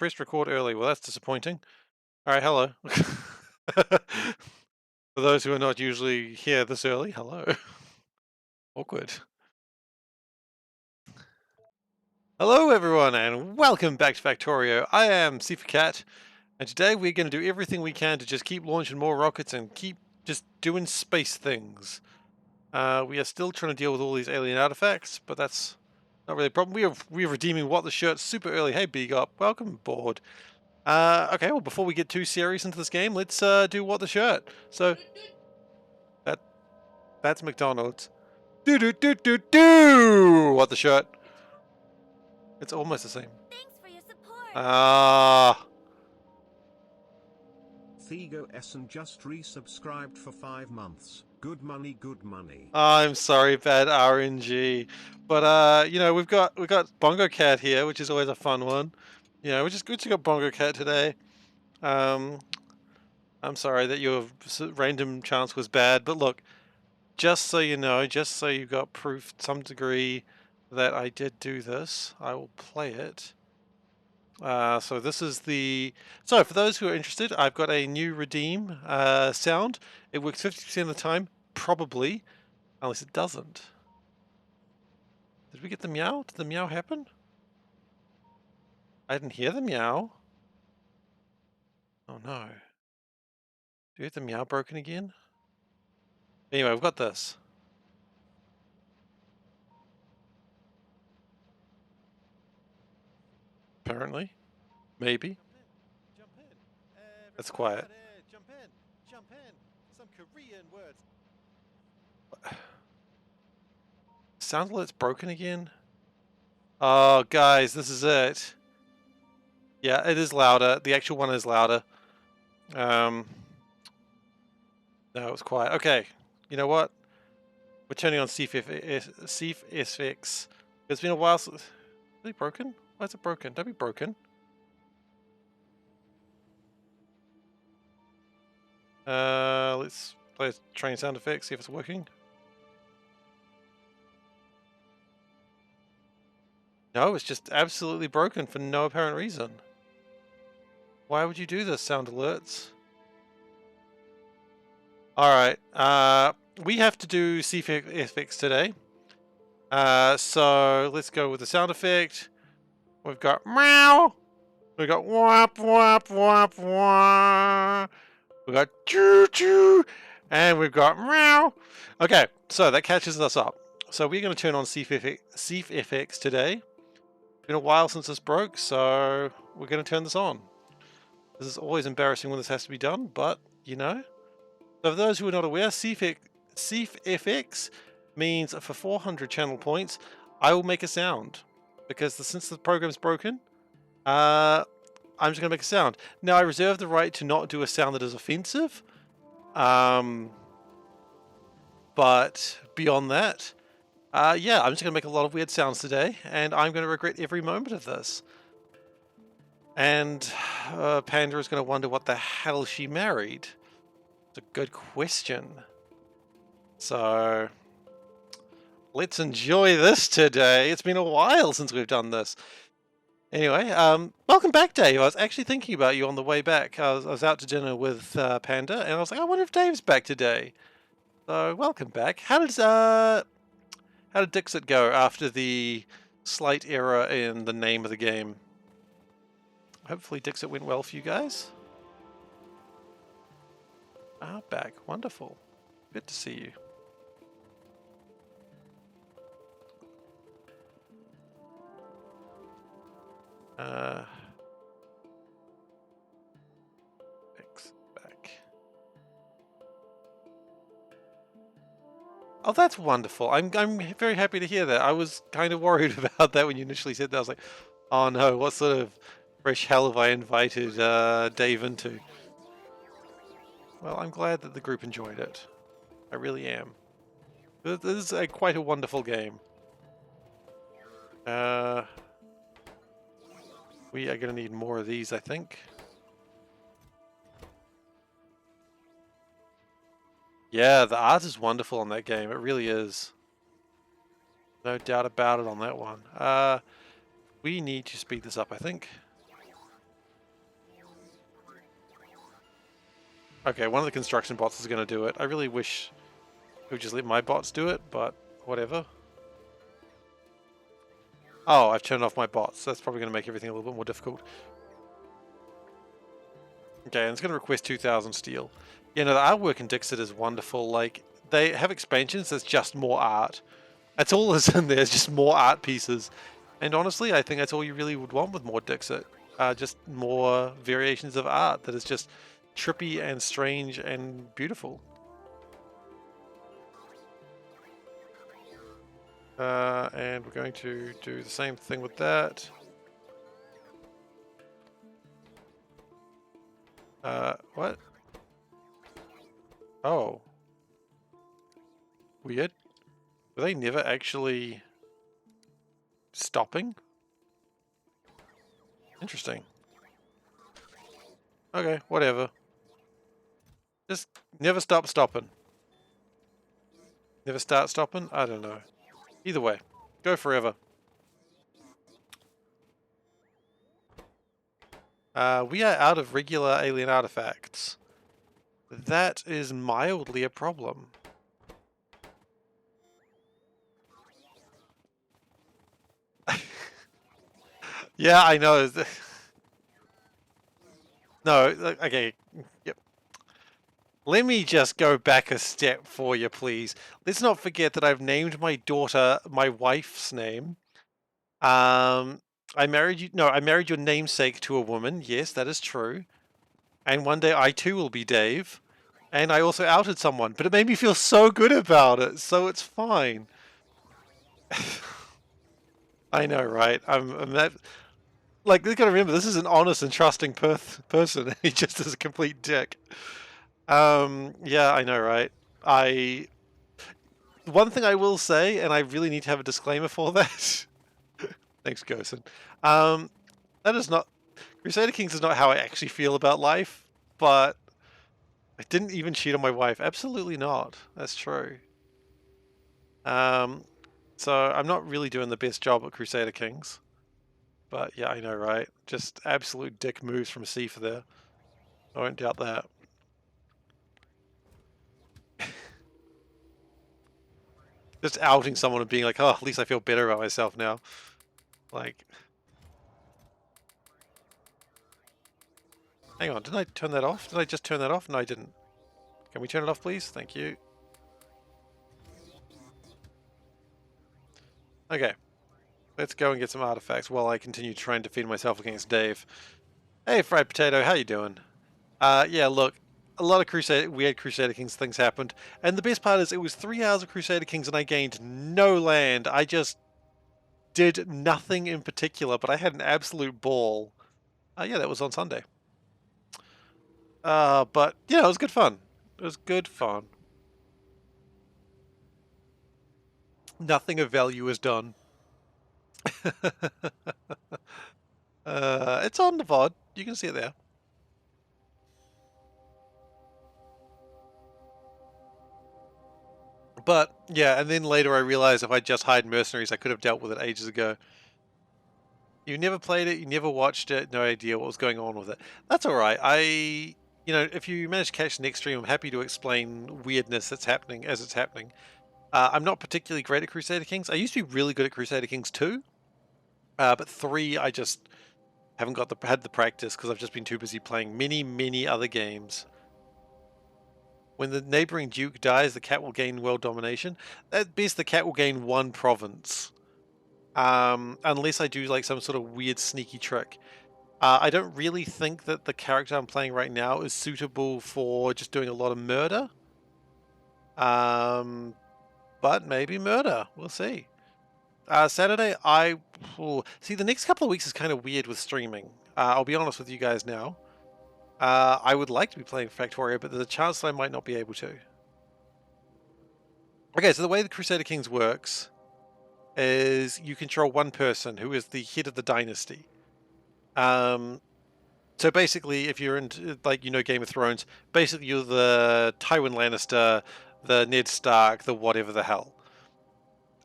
pressed record early. Well, that's disappointing. All right, hello. For those who are not usually here this early, hello. Awkward. Hello, everyone, and welcome back to Factorio. I am SeiferKatt, and today we're going to do everything we can to just keep launching more rockets and keep just doing space things. We are still trying to deal with all these alien artifacts, but that's not really a problem. We are redeeming What the Shirt super early. Hey, Big Up, welcome aboard. Okay, well, before we get too serious into this game, let's do What the Shirt. So, that's McDonald's. Do What the Shirt. It's almost the same. Thanks for your support. Thigo Essen just resubscribed for 5 months. Good money, good money. I'm sorry, bad RNG. But you know, we've got Bongo Cat here, which is always a fun one. You know, we just got Bongo Cat today. I'm sorry that your random chance was bad, but look, just so you know, just so you got proof to some degree that I did do this, I will play it. So this is the... So for those who are interested, I've got a new redeem sound. It works 50% of the time, probably, unless it doesn't. Did we get the meow? Did the meow happen? I didn't hear the meow. Oh no. Do we have the meow broken again? Anyway, we've got this. Apparently. Maybe. Jump in. That's quiet. Jump in. Jump in. Some Korean words. Sounds like it's broken again. Oh, guys, this is it. Yeah, it is louder. The actual one is louder. No, it's quiet. Okay, you know what? We're turning on SeiferFX. It's been a while since... Is it broken? Why is it broken? Don't be broken. Let's play a train sound effect, see if it's working. No, it's just absolutely broken for no apparent reason. Why would you do this, sound alerts? Alright, we have to do SeiferFX today. So let's go with the sound effect. We've got meow. We've got whop whop whop whop. We've got choo choo. And we've got meow. Okay, so that catches us up. So we're going to turn on SeiferFX today. It's been a while since this broke, so we're going to turn this on. This is always embarrassing when this has to be done, but you know. So for those who are not aware, SeiferFX means for 400 channel points, I will make a sound. Because since the program's broken, I'm just going to make a sound. Now, I reserve the right to not do a sound that is offensive. But beyond that, yeah, I'm just going to make a lot of weird sounds today, and I'm going to regret every moment of this. And Panda is going to wonder what the hell she married. It's a good question. So, let's enjoy this today. It's been a while since we've done this. Anyway, welcome back, Dave. I was actually thinking about you on the way back. I was out to dinner with Panda, and I was like, I wonder if Dave's back today. So, welcome back. How did Dixit go after the slight error in the name of the game? Hopefully Dixit went well for you guys. Back. Wonderful. Good to see you. X back. Oh, that's wonderful. I'm very happy to hear that. I was kind of worried about that when you initially said that. I was like, oh no, what sort of fresh hell have I invited Dave into? Well, I'm glad that the group enjoyed it. I really am. This is quite a wonderful game. We are going to need more of these, I think. Yeah, the art is wonderful on that game. It really is. No doubt about it on that one. We need to speed this up, I think. Okay, one of the construction bots is going to do it. I really wish it would just let my bots do it, but whatever. Oh, I've turned off my bots. That's probably going to make everything a little bit more difficult. Okay, and it's going to request 2,000 steel. Yeah, no, the artwork in Dixit is wonderful. Like, they have expansions that's just more art. That's all that's in there, is just more art pieces. And honestly, I think that's all you really would want with more Dixit. Just more variations of art that is just trippy and strange and beautiful. And we're going to do the same thing with that. What? Oh. Weird. Were they never actually stopping? Interesting. Okay, whatever. Just never stop stopping. Never start stopping? I don't know. Either way, go forever. We are out of regular alien artifacts. That is mildly a problem. Yeah, I know. No, okay. Yep. Let me just go back a step for you, please. Let's not forget that I've named my daughter my wife's name. I married you. No, I married your namesake to a woman. Yes, that is true. And one day I too will be Dave. And I also outed someone, but it made me feel so good about it, so it's fine. I know, right? I'm that. Like, you gotta remember, this is an honest and trusting person. He just is a complete dick. Yeah, I know, right? I. One thing I will say, and I really need to have a disclaimer for that. Thanks, Gosen. That is not. Crusader Kings is not how I actually feel about life, but I didn't even cheat on my wife. Absolutely not. That's true. So I'm not really doing the best job at Crusader Kings. But yeah, I know, right? Just absolute dick moves from Seifer there. I won't doubt that. Just outing someone and being like, oh, at least I feel better about myself now. Like, hang on, didn't I turn that off? Did I just turn that off? No, I didn't. Can we turn it off, please? Thank you. Okay. Let's go and get some artifacts while I continue trying to defend myself against Dave. Hey, Fried Potato, how you doing? Yeah, look, a lot of weird Crusader Kings things happened, and the best part is it was 3 hours of Crusader Kings and I gained no land. I just did nothing in particular, but I had an absolute ball. Yeah, that was on Sunday. But yeah, it was good fun. It was good fun. Nothing of value is done. It's on the VOD. You can see it there. But yeah, and then later I realized if I just hired mercenaries, I could have dealt with it ages ago. You never played it, you never watched it, no idea what was going on with it. That's all right. If you manage to catch the next stream, I'm happy to explain weirdness that's happening as it's happening. I'm not particularly great at Crusader Kings. I used to be really good at Crusader Kings 2, but 3 I just haven't had the practice because I've just been too busy playing many other games. When the neighboring duke dies, the cat will gain world domination. At best, the cat will gain 1 province. Unless I do like some sort of weird sneaky trick. I don't really think that the character I'm playing right now is suitable for just doing a lot of murder. But maybe murder. We'll see. Saturday, see, the next couple of weeks is kind of weird with streaming. I'll be honest with you guys now. I would like to be playing Factorio, but there's a chance that I might not be able to. Okay, so the way the Crusader Kings works is you control one person who is the head of the dynasty. So basically, if you're into, Game of Thrones, basically you're the Tywin Lannister, the Ned Stark, the whatever the hell.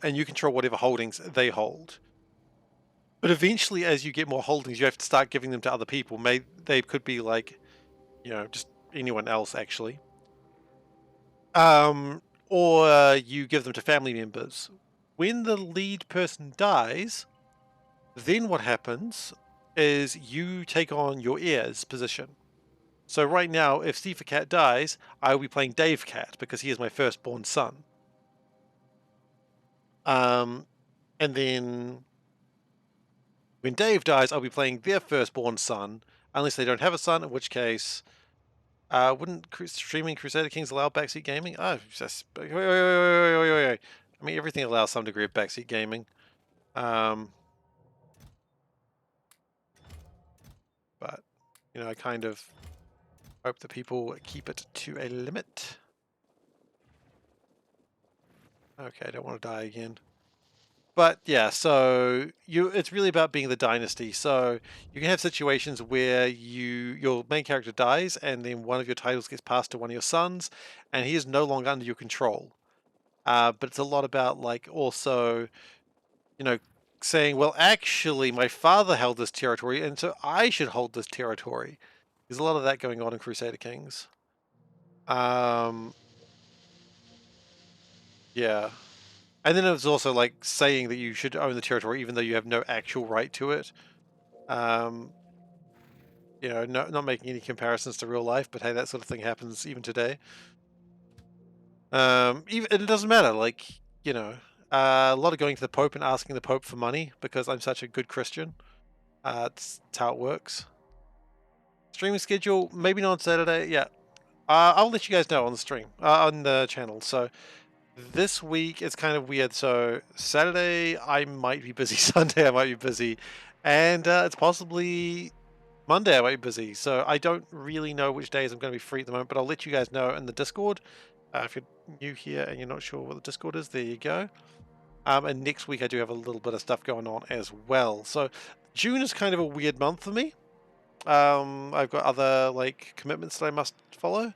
And you control whatever holdings they hold. But eventually, as you get more holdings, you have to start giving them to other people. They could be just anyone else actually. Or you give them to family members. When the lead person dies, then what happens is you take on your heir's position. So right now, if SeiferKatt dies, I will be playing DaveKatt because he is my firstborn son. And then when Dave dies, I'll be playing their firstborn son, unless they don't have a son, in which case, wouldn't streaming Crusader Kings allow backseat gaming? Oh, just wait. I mean, everything allows some degree of backseat gaming. But you know, I kind of hope that people keep it to a limit. Okay, I don't want to die again. But yeah, so it's really about being the dynasty. So you can have situations where your main character dies and then one of your titles gets passed to one of your sons and he is no longer under your control. But it's a lot about like also, you know, saying, well, actually my father held this territory and so I should hold this territory. There's a lot of that going on in Crusader Kings. Yeah. And then it was also like saying that you should own the territory even though you have no actual right to it. You know, not making any comparisons to real life, but hey, that sort of thing happens even today. Even it doesn't matter. Like, you know, a lot of going to the Pope and asking the Pope for money because I'm such a good Christian. It's how it works. Streaming schedule, maybe not on Saturday. Yeah, I'll let you guys know on the stream, on the channel. So this week it's kind of weird. So Saturday I might be busy. Sunday I might be busy, and it's possibly Monday I might be busy, so I don't really know which days I'm going to be free at the moment, but I'll let you guys know in the Discord. If you're new here and you're not sure what the Discord is, there you go. And next week I do have a little bit of stuff going on as well. So June is kind of a weird month for me. I've got other like commitments that I must follow.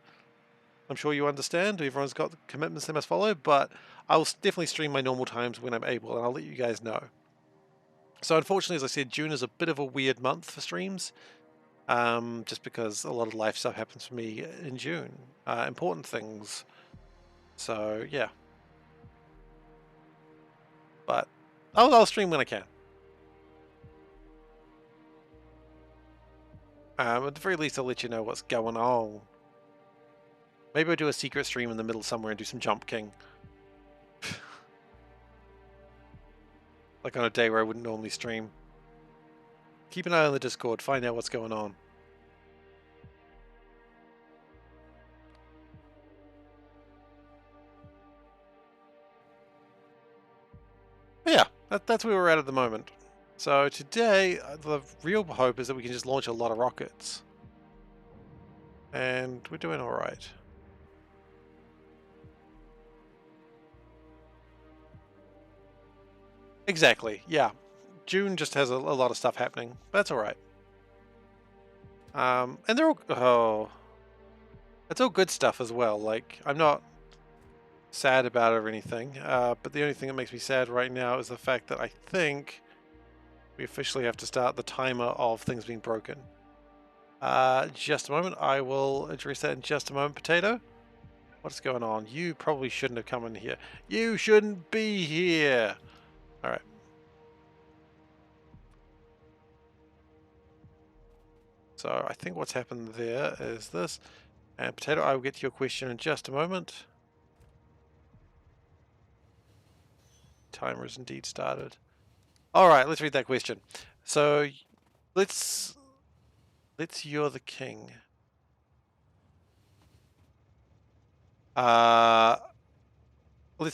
I'm sure you understand. Everyone's got commitments they must follow, but I'll definitely stream my normal times when I'm able, and I'll let you guys know. So unfortunately, as I said, June is a bit of a weird month for streams. Just because a lot of life stuff happens for me in June, important things. So yeah, but I'll stream when I can. At the very least, I'll let you know what's going on. Maybe I'll do a secret stream in the middle somewhere and do some Jump King. Like on a day where I wouldn't normally stream. Keep an eye on the Discord, find out what's going on. But yeah, that's where we're at the moment. So today, the real hope is that we can just launch a lot of rockets. And we're doing alright. Exactly, yeah. June just has a lot of stuff happening. That's alright. And they're all... Oh. It's all good stuff as well. Like, I'm not sad about it or anything. But the only thing that makes me sad right now is the fact that I think we officially have to start the timer of things being broken. Just a moment. I will address that in just a moment. Potato, what's going on? You probably shouldn't have come in here. You shouldn't be here. All right. So I think what's happened there is this. And Potato, I will get to your question in just a moment. Timer is indeed started. All right, let's read that question. So let's you're the king. Let's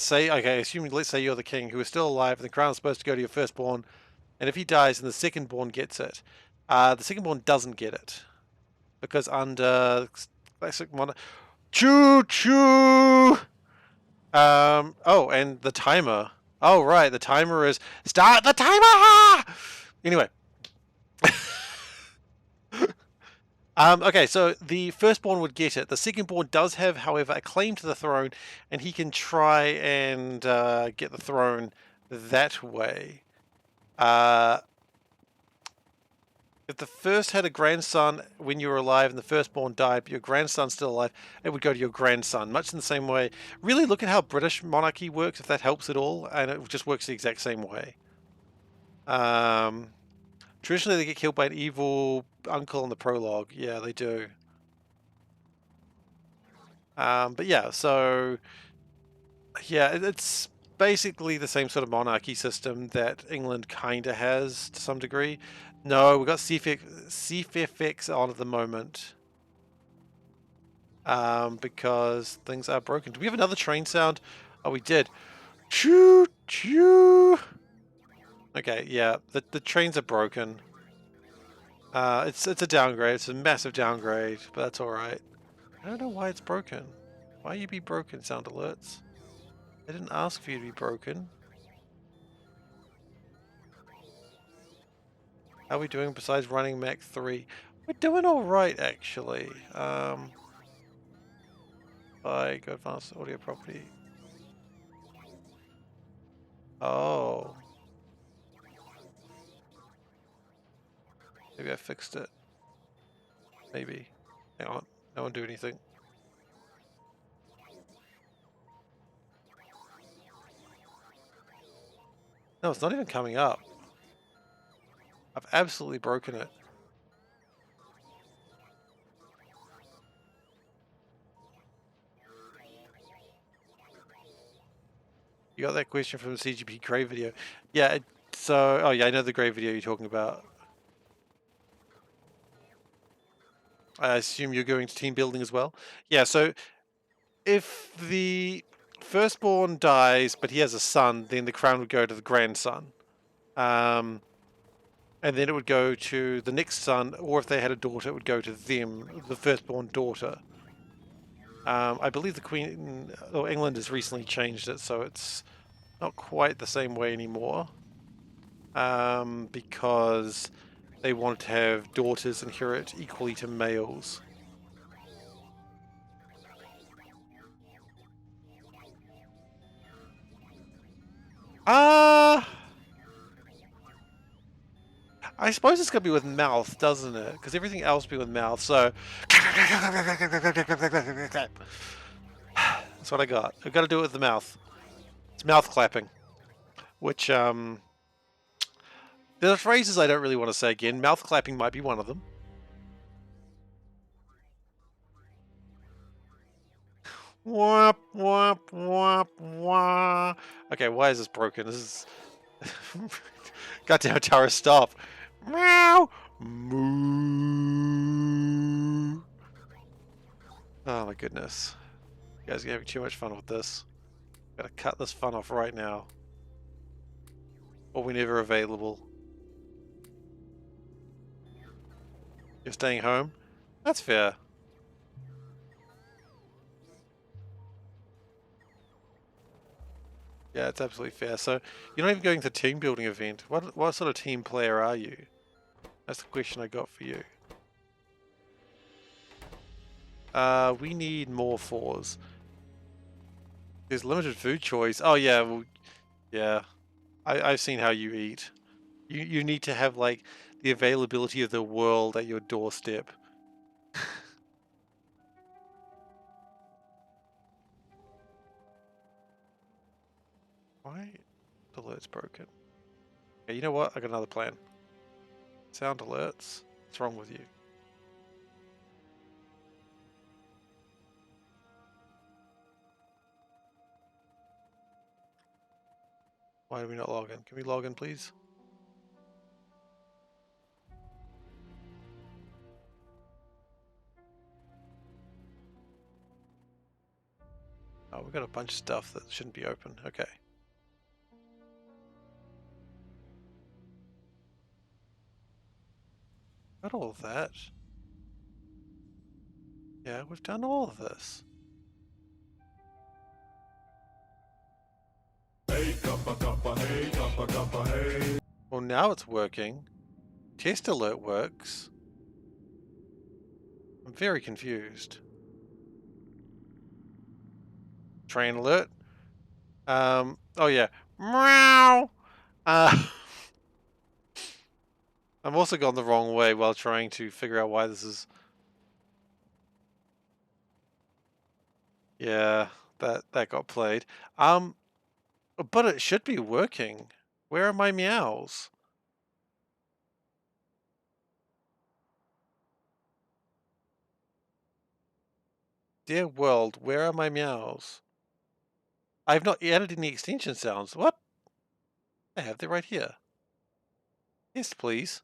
say, okay, assuming let's say you're the king who is still alive and the crown is supposed to go to your firstborn, and if he dies, then the secondborn gets it. The secondborn doesn't get it because under classic monarch, choo choo. Oh, and the timer. Oh, right, the timer is start the timer. Anyway. Okay, so the firstborn would get it. The secondborn does have, however, a claim to the throne, and he can try and get the throne that way. If the first had a grandson when you were alive and the firstborn died, but your grandson's still alive, it would go to your grandson, much in the same way. Really look at how British monarchy works, if that helps at all, and it just works the exact same way. Traditionally, they get killed by an evil uncle in the prologue. Yeah, they do. But yeah, so yeah, it's basically the same sort of monarchy system that England kinda has to some degree. No, we've got SeiferKatt on at the moment. Because things are broken. Do we have another train sound? Oh, we did. Choo choo. Okay, yeah, the trains are broken. It's a downgrade. It's a massive downgrade, but that's all right. I don't know why it's broken. Why you be broken, sound alerts? I didn't ask for you to be broken. How are we doing besides running Mach 3? We're doing all right, actually. By go advanced audio property. Oh. Maybe I fixed it. Maybe. Hang on. No one do anything. No, it's not even coming up. I've absolutely broken it. You got that question from the CGP Grey video. Yeah, so... Oh, yeah, I know the Grey video you're talking about. I assume you're going to team building as well? Yeah, so if the firstborn dies, but he has a son, then the crown would go to the grandson. And then it would go to the next son, or if they had a daughter, it would go to them, the firstborn daughter. I believe the Queen, or England has recently changed it, so it's not quite the same way anymore. Because they wanted to have daughters inherit equally to males. I suppose it's going to be with mouth, doesn't it? Because everything else be with mouth, so... That's what I got. I've got to do it with the mouth. It's mouth clapping. Which, there are phrases I don't really want to say again. Mouth clapping might be one of them. Wop, wop, wop, wop. Okay, why is this broken? This is... Goddamn, Tara, stop. Meow. Moo. Oh my goodness. You guys are having too much fun with this. Gotta cut this fun off right now. Or whenever available. You're staying home? That's fair. Yeah, it's absolutely fair. So, you're not even going to the team building event. What sort of team player are you? That's the question I got for you. We need more fours. There's limited food choice. Oh yeah, well, yeah. I've seen how you eat. You need to have like the availability of the world at your doorstep. Why alert's broken? Okay, you know what? I got another plan. Sound alerts. What's wrong with you? Why do we not log in? Can we log in, please? Oh, we've got a bunch of stuff that shouldn't be open. Okay. Got all of that. Yeah, we've done all of this. Hey, cuppa, cuppa, hey, cuppa, cuppa, hey. Well, now it's working. Test alert works. I'm very confused. Train alert. Oh yeah. Meow. I'm also gone the wrong way while trying to figure out why this is... Yeah, that got played. But it should be working. Where are my meows? Dear world, where are my meows? I've not added any extension sounds. What? I have them right here. Yes, please.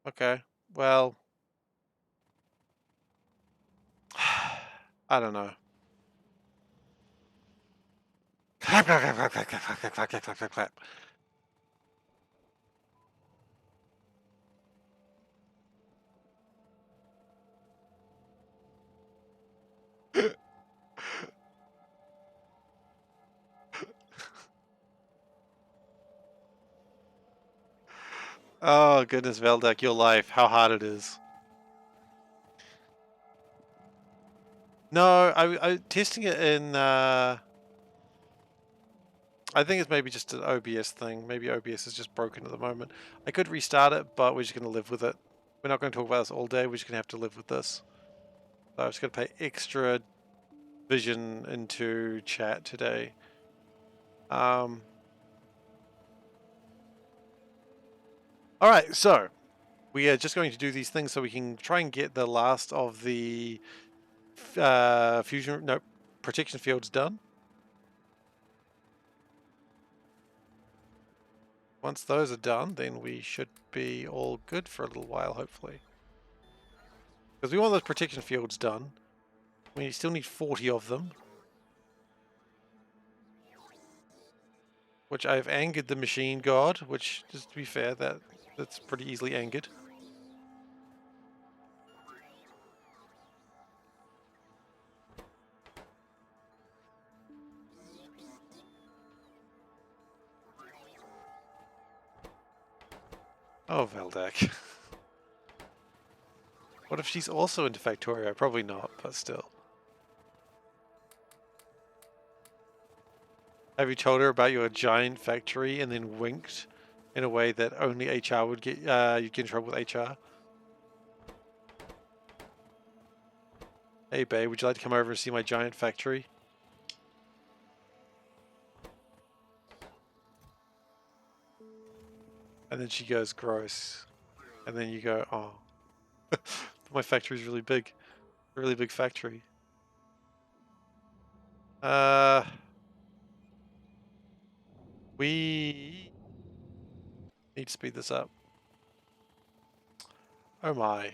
Okay, well... I don't know. Clap, clap, clap, clap, clap, clap, clap, clap, clap, clap, clap. Oh goodness, Veldek, your life, how hard it is. No, I testing it in I think it's maybe just an OBS thing. Maybe OBS is just broken at the moment. I could restart it, but we're just gonna live with it. We're not gonna talk about this all day, we're just gonna have to live with this. So I'm just gonna pay extra vision into chat today. Alright, so we are just going to do these things so we can try and get the last of the protection fields done. Once those are done, then we should be all good for a little while, hopefully. Because we want those protection fields done. We still need 40 of them. Which I've angered the machine god, which, just to be fair, that's pretty easily angered. Oh, Veldak. What if she's also into Factorio? Probably not, but still. Have you told her about your giant factory and then winked in a way that only HR would get, you'd get in trouble with HR? Hey babe, would you like to come over and see my giant factory? And then she goes, gross. And then you go, oh. My factory's really big. A really big factory. We need to speed this up. Oh my.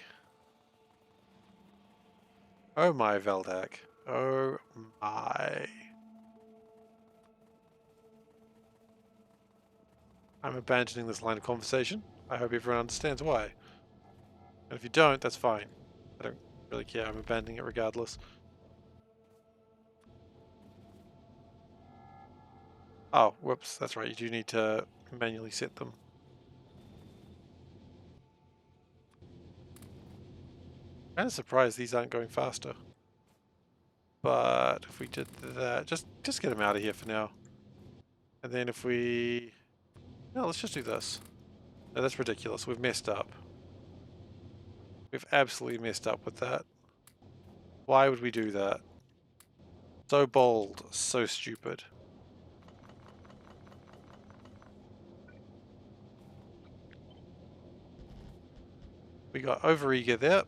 Oh my, Veldak. Oh my. I'm abandoning this line of conversation. I hope everyone understands why. And if you don't, that's fine. I don't really care. I'm abandoning it regardless. Oh, whoops. That's right. You do need to manually set them. Kind of surprised these aren't going faster. But if we did that, just get them out of here for now. And then if we... No, let's just do this. No, that's ridiculous. We've messed up. We've absolutely messed up with that. Why would we do that? So bold, so stupid. We got overeager there.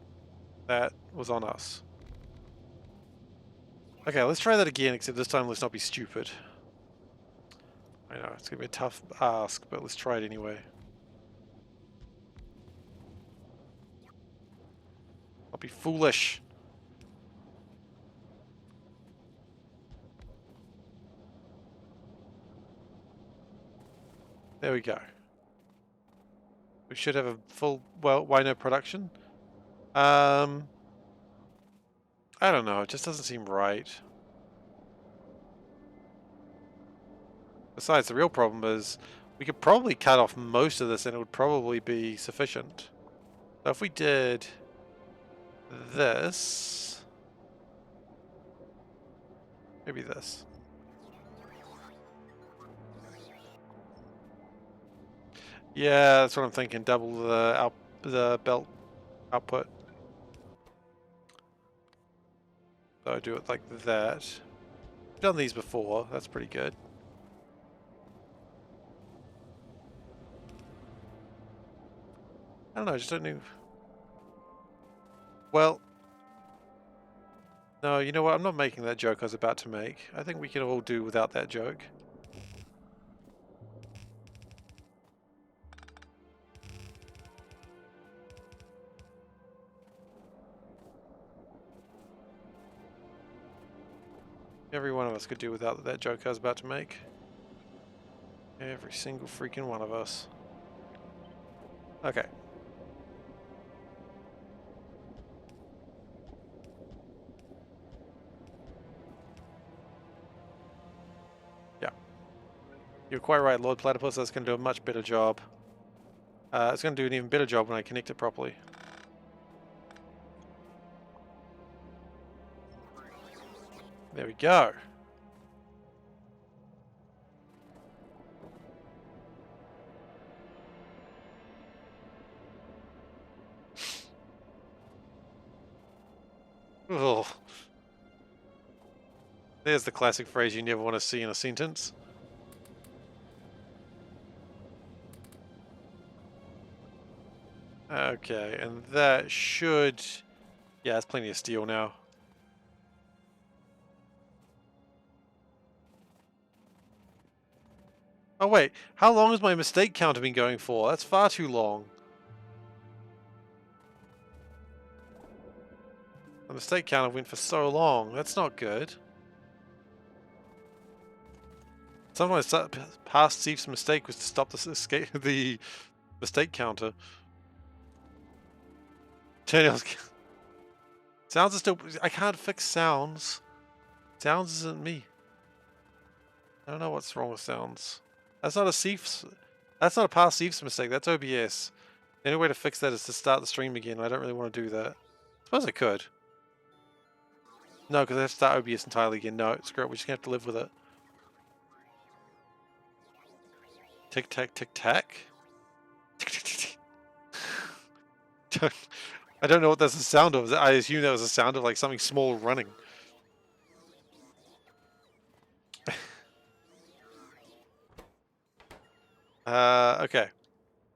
That was on us. Okay, let's try that again, except this time let's not be stupid. I know, it's going to be a tough ask, but let's try it anyway. I'll be foolish. There we go. We should have a full, well, why no production? I don't know, it just doesn't seem right. Besides, the real problem is we could probably cut off most of this and it would probably be sufficient. So if we did this, Maybe this. Yeah, that's what I'm thinking. Double the belt output. So I do it like that. I've done these before. That's pretty good. I don't know. I just don't know. Well, no. You know what? I'm not making that joke I was about to make. I think we can all do without that joke. Every one of us could do without that joke I was about to make. Every single freaking one of us. Okay. Yeah. You're quite right, Lord Platypus. That's going to do a much better job. It's going to do an even better job when I connect it properly. There we go. Ugh. There's the classic phrase you never want to see in a sentence. Okay, and that should... Yeah, that's plenty of steel now. Oh wait, how long has my mistake counter been going for? That's far too long. The mistake counter went for so long. That's not good. Sometimes past Steve's mistake was to stop the mistake counter. Sounds are still... I can't fix sounds. Sounds isn't me. I don't know what's wrong with sounds. That's not a Steve's... That's not a past Steve's mistake. That's OBS. The only way to fix that is to start the stream again. I don't really want to do that. I suppose I could. No, because I have to start OBS entirely again. No, screw it. We're just going to have to live with it. Tick tack, tick tack. I don't know what that's the sound of. I assume that was a sound of like something small running. Okay.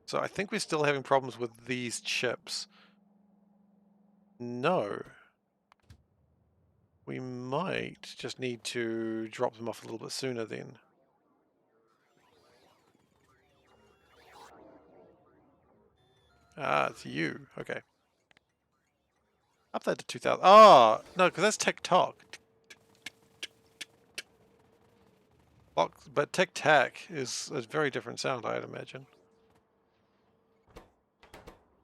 So I think we're still having problems with these chips. No. We might just need to drop them off a little bit sooner then. Ah, it's you. Okay. Up that to 2000. Oh, no, because that's TikTok. But Tic Tac is a very different sound, I'd imagine.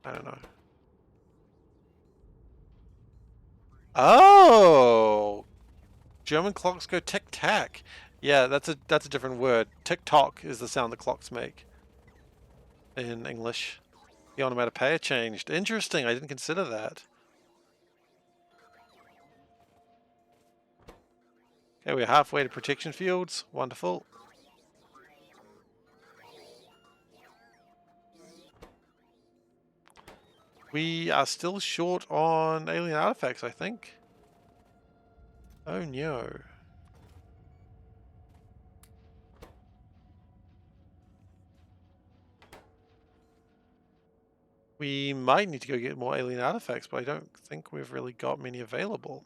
I don't know. Oh! German clocks go tic-tac. Yeah, that's a different word. Tick-tock is the sound the clocks make in English. The onomatopoeia changed. Interesting, I didn't consider that. Okay, we're halfway to protection fields. Wonderful. We are still short on alien artifacts, I think. Oh no. We might need to go get more alien artifacts, but I don't think we've really got many available.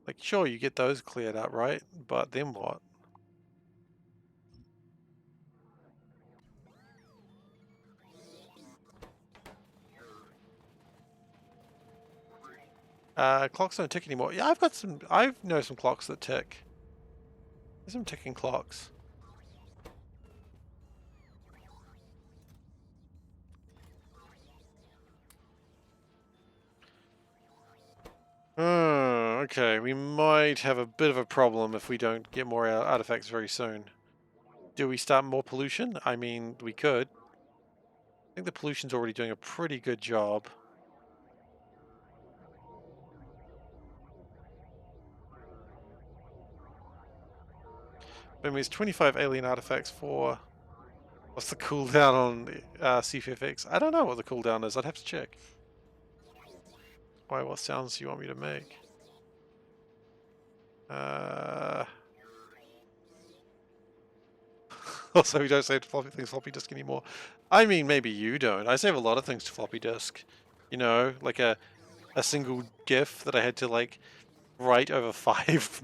Like, sure, you get those cleared out, right? But then what? Clocks don't tick anymore. Yeah, I know some clocks that tick. There's some ticking clocks. Okay, we might have a bit of a problem if we don't get more artifacts very soon. Do we start more pollution? I mean, we could. I think the pollution's already doing a pretty good job. I mean, it's 25 alien artifacts for... What's the cooldown on SeiferKatt? I don't know what the cooldown is. I'd have to check. Why? What sounds do you want me to make? Also, we don't save floppy things floppy disk anymore. I mean, maybe you don't. I save a lot of things to floppy disk. You know, like a single GIF that I had to like write over 5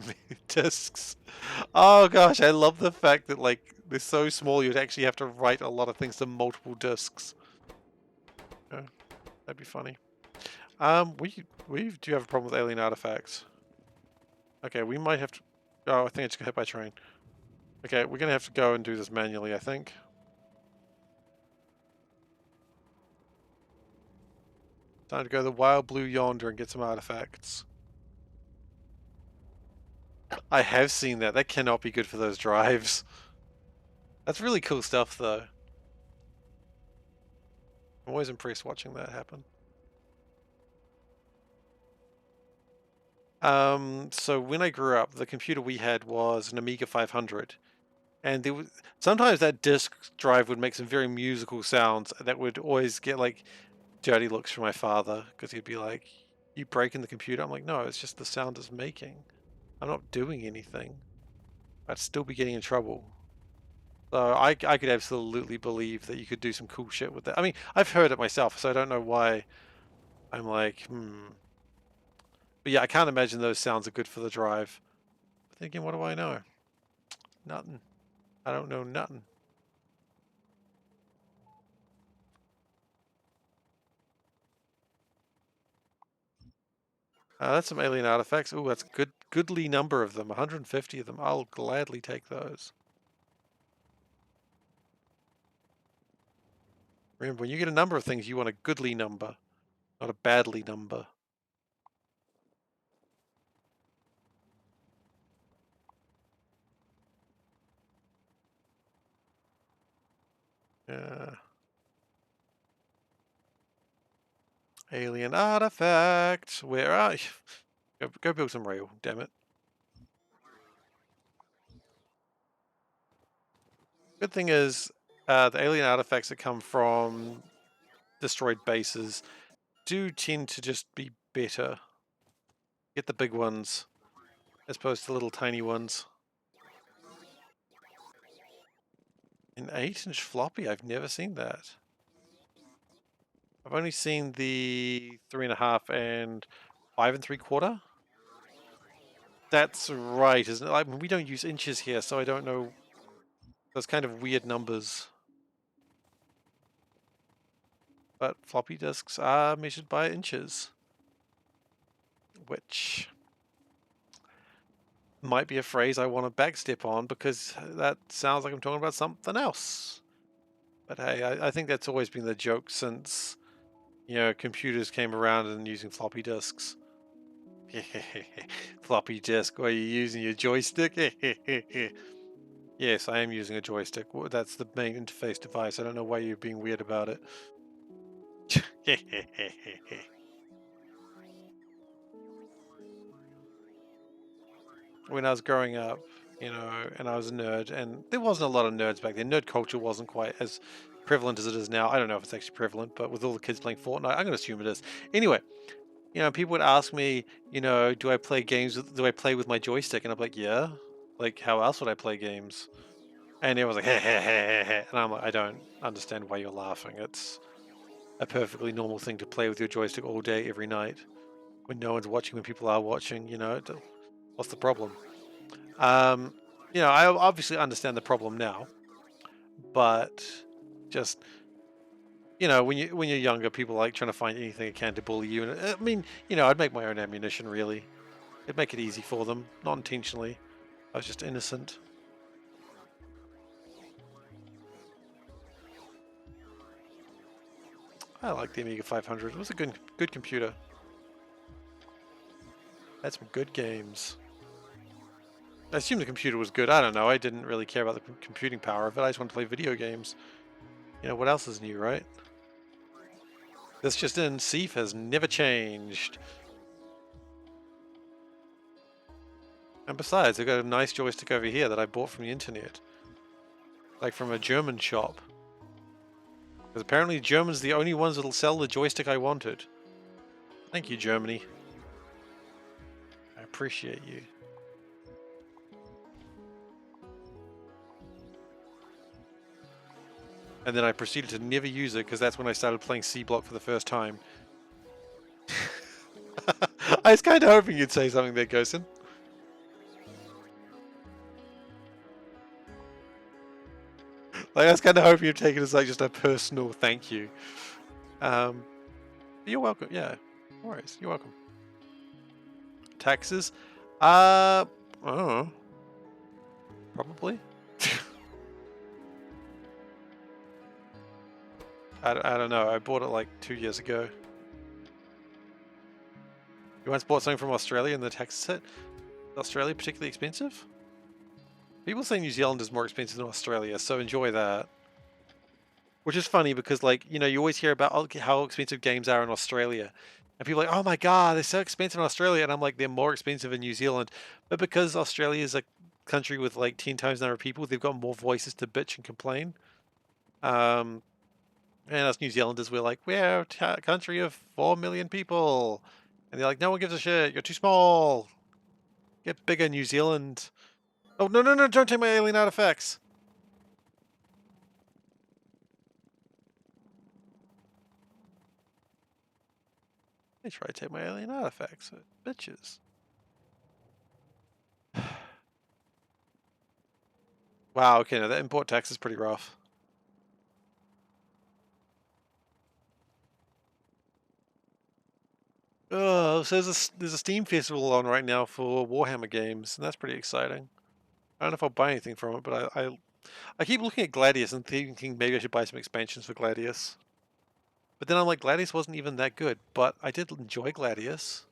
disks. Oh gosh, I love the fact that like they're so small you'd actually have to write a lot of things to multiple disks. Yeah, that'd be funny. We do have a problem with alien artifacts. Okay, we might have to... Oh, I think I just got hit by a train. Okay, we're gonna have to go and do this manually, I think. Time to go to the wild blue yonder and get some artifacts. I have seen that. That cannot be good for those drives. That's really cool stuff, though. I'm always impressed watching that happen. So when I grew up, the computer we had was an Amiga 500. And there was, sometimes that disk drive would make some very musical sounds that would always get like dirty looks from my father, because he'd be like, "You breaking the computer?" I'm like, "No, it's just the sound it's making. I'm not doing anything." I'd still be getting in trouble. So I could absolutely believe that you could do some cool shit with that. I mean, I've heard it myself, so I don't know why I'm like, But yeah, I can't imagine those sounds are good for the drive. But then again, what do I know? Nothing. I don't know nothing. That's some alien artifacts. Oh, that's a goodly number of them. 150 of them. I'll gladly take those. Remember, when you get a number of things, you want a goodly number, not a badly number. Yeah. Alien artifacts. Where are you? Go build some rail, damn it. Good thing is, the alien artifacts that come from destroyed bases do tend to just be better. Get the big ones, as opposed to the little tiny ones. An 8-inch floppy? I've never seen that. I've only seen the 3.5 and 5 3/4. That's right, isn't it? I mean, we don't use inches here, so I don't know. Those kind of weird numbers. But floppy disks are measured by inches, which might be a phrase I want to backstep on, because that sounds like I'm talking about something else. But hey, I think that's always been the joke since, you know, computers came around and using floppy disks. Floppy disk, are you using your joystick? Yes, I am using a joystick. That's the main interface device. I don't know why you're being weird about it. When I was growing up, you know, and I was a nerd, and there wasn't a lot of nerds back then. Nerd culture wasn't quite as prevalent as it is now. I don't know if it's actually prevalent, but with all the kids playing Fortnite, I'm going to assume it is. Anyway, you know, people would ask me, you know, do I play games? Do I play with my joystick? And I'm like, yeah. Like, how else would I play games? And it was like, heh, heh, heh, heh. And I'm like, I don't understand why you're laughing. It's a perfectly normal thing to play with your joystick all day, every night, when no one's watching, when people are watching. You know, what's the problem? You know, I obviously understand the problem now, but just, you know, when you're younger, people like trying to find anything they can to bully you. And I mean, you know, I'd make my own ammunition. Really, it'd make it easy for them, not intentionally. I was just innocent. I like the Amiga 500. It was a good computer. Had some good games. I assume the computer was good. I don't know. I didn't really care about the computing power of it. I just wanted to play video games. You know, what else is new, right? This just in, Seif has never changed. And besides, I've got a nice joystick over here that I bought from the internet. Like from a German shop. Because apparently Germans are the only ones that'll sell the joystick I wanted. Thank you, Germany. I appreciate you. And then I proceeded to never use it because that's when I started playing C-Block for the first time. I was kind of hoping you'd say something there, Gosen. Like, I was kind of hoping you'd take it as like just a personal thank you. You're welcome. Yeah, no worries. You're welcome. Taxes? I don't know. Probably. I don't know. I bought it like 2 years ago. You once bought something from Australia and the taxes hit? Is Australia particularly expensive? People say New Zealand is more expensive than Australia, so enjoy that. Which is funny because, like, you know, you always hear about how expensive games are in Australia. And people are like, oh my God, they're so expensive in Australia. And I'm like, they're more expensive in New Zealand. But because Australia is a country with like 10 times the number of people, they've got more voices to bitch and complain. And us New Zealanders, we're like, we're a country of 4 million people. And they're like, no one gives a shit. You're too small. Get bigger, New Zealand. Oh, no, no, no, don't take my alien artifacts. They try to take my alien artifacts. Bitches. Wow, okay, now that import tax is pretty rough. Oh, so there's a Steam festival on right now for Warhammer games, and that's pretty exciting. I don't know if I'll buy anything from it, but I keep looking at Gladius and thinking maybe I should buy some expansions for Gladius. But then I'm like, Gladius wasn't even that good, but I did enjoy Gladius.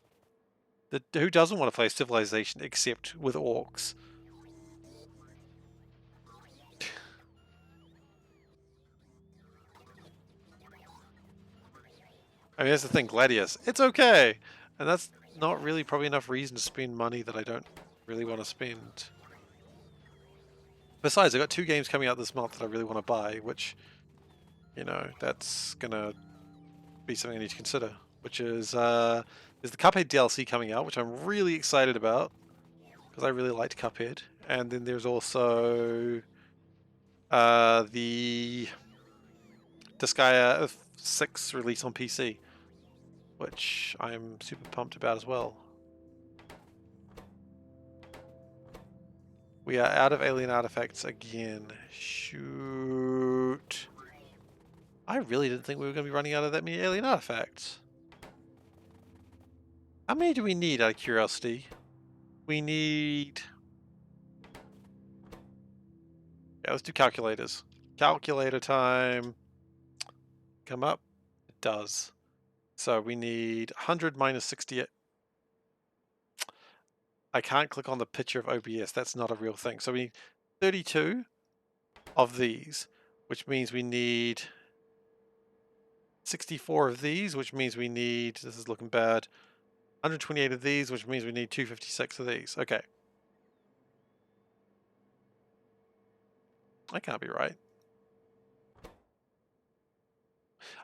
Who doesn't want to play Civilization except with orcs? I mean, that's the thing, Gladius, it's okay! And that's not really probably enough reason to spend money that I don't really want to spend. Besides, I've got 2 games coming out this month that I really want to buy, which, you know, that's gonna be something I need to consider. Which is, there's the Cuphead DLC coming out, which I'm really excited about, because I really liked Cuphead. And then there's also the Disgaea 6 release on PC, which I'm super pumped about as well. We are out of alien artifacts again. Shoot. I really didn't think we were going to be running out of that many alien artifacts. How many do we need, out of curiosity? We need... Yeah, let's do calculators. Calculator time. Come up. It does. So we need 100 minus 68. I can't click on the picture of OBS. That's not a real thing. So we need 32 of these, which means we need 64 of these, which means we need, this is looking bad, 128 of these, which means we need 256 of these. Okay. That can't be right.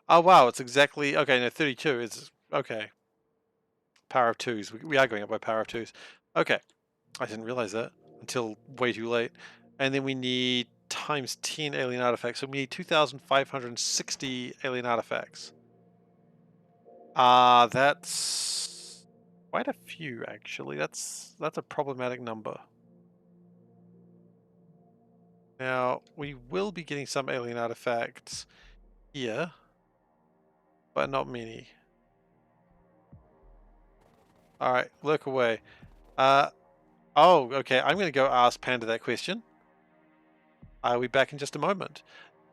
Oh, wow, it's exactly, okay, no, 32 is, okay. Power of 2s. We are going up by power of 2s. Okay. I didn't realize that until way too late. And then we need times 10 alien artifacts. So we need 2,560 alien artifacts. That's quite a few, actually. That's a problematic number. Now, we will be getting some alien artifacts here, but not many. Alright, look away. Oh, okay, I'm going to go ask Panda that question. I'll be back in just a moment.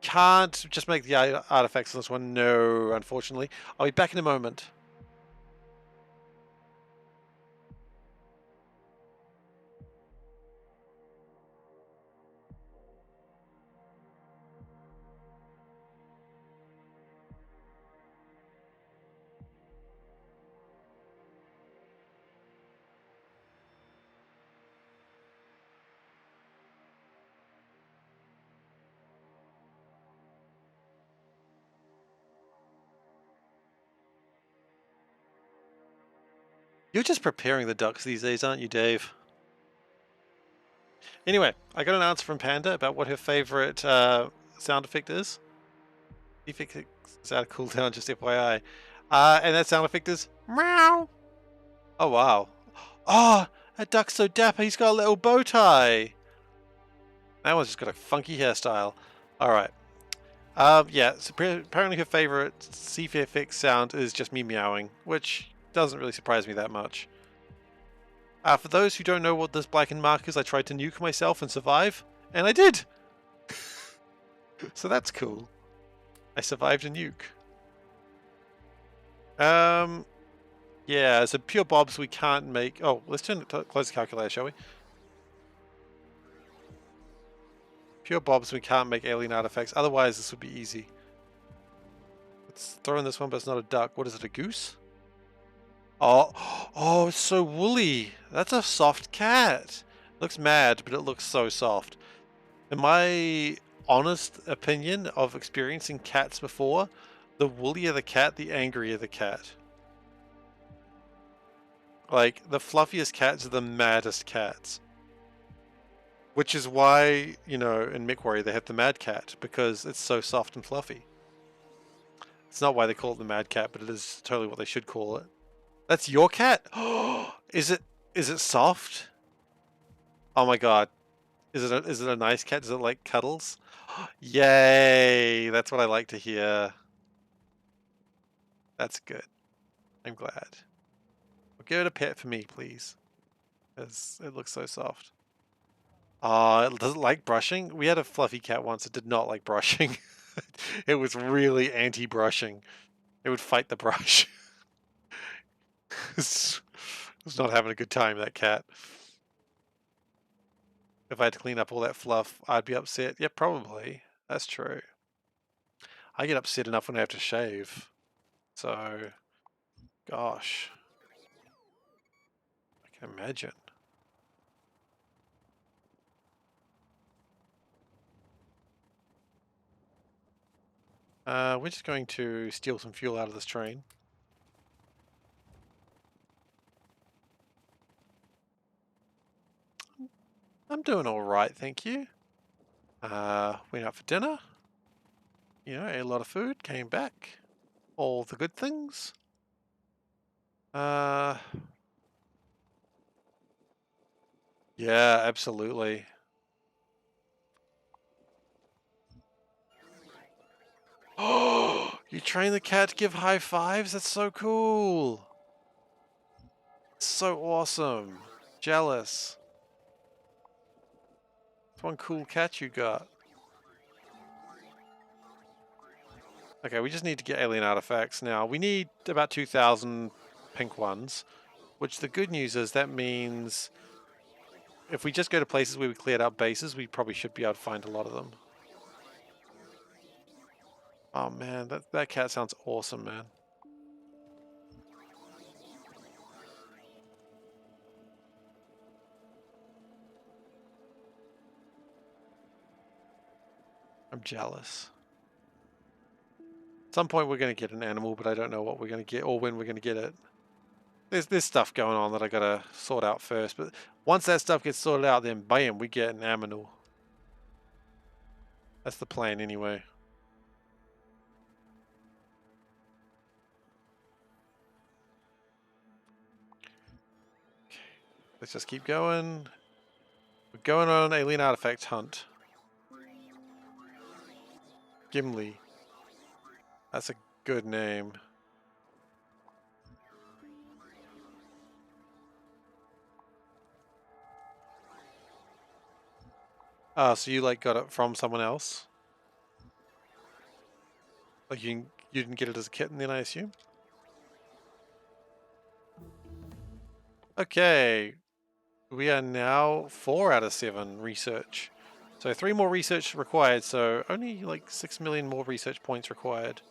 Can't just make the artifacts on this one. No, unfortunately. I'll be back in a moment. You're just preparing the ducks these days, aren't you, Dave? Anyway, I got an answer from Panda about what her favorite sound effect is. Effect is out of cooldown, just FYI. And that sound effect is meow. Oh wow. Oh, that duck's so dapper. He's got a little bow tie. That one's just got a funky hairstyle. All right. Yeah. So apparently her favorite SeiferKatt sound is just me meowing, which doesn't really surprise me that much. For those who don't know what this blackened mark is, I tried to nuke myself and survive, and I did. So that's cool. I survived a nuke. Yeah, so pure bobs we can't make. Oh, let's close the calculator, shall we? Pure bobs we can't make alien artifacts. Otherwise, this would be easy. Let's throw in this one, but it's not a duck. What is it? A goose? Oh, oh, it's so woolly. That's a soft cat. Looks mad, but it looks so soft. In my honest opinion of experiencing cats before, the woollier the cat, the angrier the cat. Like, the fluffiest cats are the maddest cats. Which is why, you know, in MechWarrior they have the Mad Cat, because it's so soft and fluffy. It's not why they call it the Mad Cat, but it is totally what they should call it. That's your cat? Oh, is it soft? Oh my god. Is it a nice cat? Does it like cuddles? Yay! That's what I like to hear. That's good. I'm glad. Well, give it a pet for me, please. Because it looks so soft. Does it like brushing? We had a fluffy cat once. It did not like brushing. It was really anti-brushing. It would fight the brush. It was not having a good time, that cat. If I had to clean up all that fluff, I'd be upset. Yeah, probably. That's true. I get upset enough when I have to shave. So, gosh. I can imagine. We're just going to steal some fuel out of this train. I'm doing alright, thank you. Went out for dinner. You know, ate a lot of food, came back. All the good things. Yeah, absolutely. Oh, you train the cat to give high fives? That's so cool. So awesome. Jealous. It's one cool cat you got. Okay, we just need to get alien artifacts now. We need about 2,000 pink ones, which the good news is that means if we just go to places where we cleared out bases, we probably should be able to find a lot of them. Oh man, that cat sounds awesome, man. I'm jealous. At some point we're going to get an animal, but I don't know what we're going to get or when we're going to get it. There's stuff going on that I got to sort out first, but once that stuff gets sorted out, then bam, we get an animal. That's the plan anyway. Okay, let's just keep going. We're going on an alien artifact hunt. Gimli. That's a good name. So you like got it from someone else? Like you didn't get it as a kitten then, I assume? Okay. We are now 4 out of 7 research. So 3 more research required, so only like 6 million more research points required.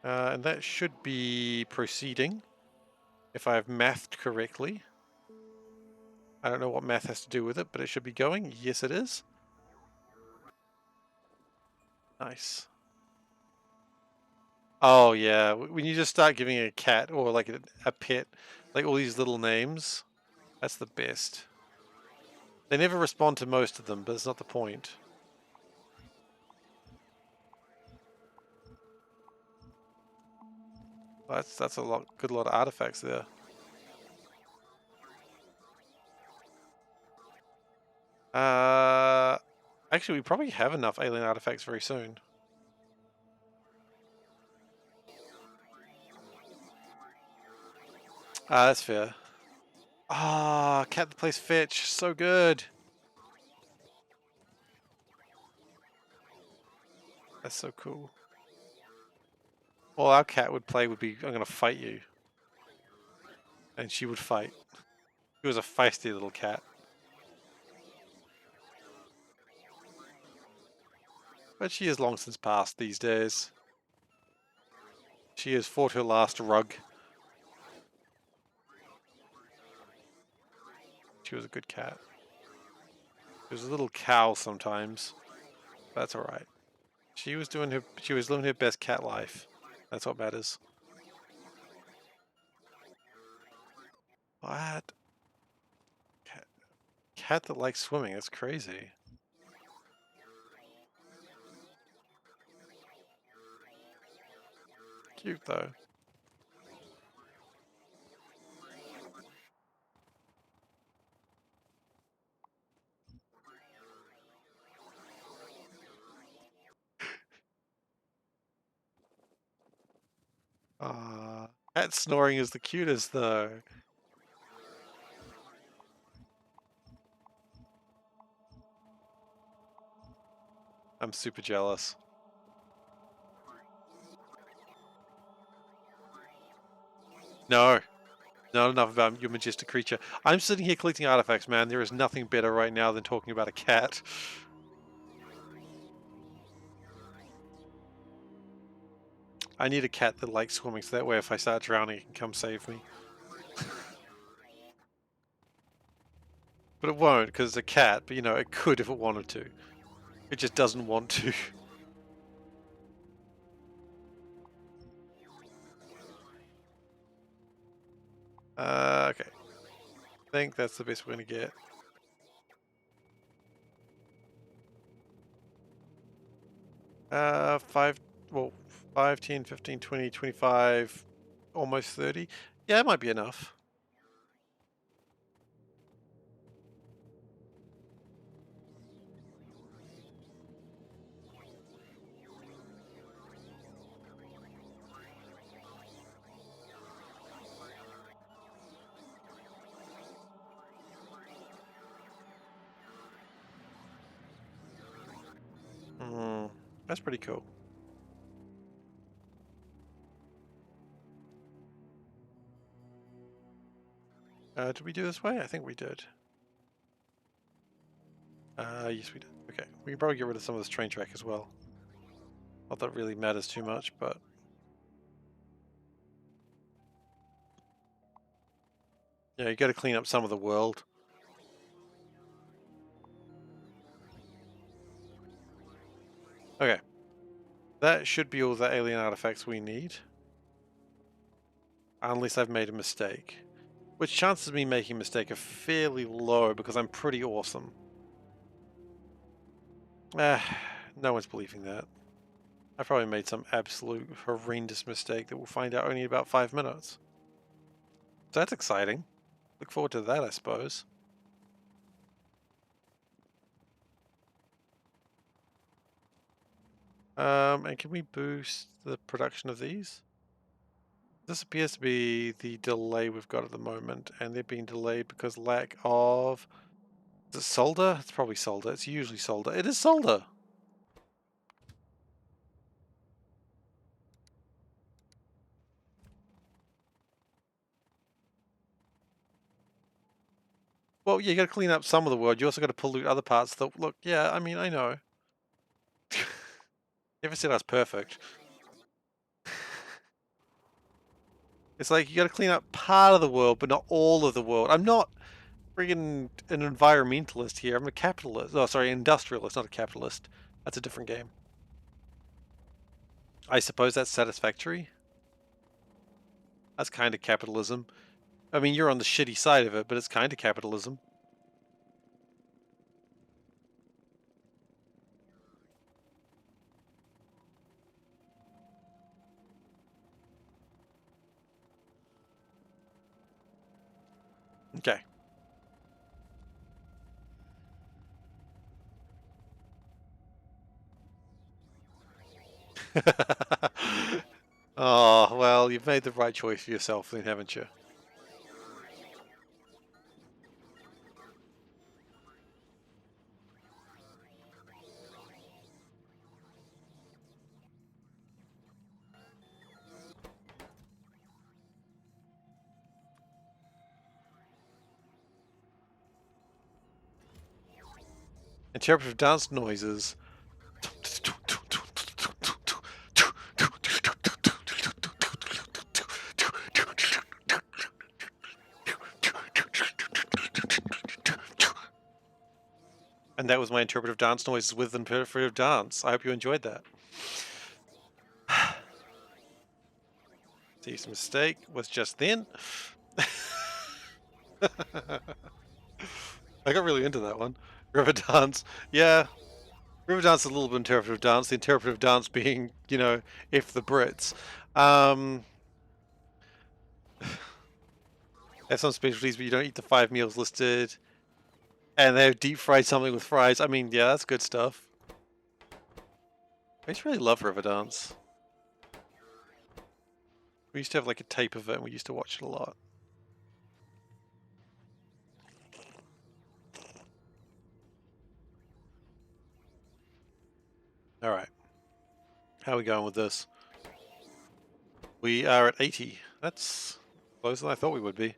And that should be proceeding, if I have mathed correctly. I don't know what math has to do with it, but it should be going. Yes, it is. Nice. Oh yeah, when you just start giving a cat or like a pet, like all these little names, that's the best. They never respond to most of them, but it's not the point. Well, that's a good lot of artifacts there. Actually, we probably have enough alien artifacts very soon. That's fair. Ah, cat that plays fetch, so good. That's so cool. All our cat would play would be, I'm gonna fight you. And she would fight. She was a feisty little cat. But she is long since passed these days. She has fought her last rug. She was a good cat. She was a little cow sometimes. That's alright. She was living her best cat life. That's what matters. What? Cat that likes swimming, that's crazy. Cute though. Cat snoring is the cutest though. I'm super jealous. No. Not enough about your majestic creature. I'm sitting here collecting artifacts, man. There is nothing better right now than talking about a cat. I need a cat that likes swimming, so that way if I start drowning, it can come save me. But it won't, because it's a cat, but you know, it could if it wanted to. It just doesn't want to. Okay. I think that's the best we're going to get. Well, 5, 10, 15, 20, 25, almost 30. Yeah, it might be enough. That's pretty cool. Did we do this way? I think we did. Yes we did. Okay, we can probably get rid of some of this train track as well. Not that it really matters too much, but... Yeah, you gotta clean up some of the world. Okay. That should be all the alien artifacts we need. Unless I've made a mistake. Which chances of me making a mistake are fairly low because I'm pretty awesome. No one's believing that. I probably made some absolute horrendous mistake that we'll find out only in about 5 minutes. So that's exciting. Look forward to that, I suppose. And can we boost the production of these? This appears to be the delay we've got at the moment, and they're being delayed because lack of... Is it solder? It's probably solder. It's usually solder. It is solder! Well, yeah, you gotta clean up some of the world. You also gotta pollute other parts that... Look, yeah, I mean, I know. Never said I was perfect. It's like, you gotta clean up part of the world, but not all of the world. I'm not friggin' an environmentalist here. I'm a capitalist. Oh, sorry, industrialist, not a capitalist. That's a different game. I suppose that's satisfactory. That's kind of capitalism. I mean, you're on the shitty side of it, but it's kind of capitalism. Okay. Oh, well, you've made the right choice for yourself then, haven't you? Interpretive dance noises. And that was my interpretive dance noises with interpretive dance. I hope you enjoyed that. Steve's mistake was just then. I got really into that one. River dance. Yeah. River dance is a little bit interpretive dance. The interpretive dance being, you know, if the Brits. Have some specialties, but you don't eat the 5 meals listed. And they have deep fried something with fries. I mean, yeah, that's good stuff. I used to really love River Dance. We used to have like a tape of it and we used to watch it a lot. Alright. How are we going with this? We are at 80. That's closer than I thought we would be.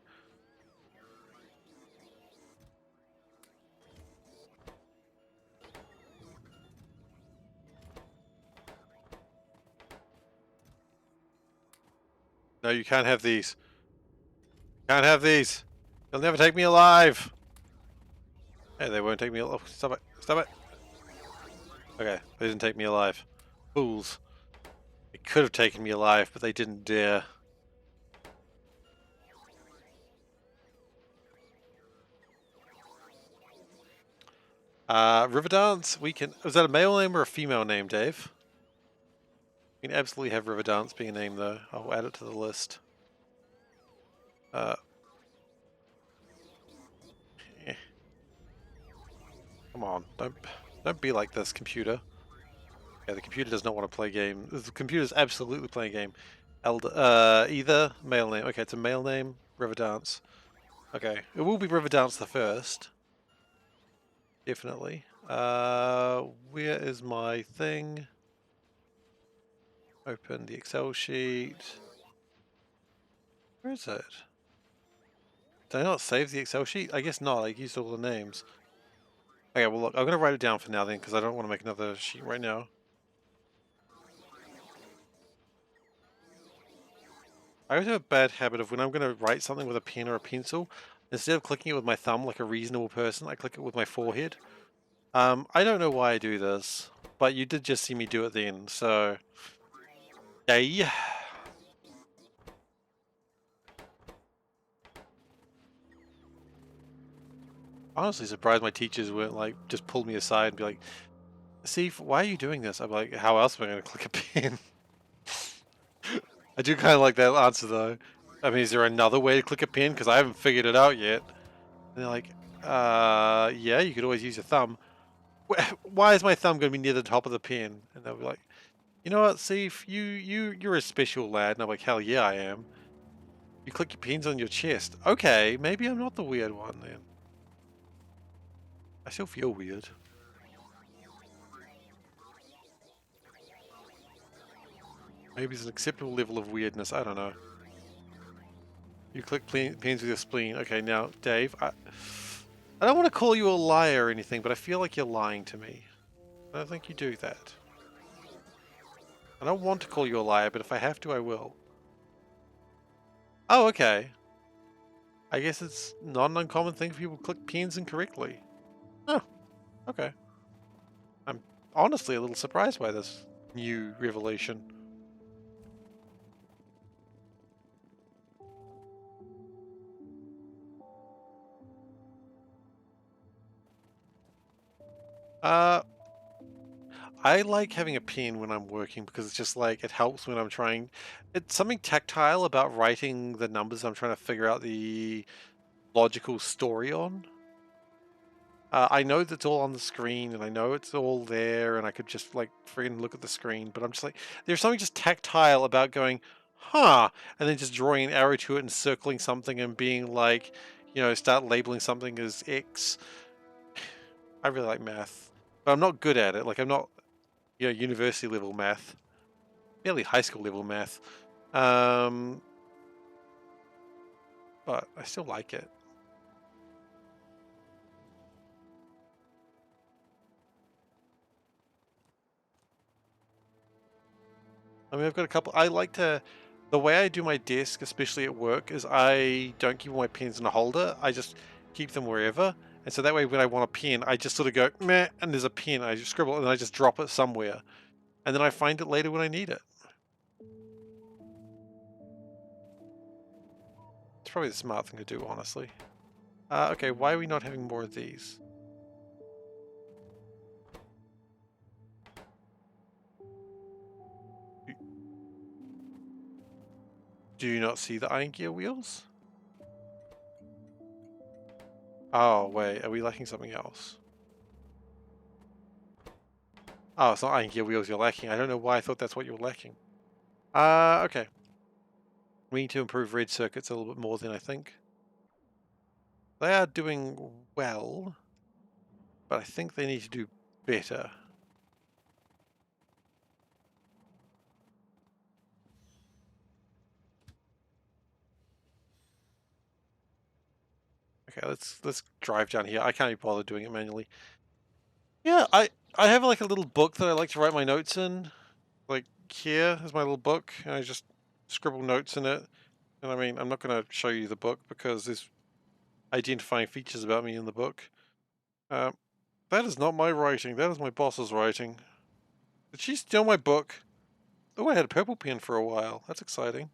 No, you can't have these. Can't have these. They'll never take me alive. Hey, they won't take me alive. Oh, stop it. Stop it. Okay, they didn't take me alive. Fools. They could have taken me alive, but they didn't dare. Riverdance, we can... Was that a male name or a female name, Dave? We can absolutely have Riverdance being a name, though. I'll add it to the list. Come on, don't be like this, computer. Yeah, the computer does not want to play game. The computer's absolutely playing game. Either male name. Okay, it's a male name. Riverdance. Okay, it will be Riverdance the first. Definitely. Where is my thing? Open the Excel sheet. Where is it? Did I not save the Excel sheet? I guess not. I used all the names. Okay, well look, I'm going to write it down for now then, because I don't want to make another sheet right now. I always have a bad habit of when I'm going to write something with a pen or a pencil, instead of clicking it with my thumb like a reasonable person, I click it with my forehead. I don't know why I do this, but you did just see me do it then, so... Yay! Honestly surprised my teachers weren't like, just pulled me aside and be like, Steve, why are you doing this? I'm like, how else am I going to click a pen? I do kind of like that answer though. I mean, is there another way to click a pen? Because I haven't figured it out yet. And they're like, yeah, you could always use your thumb. Why is my thumb going to be near the top of the pen? And they'll be like, you know what, Steve, you're a special lad. And I'm like, hell yeah, I am. You click your pens on your chest. Okay, maybe I'm not the weird one then. I still feel weird. Maybe it's an acceptable level of weirdness. I don't know. You click pens with your spleen. Okay, now, Dave, I don't want to call you a liar or anything, but I feel like you're lying to me. I don't think you do that. I don't want to call you a liar, but if I have to, I will. Oh, okay. I guess it's not an uncommon thing for people to click pens incorrectly. Oh, okay. I'm honestly a little surprised by this new revelation. I like having a pen when I'm working because it's just like it helps when I'm trying. It's something tactile about writing the numbers I'm trying to figure out the logical story on. I know that's all on the screen and I know it's all there and I could just like freaking look at the screen, but I'm just like, there's something just tactile about going, huh, and then just drawing an arrow to it and circling something and being like, you know, start labeling something as X. I really like math, but I'm not good at it. Like I'm not, you know, university level math, barely high school level math. Um, but I still like it. I mean, I've got a couple. I like to. The way I do my desk, especially at work, is I don't keep all my pens in a holder. I just keep them wherever. And so that way, when I want a pen, I just sort of go, meh, and there's a pen. I just scribble and I just drop it somewhere. And then I find it later when I need it. It's probably the smart thing to do, honestly. Okay, why are we not having more of these? Do you not see the iron gear wheels? Oh, wait, are we lacking something else? Oh, it's not iron gear wheels you're lacking. I don't know why I thought that's what you were lacking. Okay. We need to improve red circuits a little bit more than I think. They are doing well, but I think they need to do better. Okay, let's drive down here. I can't be bothered doing it manually. Yeah, I have like a little book that I like to write my notes in. Like here is my little book, and I just scribble notes in it. And I mean, I'm not going to show you the book because there's identifying features about me in the book. That is not my writing. That is my boss's writing. Did she steal my book? Oh, I had a purple pen for a while. That's exciting.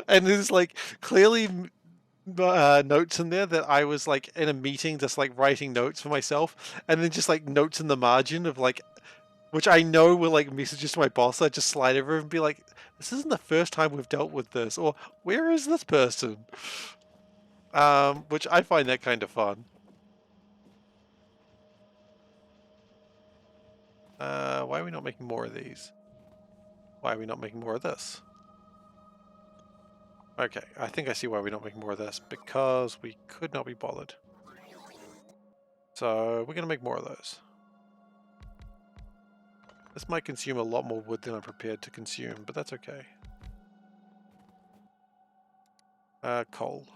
And there's like clearly notes in there that I was like in a meeting just like writing notes for myself, and then just like notes in the margin of like, which I know were like messages to my boss. I just slide over and be like, this isn't the first time we've dealt with this, or where is this person? Which I find that kind of fun. Why are we not making more of these? Why are we not making more of this? Okay, I think I see why we're not making more of this, because we could not be bothered. So we're going to make more of those. This might consume a lot more wood than I'm prepared to consume, but that's okay. Coal.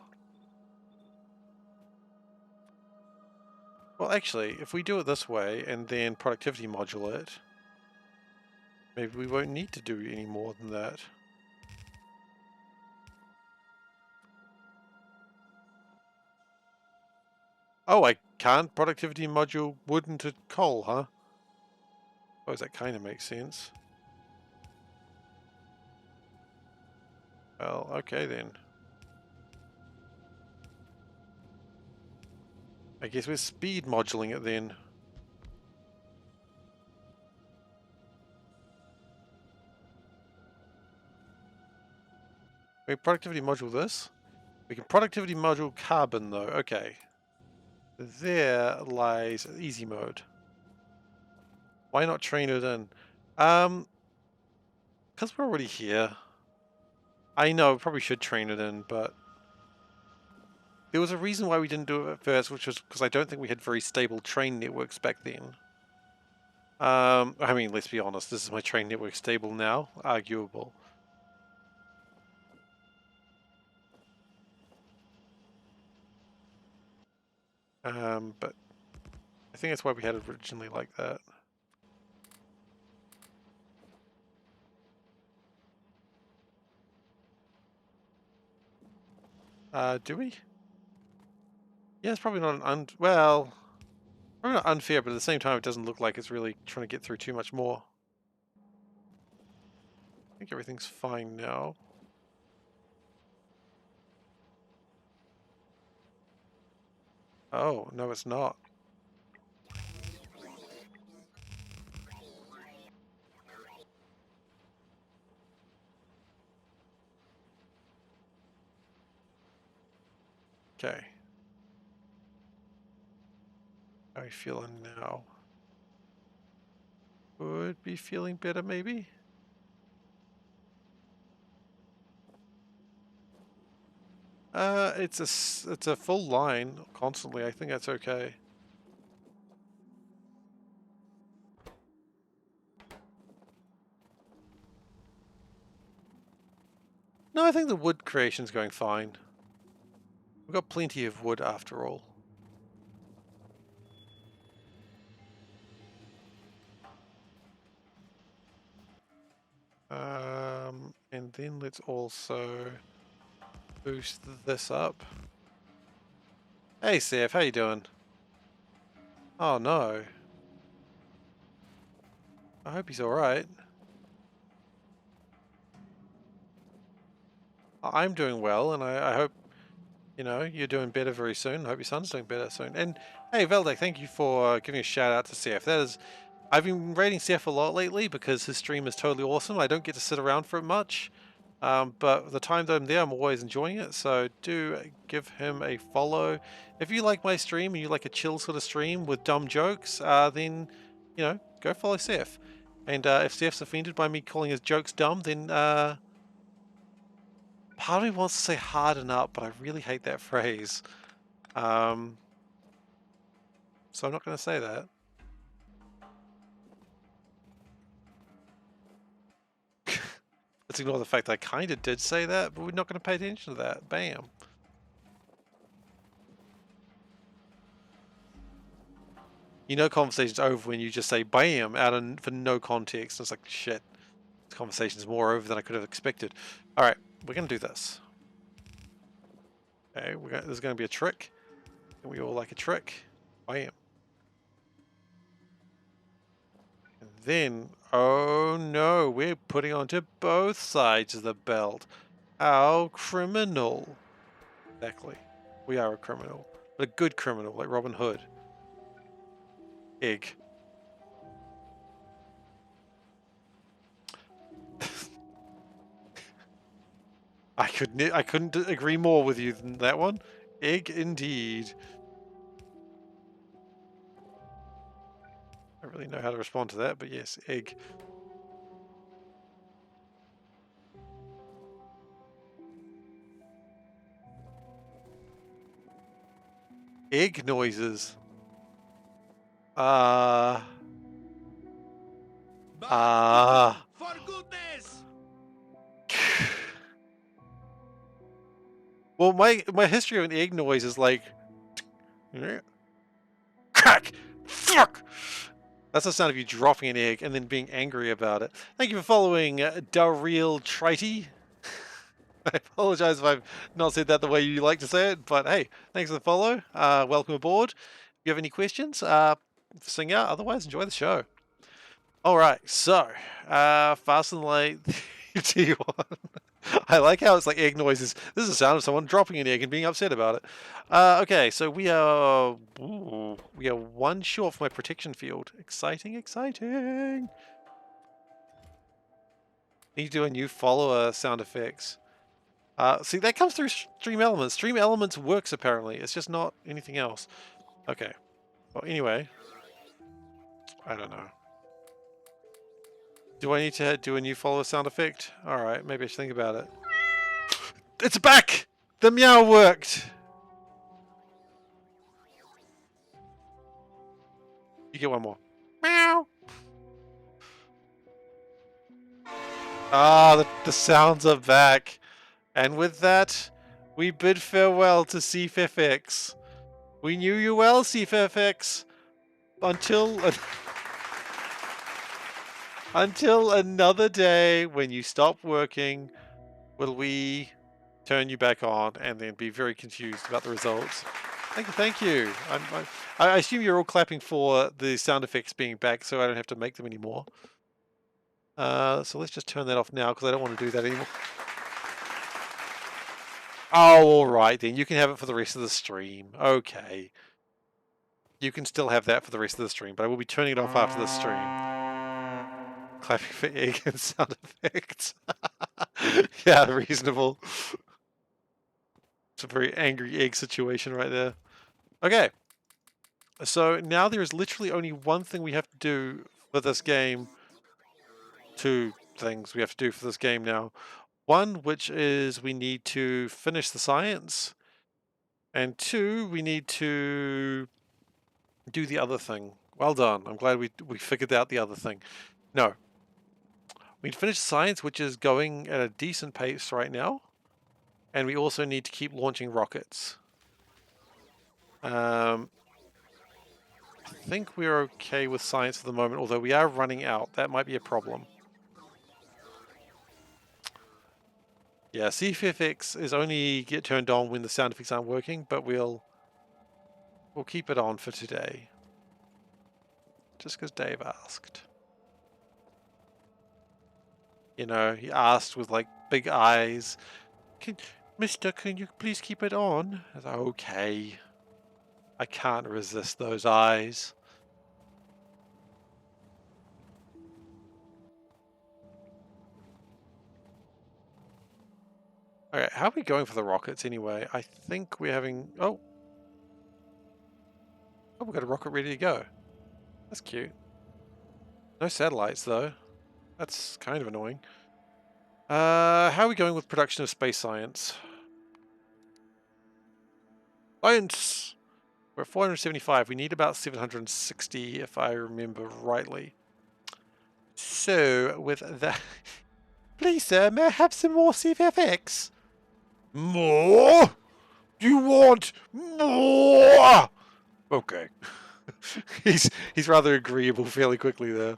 Well, actually, if we do it this way and then productivity module it, maybe we won't need to do any more than that. Oh, I can't productivity module wood into coal, huh? Oh, that kind of makes sense. Well, okay then. I guess we're speed moduling it then. We productivity module this. We can productivity module carbon though. Okay. There lies easy mode. Why not train it in? Because we're already here. I know, probably should train it in, but there was a reason why we didn't do it at first, which was because I don't think we had very stable train networks back then. I mean, let's be honest, this is my train network stable now, arguable. But I think that's why we had it originally like that. Do we? Yeah, it's probably not an well, probably not unfair, but at the same time, it doesn't look like it's really trying to get through too much more. I think everything's fine now. Oh, no, it's not. Okay. How are you feeling now? Would be feeling better, maybe? It's a full line constantly. I think that's okay. No, I think the wood creation's going fine. We've got plenty of wood after all. And then let's also boost this up. Hey, Seth, how you doing? Oh no. I hope he's alright. I'm doing well, and I hope, you know, you're doing better very soon. I hope your son's doing better soon. And hey, Veldek, thank you for giving a shout out to Seth. That is, I've been rating Seth a lot lately because his stream is totally awesome. I don't get to sit around for it much. But the time that I'm there, I'm always enjoying it. So do give him a follow. If you like my stream and you like a chill sort of stream with dumb jokes, then, you know, go follow Seth. And if Seth's offended by me calling his jokes dumb, then part of me wants to say harden up, but I really hate that phrase. So I'm not going to say that. Let's ignore the fact that I kind of did say that, but we're not going to pay attention to that. Bam. You know, conversation's over when you just say "bam" for no context. It's like shit. This conversation's more over than I could have expected. All right, we're gonna do this. Okay, there's gonna be a trick, and we all like a trick. Bam. And then, oh no, we're putting onto both sides of the belt. How criminal! Exactly, we are a criminal, but a good criminal like Robin Hood. Egg. I couldn't agree more with you than that one. Egg indeed. I don't really know how to respond to that, but yes, egg. Egg noises. For goodness. Well, my history of an egg noise is like crack, fuck. That's the sound of you dropping an egg and then being angry about it. Thank you for following Darrell Trity. I apologize if I've not said that the way you like to say it, but hey, thanks for the follow. Welcome aboard. If you have any questions, sing out. Otherwise, enjoy the show. All right, so fast and late T1. I like how it's like egg noises. This is the sound of someone dropping an egg and being upset about it. Okay, so we are one short for my protection field. Exciting, exciting. Need to do a new follower sound effects. See, that comes through Stream Elements. Stream Elements works apparently. It's just not anything else. Okay. Well, anyway, I don't know. Do I need to do a new follower sound effect? All right, maybe I should think about it. It's back! The meow worked! You get one more. Meow! Ah, the sounds are back. And with that, we bid farewell to SeiferKatt. We knew you well, SeiferKatt. Until another day when you stop working, will we turn you back on and then be very confused about the results. Thank you. I assume you're all clapping for the sound effects being back, so I don't have to make them anymore. So let's just turn that off now because I don't want to do that anymore. Oh, all right then. You can have it for the rest of the stream. Okay. You can still have that for the rest of the stream, but I will be turning it off after this stream. Clapping for egg and sound effects. Yeah, reasonable. It's a very angry egg situation right there. Okay. So now there is literally only one thing we have to do for this game. Two things we have to do for this game now. One, which is we need to finish the science. And two, we need to do the other thing. Well done. I'm glad we figured out the other thing. No. We finished science, which is going at a decent pace right now. And we also need to keep launching rockets. I think we're okay with science at the moment, although we are running out. That might be a problem. Yeah, SeiferKatt is only get turned on when the sound effects aren't working, but we'll keep it on for today. Just because Dave asked. You know, he asked with like big eyes. Mister, can you please keep it on? I was like, okay. I can't resist those eyes. Alright, how are we going for the rockets anyway? I think we're having... Oh, we've got a rocket ready to go. That's cute. No satellites, though. That's kind of annoying. How are we going with production of space science? Science! We're at 475. We need about 760, if I remember rightly. So, with that... Please, sir, may I have some more CFX? More? You want more? Okay. he's rather agreeable fairly quickly there.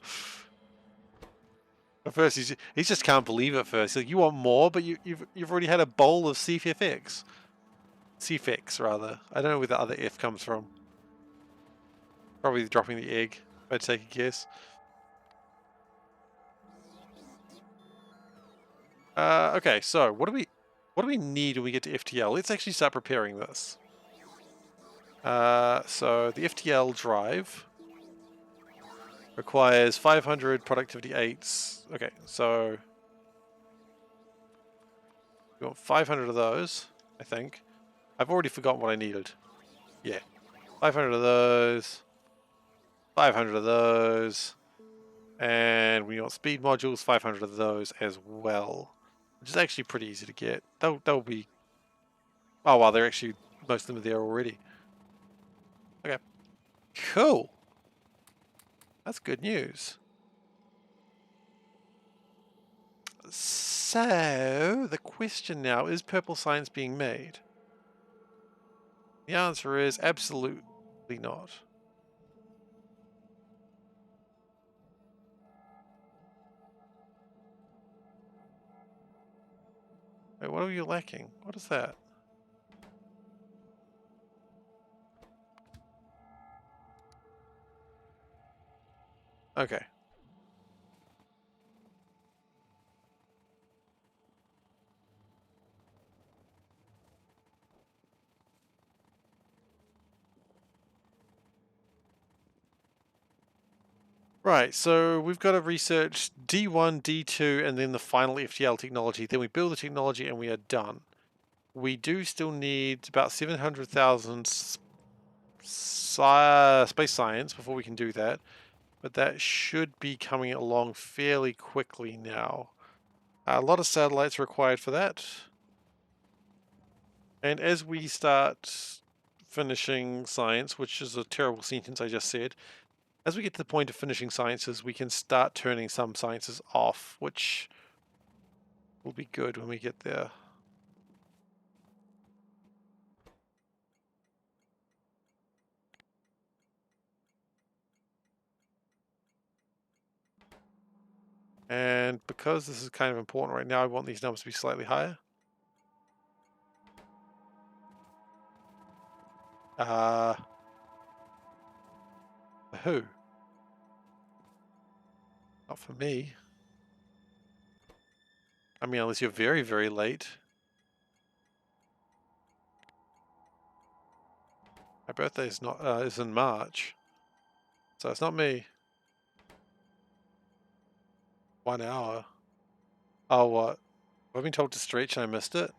At first, he just can't believe it. First, he's like, you want more, but you've already had a bowl of CFX. CFX rather. I don't know where the other F comes from. Probably dropping the egg. If I'd take a guess. Okay, so what do we need when we get to FTL? Let's actually start preparing this. So the FTL drive requires 500 productivity 8s. Okay, so we want 500 of those, I think. I've already forgotten what I needed. Yeah, 500 of those, 500 of those, and we want speed modules, 500 of those as well, which is actually pretty easy to get. They'll be... Oh wow, they're actually, most of them are there already. Okay, cool. That's good news. So, the question now, is purple science being made? The answer is absolutely not. Wait, what are you lacking? What is that? Okay. Right, so we've got to research D1, D2, and then the final FTL technology. Then we build the technology and we are done. We do still need about 700,000 space science before we can do that. But that should be coming along fairly quickly now. A lot of satellites required for that. And as we start finishing science, which is a terrible sentence I just said, as we get to the point of finishing sciences, we can start turning some sciences off, which will be good when we get there. And because this is kind of important right now, I want these numbers to be slightly higher. For who? Not for me. I mean, unless you're very, very late. My birthday is in March, so it's not me. 1 hour. Oh, what? I've been told to stretch and I missed it.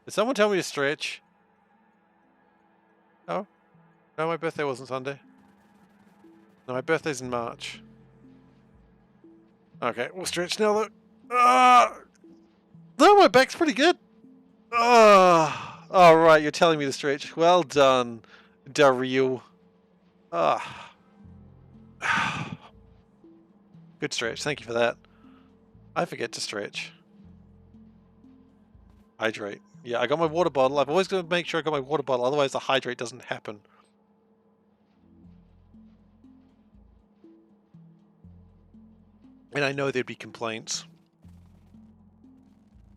Did someone tell me to stretch? Oh, no, my birthday wasn't Sunday. No, my birthday's in March. Okay, we'll stretch now. Look. No, my back's pretty good. All right, you're telling me to stretch. Well done, Daryl. Good stretch. Thank you for that. I forget to stretch. Hydrate. Yeah, I got my water bottle. I've always got to make sure I got my water bottle, otherwise the hydrate doesn't happen. And I know there'd be complaints.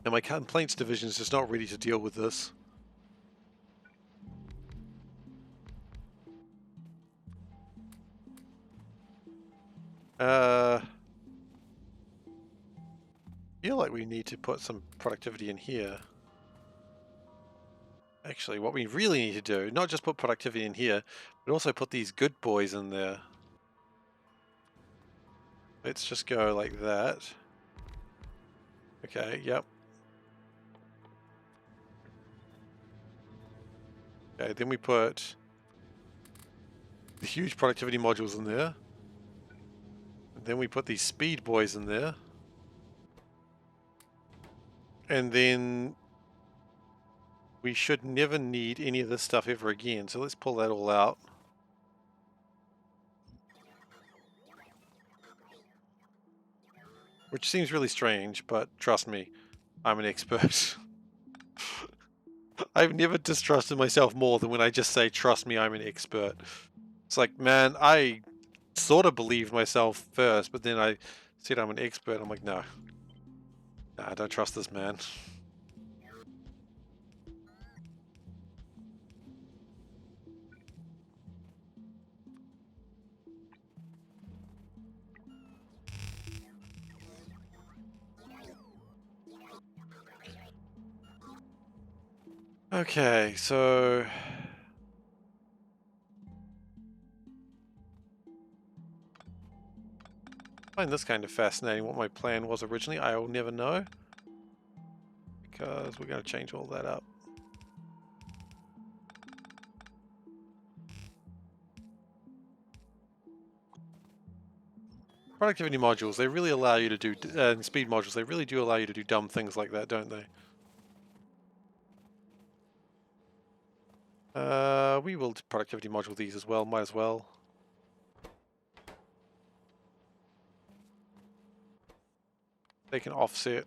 And my complaints division is just not ready to deal with this. I feel like we need to put some productivity in here. Actually, what we really need to do, not just put productivity in here, but also put these good boys in there. Let's just go like that. Okay, yep. Okay, then we put the huge productivity modules in there. And then we put these speed boys in there. And then we should never need any of this stuff ever again. So let's pull that all out. Which seems really strange, but trust me, I'm an expert. I've never distrusted myself more than when I just say, trust me, I'm an expert. It's like, man, I sort of believed myself first, but then I said I'm an expert. I'm like, no. Nah, I don't trust this man. Okay, so... I find this kind of fascinating, what my plan was originally. I will never know, because we're going to change all that up. Productivity modules, they really allow you to do, and speed modules, they really do allow you to do dumb things like that, don't they? We will productivity module these as well, might as well. They can offset.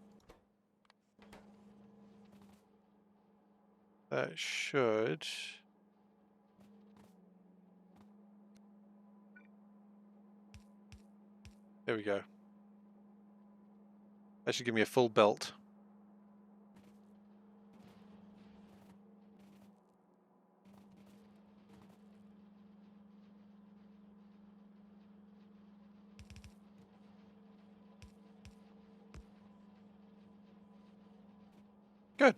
That should... There we go. That should give me a full belt. Good.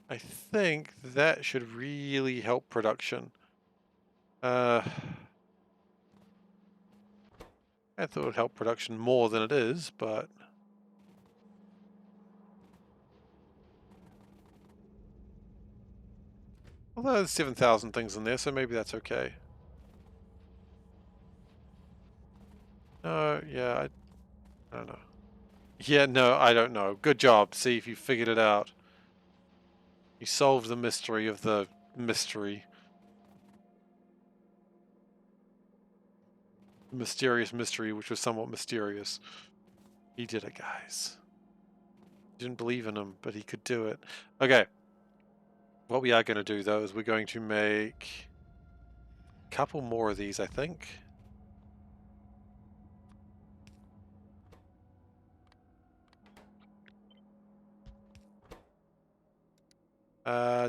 I think that should really help production. I thought it would help production more than it is, but... Although there's 7,000 things in there, so maybe that's okay. No, yeah, I don't know. Yeah, no, I don't know. Good job. See if you figured it out. You solved the mystery of the mystery. The mysterious mystery, which was somewhat mysterious. He did it, guys. Didn't believe in him, but he could do it. Okay. What we are going to do, though, is we're going to make a couple more of these, I think.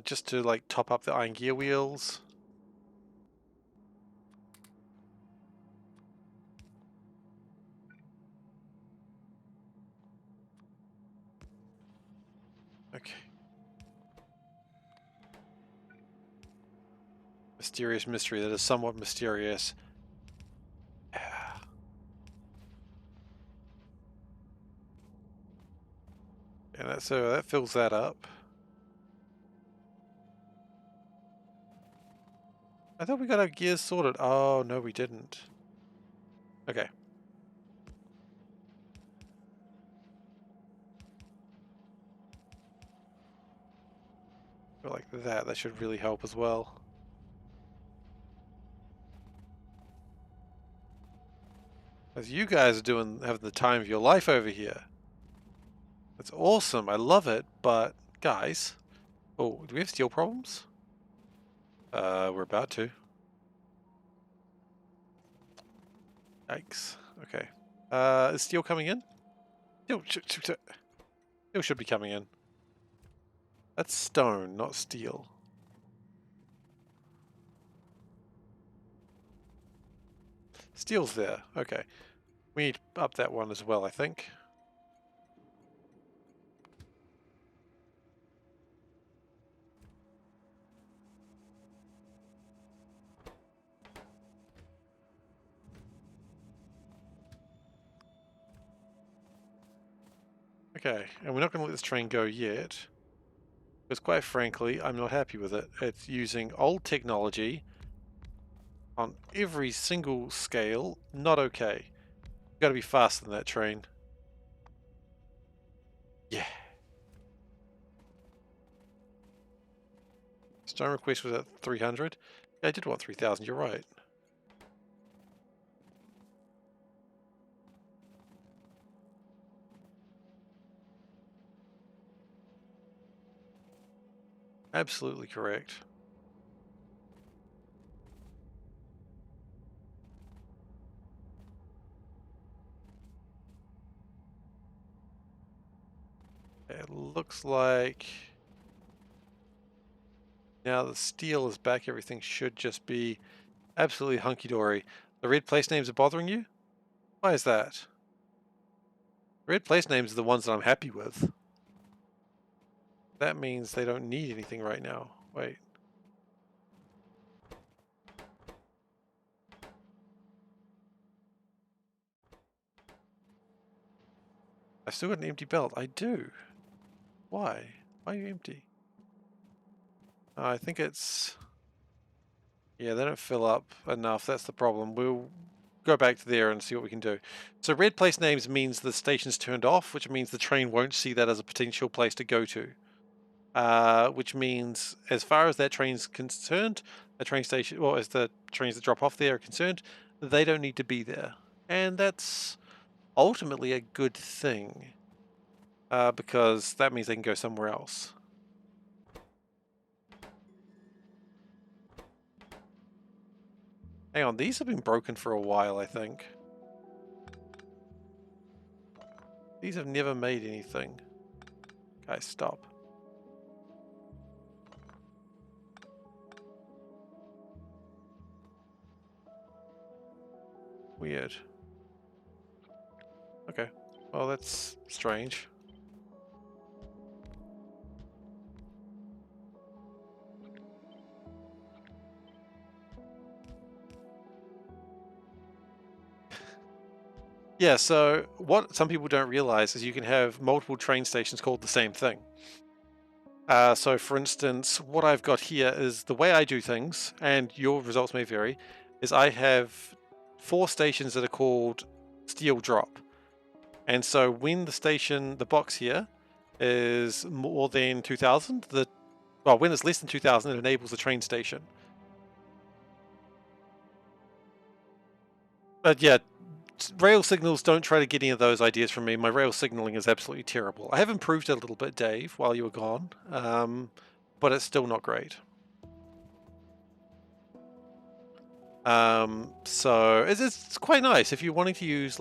Just to, like, top up the iron gear wheels. Okay. Mysterious mystery that is somewhat mysterious. And that, so that fills that up. I thought we got our gears sorted. Oh, no, we didn't. Okay. Go like that. That should really help as well. As you guys are having the time of your life over here. That's awesome. I love it. But, guys. Oh, do we have steel problems? We're about to. Yikes. Okay. Is steel coming in? Steel should be coming in. That's stone, not steel. Steel's there. Okay. We need to up that one as well, I think. Okay, and we're not going to let this train go yet. Because quite frankly, I'm not happy with it. It's using old technology on every single scale. Not okay. You've got to be faster than that train. Yeah. Stone request was at 300. Yeah, I did want 3,000, you're right. Absolutely correct. It looks like now the steel is back. Everything should just be absolutely hunky-dory. The red place names are bothering you? Why is that? Red place names are the ones that I'm happy with. That means they don't need anything right now. Wait. I still got an empty belt. I do. Why? Why are you empty? I think it's... Yeah, they don't fill up enough. That's the problem. We'll go back to there and see what we can do. So red place names means the station's turned off, which means the train won't see that as a potential place to go to. Which means as far as that train's concerned, the train station, well, as the trains that drop off there are concerned, they don't need to be there. And that's ultimately a good thing, because that means they can go somewhere else. Hang on, these have been broken for a while, I think. These have never made anything. Guys, stop. Weird. Okay. Well, that's strange. Yeah, so what some people don't realize is you can have multiple train stations called the same thing. So for instance, what I've got here is the way I do things, and your results may vary, is I have 4 stations that are called steel drop. And so when the station, the box here, is more than 2,000, well, when it's less than 2,000, it enables the train station. But yeah, rail signals, don't try to get any of those ideas from me. My rail signaling is absolutely terrible. I have improved it a little bit, Dave, while you were gone, but it's still not great. So it's quite nice if you're wanting to use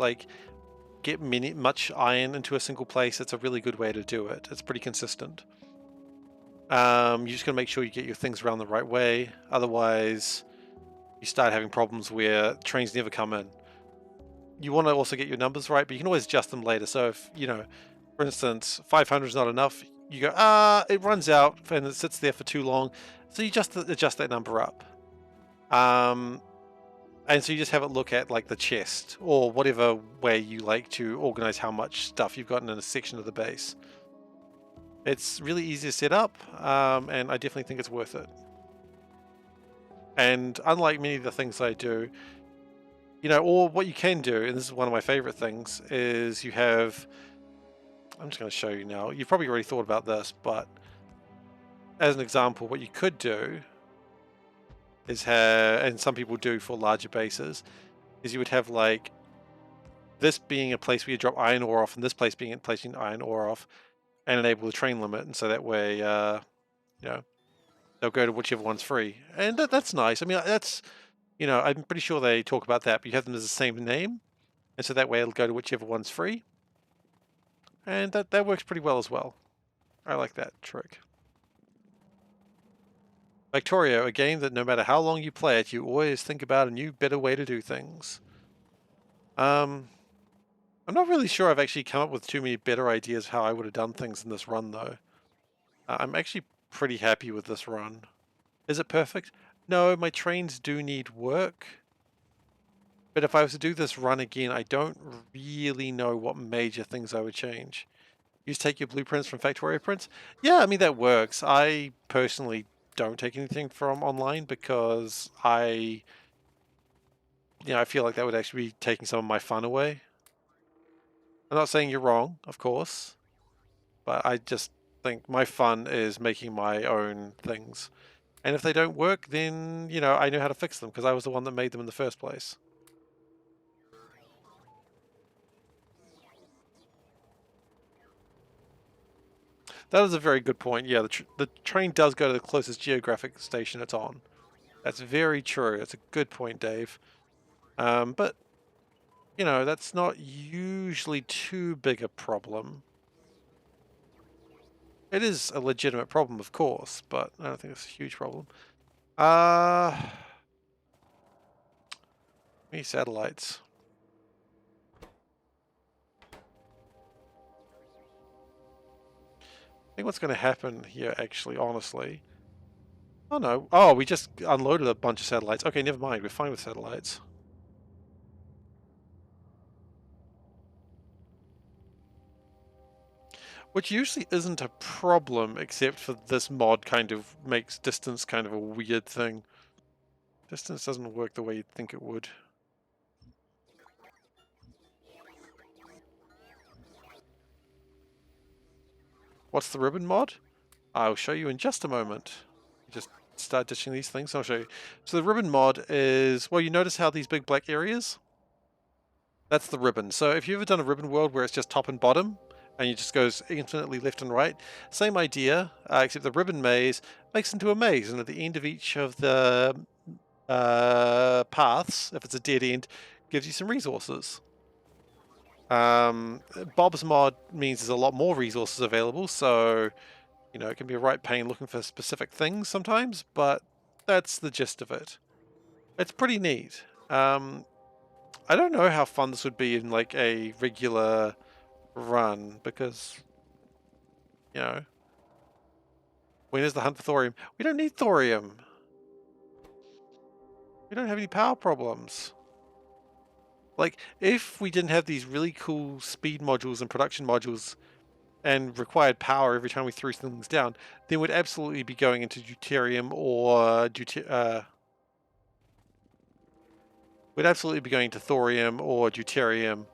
get much iron into a single place. It's a really good way to do it. It's pretty consistent. You just gotta make sure you get your things around the right way. Otherwise, you start having problems where trains never come in. You want to also get your numbers right, but you can always adjust them later. So if, for instance, 500 is not enough, you go, it runs out and it sits there for too long. So you just adjust that number up. And so you just have it look at like the chest or whatever way you like to organize how much stuff you've got in a section of the base. It's really easy to set up, and I definitely think it's worth it. And unlike many of the things I do, you know, or what you can do, and this is one of my favorite things, is you have, I'm just going to show you now. You've probably already thought about this, but as an example, what you could do is have, and some people do for larger bases, is you would have like this being a place where you drop iron ore off, and this place being a place you can iron ore off, and enable the train limit, and so that way, you know, they'll go to whichever one's free, and that's nice. I mean, that's, you know, I'm pretty sure they talk about that, but you have them as the same name, and so that way it'll go to whichever one's free, and that works pretty well as well. I like that trick. Victorio, a game that no matter how long you play it, you always think about a new, better way to do things. I'm not really sure I've actually come up with too many better ideas how I would have done things in this run, though. I'm actually pretty happy with this run. Is it perfect? No, my trains do need work. But if I was to do this run again, I don't really know what major things I would change. You just take your blueprints from Factorio prints? Yeah, I mean, that works. I personally don't take anything from online because I feel like that would actually be taking some of my fun away. I'm not saying you're wrong, of course, but I just think my fun is making my own things. And if they don't work, then, you know, I know how to fix them because I was the one that made them in the first place. That is a very good point. Yeah, the train does go to the closest geographic station it's on. That's very true. That's a good point, Dave. But, you know, that's not usually too big a problem. It is a legitimate problem, of course, but I don't think it's a huge problem. Many satellites. I think what's going to happen here, actually, honestly. Oh no. Oh, we just unloaded a bunch of satellites. Okay, never mind. We're fine with satellites. Which usually isn't a problem, except for this mod kind of makes distance kind of a weird thing. Distance doesn't work the way you'd think it would. What's the ribbon mod? I'll show you in just a moment. Just start ditching these things, I'll show you. So the ribbon mod is, well, you notice how these big black areas? That's the ribbon. So if you've ever done a ribbon world where it's just top and bottom, and it just goes infinitely left and right, same idea, except the ribbon maze makes into a maze, and at the end of each of the paths, if it's a dead end, gives you some resources. Bob's mod means there's a lot more resources available, so, you know, it can be a right pain looking for specific things sometimes, but that's the gist of it. It's pretty neat. I don't know how fun this would be in like a regular run because, you know, when is the hunt for thorium? We don't need thorium. We don't have any power problems. Like, if we didn't have these really cool speed modules and production modules and required power every time we threw things down, then we'd absolutely be going into deuterium or we'd absolutely be going to thorium or deuterium.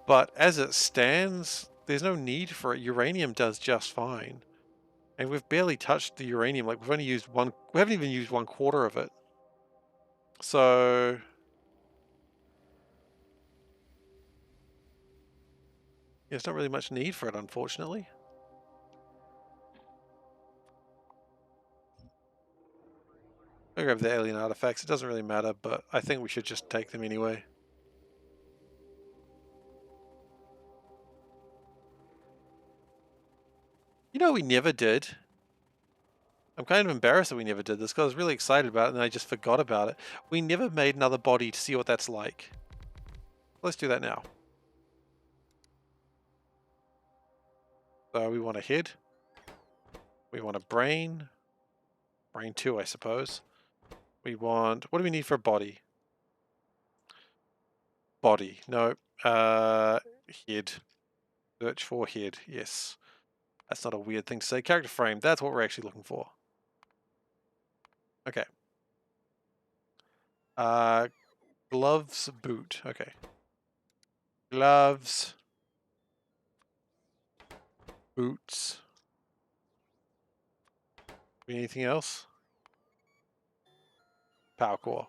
But as it stands, there's no need for it. Uranium does just fine. And we've barely touched the uranium. Like, we've only used we haven't even used 1/4 of it. So, yeah, there's not really much need for it, unfortunately. I'll grab the alien artifacts. It doesn't really matter, but I think we should just take them anyway. You know, we never did. I'm kind of embarrassed that we never did this because I was really excited about it and I just forgot about it. We never made another body to see what that's like. Let's do that now. So we want a head. We want a brain. Brain 2, I suppose. We want... What do we need for a body? Body. No. Head. Search for head. Yes. That's not a weird thing to say. Character frame. That's what we're actually looking for. Okay. Gloves, boot. Okay. Gloves. Boots. Anything else? Power core.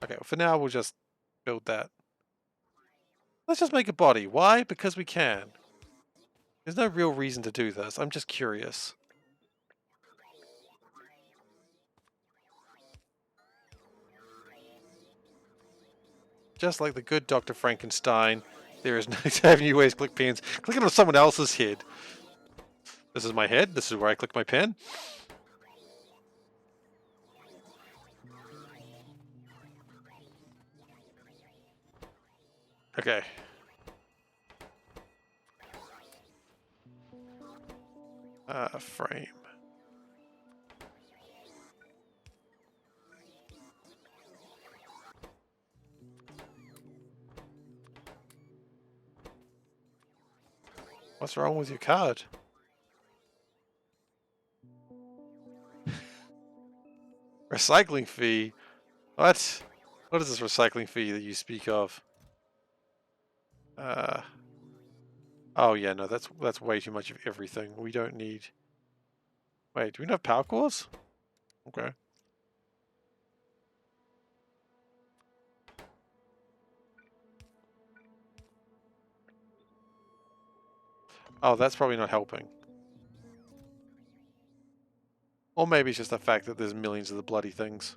Okay, well for now we'll just build that. Let's just make a body. Why? Because we can. There's no real reason to do this. I'm just curious. Just like the good Dr. Frankenstein, there is no having you ways click pens. Clicking on someone else's head. This is my head. This is where I click my pen. Okay. Frame. What's wrong with your card? Recycling fee? What? What is this recycling fee that you speak of? Oh yeah, no, that's way too much of everything. We don't need... Wait, do we not have power cores? Okay. Oh, that's probably not helping. Or maybe it's just the fact that there's millions of the bloody things.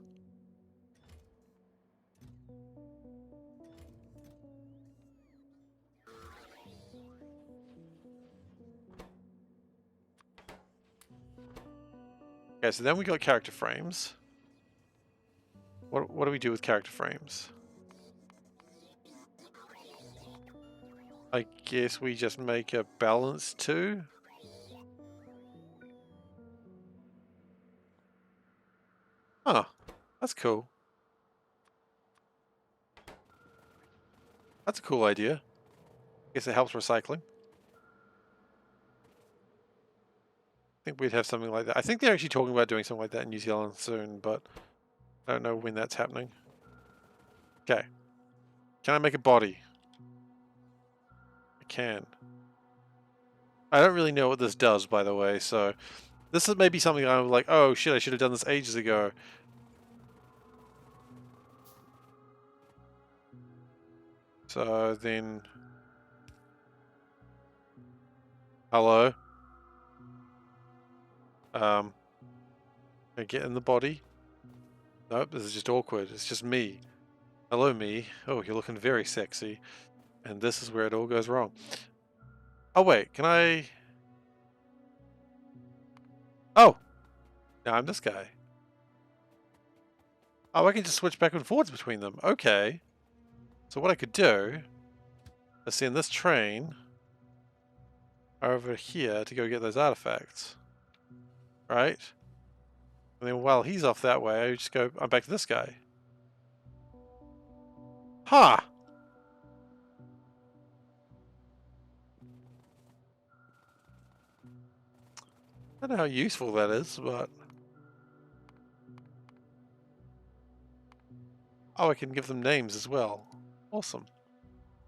Okay, so then we got character frames. What do we do with character frames? I guess we just make a balance too. Huh, that's cool. That's a cool idea. Guess it helps recycling. I think we'd have something like that. I think they're actually talking about doing something like that in New Zealand soon, but I don't know when that's happening. Okay. Can I make a body? I can. I don't really know what this does, by the way, so this is maybe something I'm like, oh shit, I should have done this ages ago. So then... Hello? Can I get in the body? Nope, this is just awkward. It's just me. Hello, me. Oh, you're looking very sexy. And this is where it all goes wrong. Oh, wait, can I... Oh! Now I'm this guy. Oh, I can just switch back and forwards between them. Okay. So what I could do is send this train over here to go get those artifacts. Right? And then while he's off that way, I just go, I'm back to this guy. Huh! I don't know how useful that is, but... Oh, I can give them names as well. Awesome.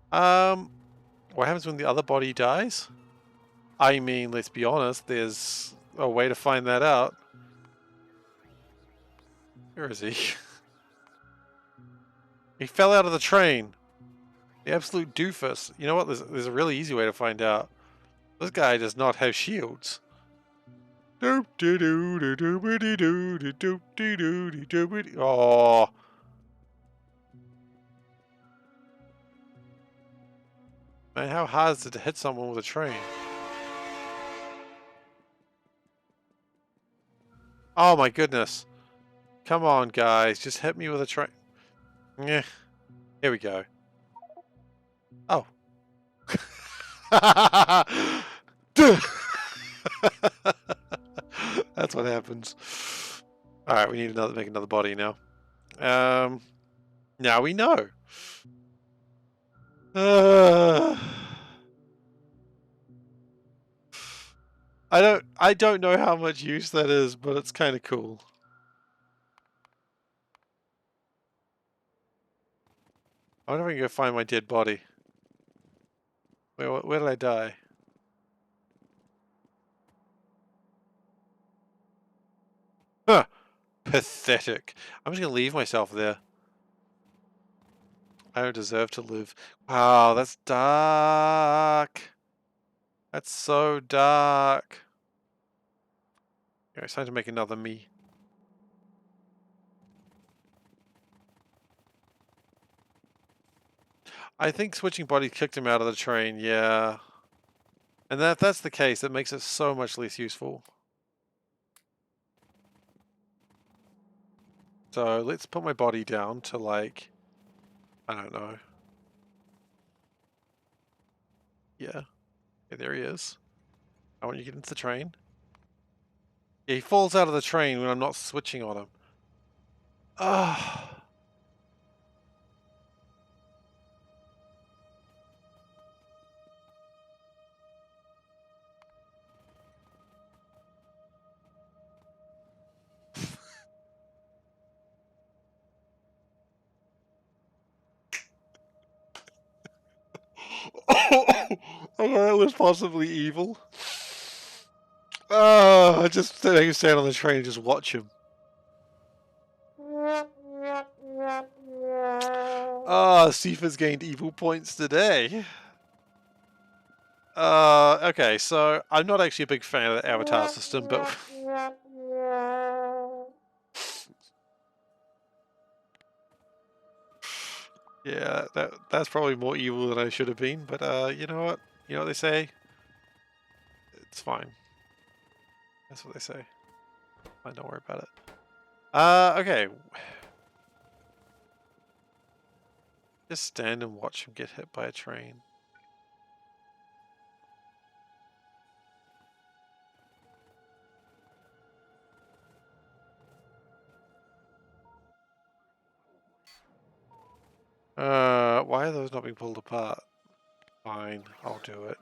What happens when the other body dies? I mean, let's be honest, there's a way to find that out. Where is he? He fell out of the train. The absolute doofus. You know what? There's a really easy way to find out. This guy does not have shields. Oh. Man, how hard is it to hit someone with a train? Oh my goodness. Come on, guys. Just hit me with a train. Yeah. Here we go. Oh. That's what happens. Alright, we need to make another body now. Now we know. I don't know how much use that is, but it's kind of cool. I wonder if I can go find my dead body. Where did I die? Huh. Pathetic. I'm just gonna leave myself there. I don't deserve to live. Wow, that's dark. That's so dark. Yeah, it's time to make another me. I think switching bodies kicked him out of the train, yeah. And if that's the case, it makes it so much less useful. So let's put my body down to like, I don't know. Yeah. Yeah, there he is. I want you to get into the train. Yeah, he falls out of the train when I'm not switching on him. Ah. I thought that was possibly evil. Just stand on the train and just watch him. Seifer's gained evil points today. Okay, so I'm not actually a big fan of the avatar system, but yeah, that's probably more evil than I should have been. But you know what? You know what they say? It's fine. That's what they say. Fine, don't worry about it. Okay. Just stand and watch him get hit by a train. Why are those not being pulled apart? Fine, I'll do it.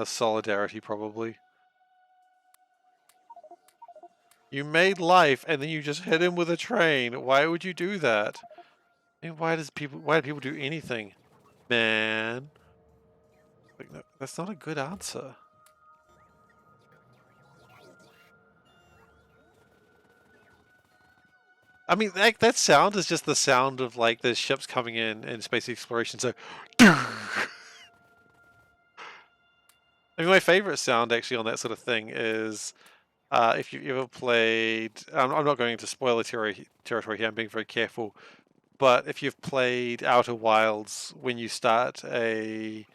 Solidarity, probably. You made life, and then you just hit him with a train. Why would you do that? I mean, why do people do anything? Man. Like, no, that's not a good answer. I mean, that sound is just the sound of, like, the ships coming in space exploration, so... I mean, my favorite sound, actually, on that sort of thing is... if you've ever played... I'm not going into spoiler territory here, I'm being very careful. But if you've played Outer Wilds, when you start a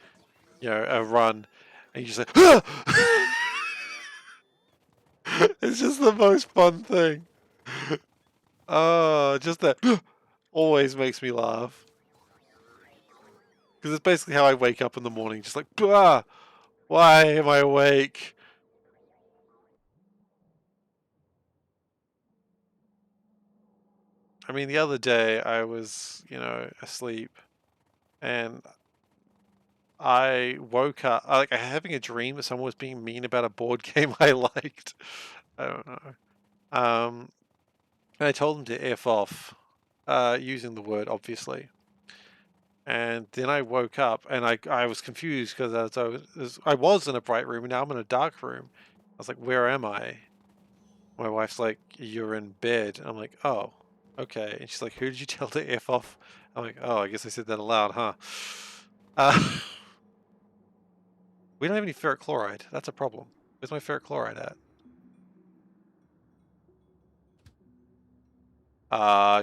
run, and you just like... It's just the most fun thing. Just that always makes me laugh. Because it's basically how I wake up in the morning, just like, why am I awake? I mean, the other day I was, asleep, and I woke up, like, having a dream that someone was being mean about a board game I liked. I don't know. And I told them to F off, using the word, obviously. And then I woke up and I was confused because I was in a bright room and now I'm in a dark room. I was like, where am I? My wife's like, you're in bed. And I'm like, oh, okay. And she's like, who did you tell to F off? I'm like, oh, I guess I said that aloud, huh? We don't have any ferric chloride. That's a problem. Where's my ferric chloride at?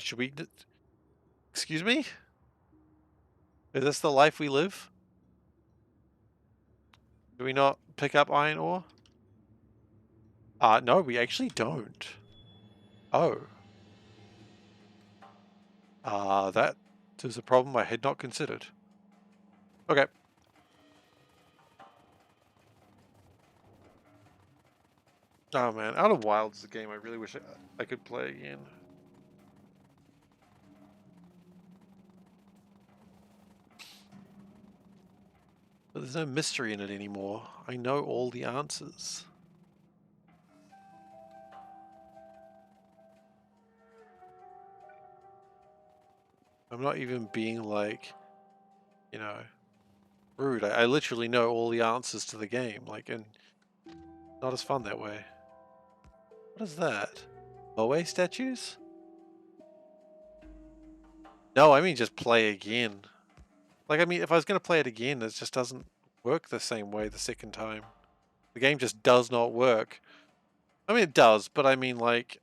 Should we... Excuse me? Is this the life we live? Do we not pick up iron ore? No, we actually don't. Oh. That is a problem I had not considered. Okay. Oh man, Outer Wilds is a game I really wish I could play again. But there's no mystery in it anymore. I know all the answers. I'm not even being like, you know, rude. I literally know all the answers to the game. Like, and not as fun that way. What is that? Moe statues? No, I mean just play again. Like, I mean, if I was going to play it again, it just doesn't work the same way the second time. The game just does not work. I mean, it does, but I mean, like...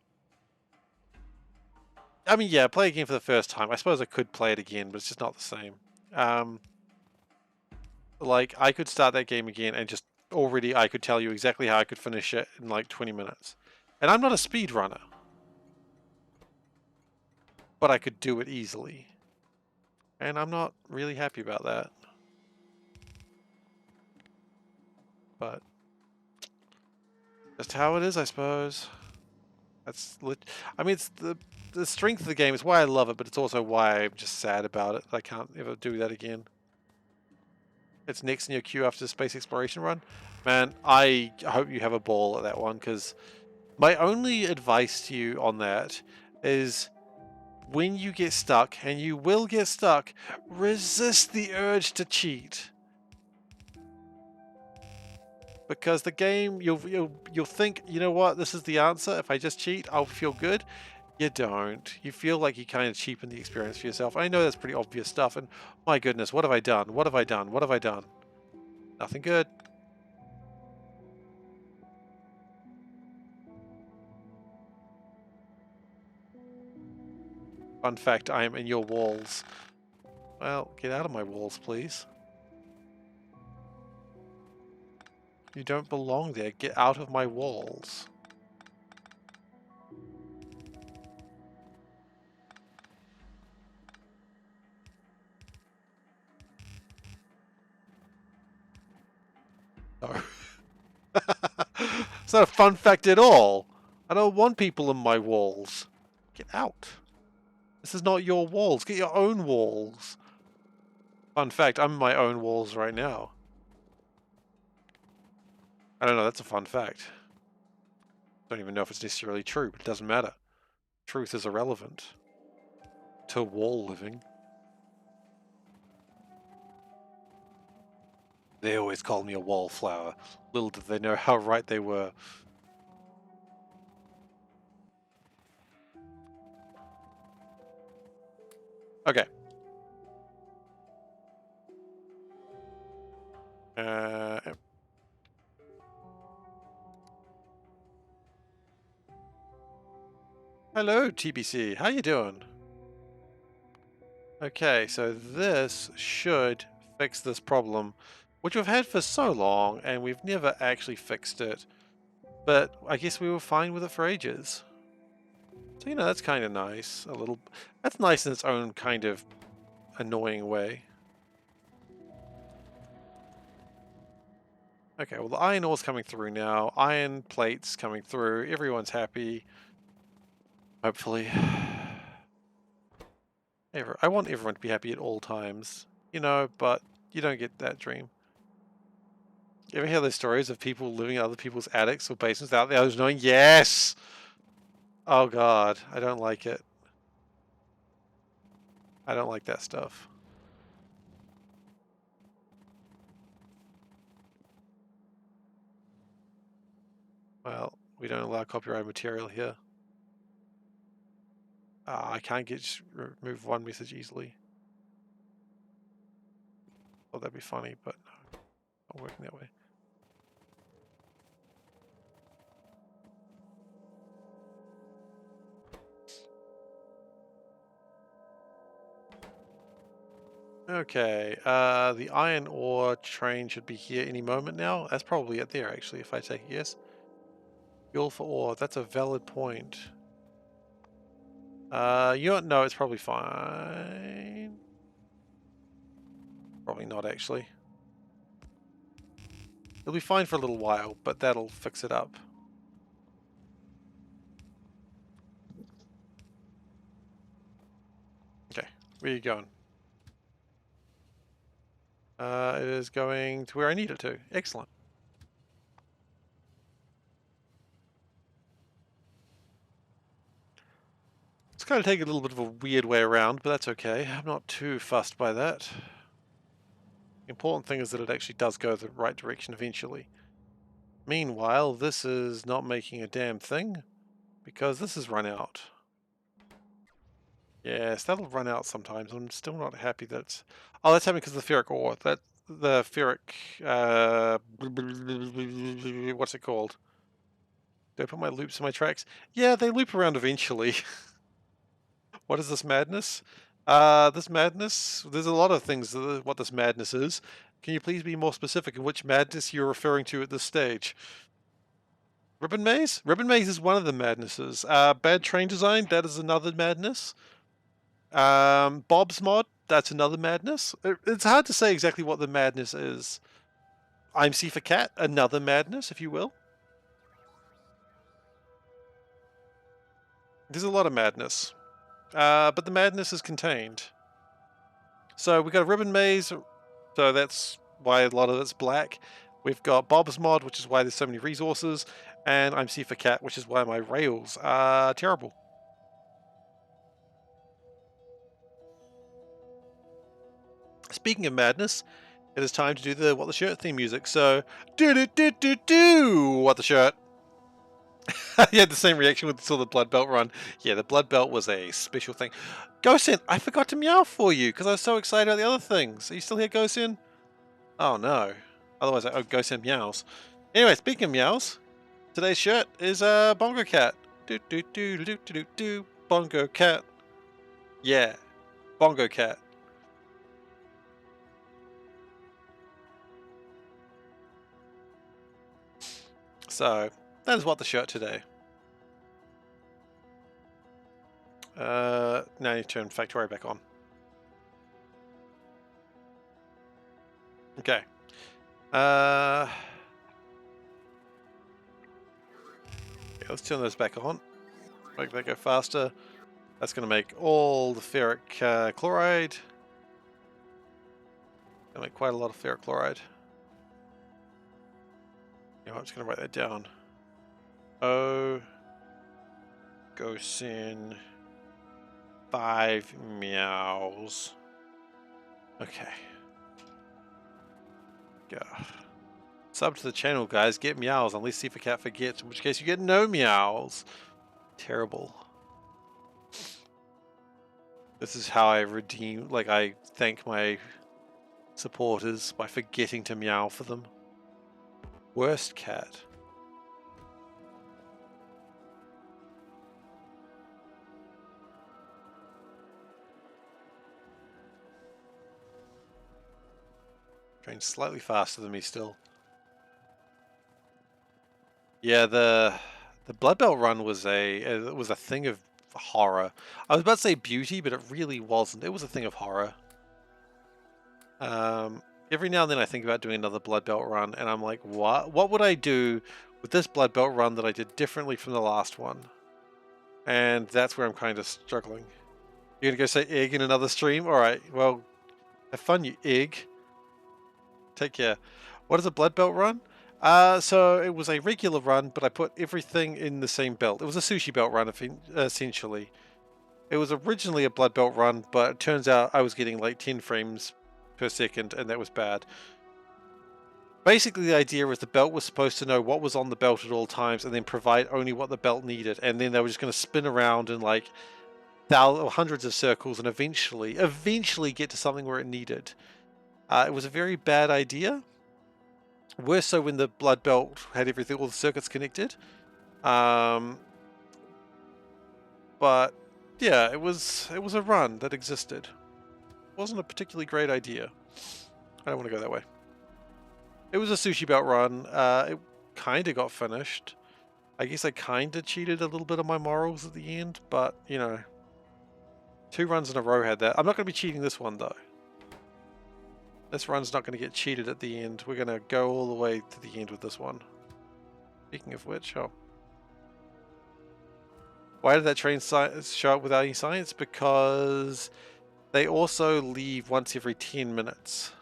I mean, yeah, play again for the first time. I suppose I could play it again, but it's just not the same. Like, I could start that game again and just already I could tell you exactly how I could finish it in like 20 minutes. And I'm not a speedrunner. But I could do it easily. And I'm not really happy about that. But just how it is, I suppose. That's I mean, it's the strength of the game is why I love it, but it's also why I'm just sad about it. I can't ever do that again. It's next in your queue after the space exploration run. Man, I hope you have a ball at that one, because my only advice to you on that is when you get stuck, and you will get stuck, resist the urge to cheat. Because the game, you'll think, you know what, this is the answer. If I just cheat, I'll feel good. You don't. You feel like you kind of cheapen the experience for yourself. I know that's pretty obvious stuff, and my goodness, what have I done? What have I done? What have I done? Nothing good. Fun fact, I am in your walls. Well, get out of my walls, please. You don't belong there. Get out of my walls. No. It's not a fun fact at all. I don't want people in my walls. Get out. This is not your walls. Get your own walls. Fun fact, I'm in my own walls right now. I don't know, that's a fun fact. Don't even know if it's necessarily true, but it doesn't matter. Truth is irrelevant to wall living. They always called me a wallflower. Little did they know how right they were. Okay. Hello, TBC. How you doing? Okay, so this should fix this problem, which we've had for so long, and we've never actually fixed it. But I guess we were fine with it for ages. So, you know, that's kind of nice. That's nice in its own kind of annoying way. Okay, well, the iron ore's coming through now. Iron plates coming through. Everyone's happy. Hopefully. I want everyone to be happy at all times, you know, but you don't get that dream. You ever hear those stories of people living in other people's attics or basements out there? I was knowing, yes! Oh god, I don't like it. I don't like that stuff. Well, we don't allow copyright material here. I can't remove one message easily. Oh, that'd be funny, but no, not working that way. Okay, the iron ore train should be here any moment now. That's probably it there, actually, if I take a guess. Fuel for ore, that's a valid point. You don't know, it's probably fine. Probably not, actually. It'll be fine for a little while, but that'll fix it up. Where are you going? It is going to where I need it to. Excellent. It's going to take a little bit of a weird way around, but that's okay. I'm not too fussed by that. The important thing is that it actually does go the right direction eventually. Meanwhile, this is not making a damn thing because this has run out. Yes, that'll run out sometimes. I'm still not happy that it's... Oh, that's happening because of the ferric ore. That the ferric... what's it called? Do I put my loops in my tracks? Yeah, they loop around eventually. What is this madness? This madness? There's a lot of things what this madness is. Can you please be more specific in which madness you're referring to at this stage? Ribbon Maze? Ribbon Maze is one of the madnesses. Bad train design, that is another madness. Bob's mod, that's another madness. It's hard to say exactly what the madness is. I'm SeiferKatt, another madness, if you will. There's a lot of madness. But the madness is contained. So we've got a ribbon maze, so that's why a lot of it's black. We've got Bob's mod, which is why there's so many resources, and I'm SeiferKatt, which is why my rails are terrible. Speaking of madness, it is time to do the What the Shirt theme music. So, do What the Shirt. You had the same reaction when you saw the Blood Belt run. Yeah, the Blood Belt was a special thing. Gosen, I forgot to meow for you because I was so excited about the other things. Are you still here, Gosen? Oh no. Otherwise, Gosen meows. Anyway, speaking of meows, today's shirt is Bongo Cat. Bongo Cat. Yeah, Bongo Cat. So, that is what the shirt today. Now I need to turn Factorio back on. Okay. Yeah, let's turn those back on. Make that go faster. That's going to make all the ferric chloride. Going to make quite a lot of ferric chloride. You know, I'm just going to write that down. Oh, Gosen, 5 meows. Okay. Go. Sub to the channel, guys. Get meows, unless SeiferKatt forgets, in which case you get no meows. Terrible. This is how I redeem, like I thank my supporters by forgetting to meow for them. Worst cat. Going slightly faster than me still. Yeah, the Blood Belt run was a thing of horror. I was about to say beauty, but it really wasn't. It was a thing of horror. Every now and then I think about doing another Blood Belt run, and I'm like, what would I do with this Blood Belt run that I did differently from the last one? And that's where I'm kind of struggling. You're gonna go say egg in another stream? Alright, well, have fun, you egg. Take care. What is a Blood Belt run? So it was a regular run, but I put everything in the same belt. It was a sushi belt run, essentially. It was originally a Blood Belt run, but it turns out I was getting like 10 frames per second, and that was bad. Basically, the idea was the belt was supposed to know what was on the belt at all times, and then provide only what the belt needed, and then they were just going to spin around in like hundreds of circles, and eventually get to something where it needed. It was a very bad idea. Worse so when the Blood Belt had everything, all the circuits connected. But yeah, it was a run that existed. Wasn't a particularly great idea. I don't want to go that way. It was a sushi belt run. It kind of got finished. I guess I kind of cheated a little bit on my morals at the end, but you know, 2 runs in a row had that. I'm not going to be cheating this one though. This run's not going to get cheated at the end. We're going to go all the way to the end with this one. Speaking of which, oh. Why did that train show up without any science? Because They also leave once every 10 minutes.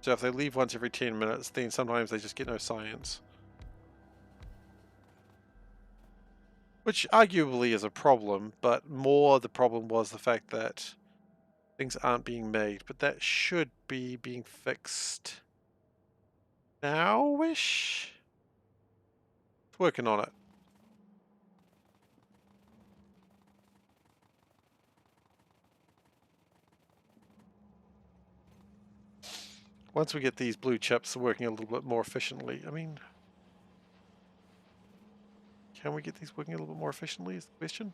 So if they leave once every 10 minutes, then sometimes they just get no science. Which arguably is a problem, but more the problem was the fact that things aren't being made. But that should be being fixed now-ish? It's working on it. Once we get these blue chips working a little bit more efficiently, I mean... Can we get these working a little bit more efficiently is the question?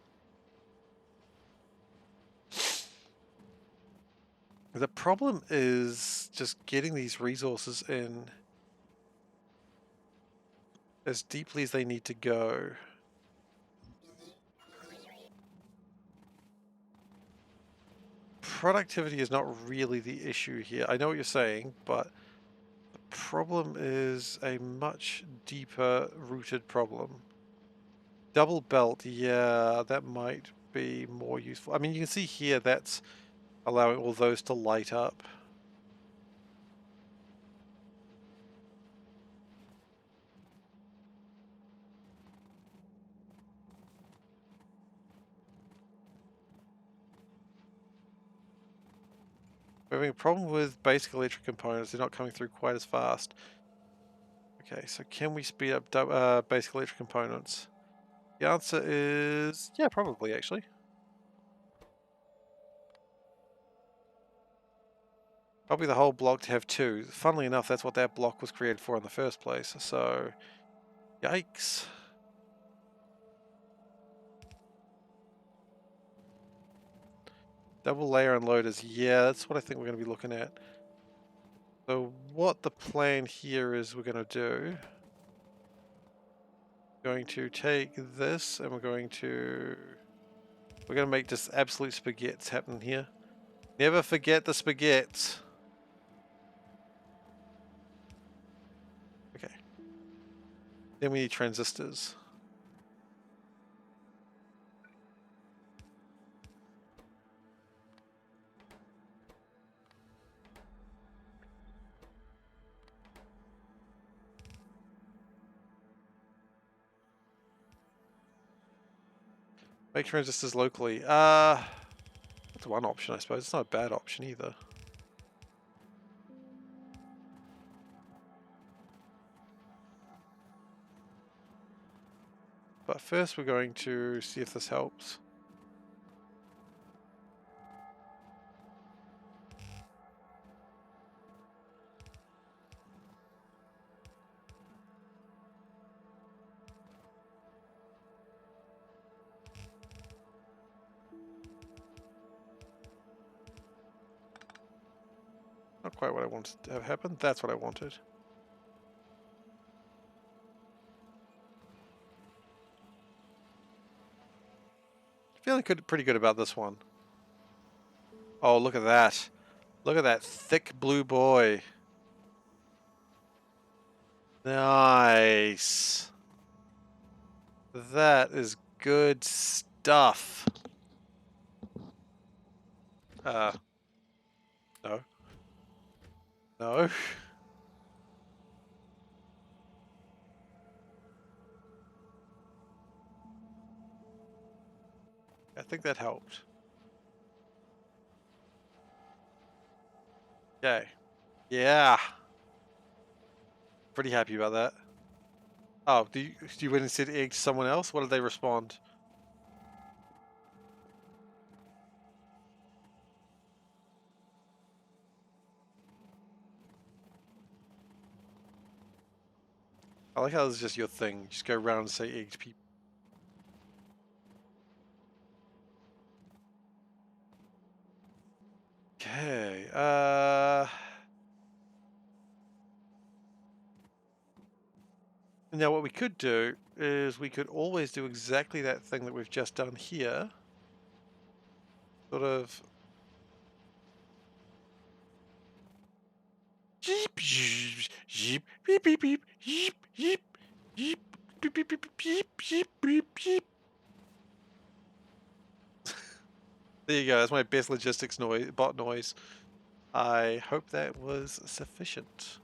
The problem is just getting these resources in as deeply as they need to go. Productivity is not really the issue here. I know what you're saying, but the problem is a much deeper rooted problem. Double belt, yeah, that might be more useful. I mean, you can see here that's allowing all those to light up. We're having a problem with basic electric components. They're not coming through quite as fast. Okay, so can we speed up basic electric components? The answer is, yeah, probably actually. Probably the whole block to have two. Funnily enough, that's what that block was created for in the first place. So, yikes. Double layer unloaders. Yeah, that's what I think we're going to be looking at. So what the plan here is we're going to do. We're going to take this and we're going to make just absolute spaghettis happen here. Never forget the spaghettis. Okay. Then we need transistors. Make transistors locally. That's one option, I suppose. It's not a bad option either. But first we're going to see if this helps. Not quite what I wanted to have happen. That's what I wanted. Feeling pretty good about this one. Oh, look at that. Look at that thick blue boy. Nice. That is good stuff. No. No. I think that helped. Okay. Yeah. Pretty happy about that. Oh, do you went and said egg to someone else? What did they respond? I like how this is just your thing. Just go around and say egg to people. Okay. Now what we could do is we could always do exactly that thing that we've just done here. Sort of Yeep, yeep, beep, beep, beep, yeep, yeep, yeep, beep, beep, beep, beep, yeep, beep, beep. There you go. That's my best logistics noise, bot noise. I hope that was sufficient.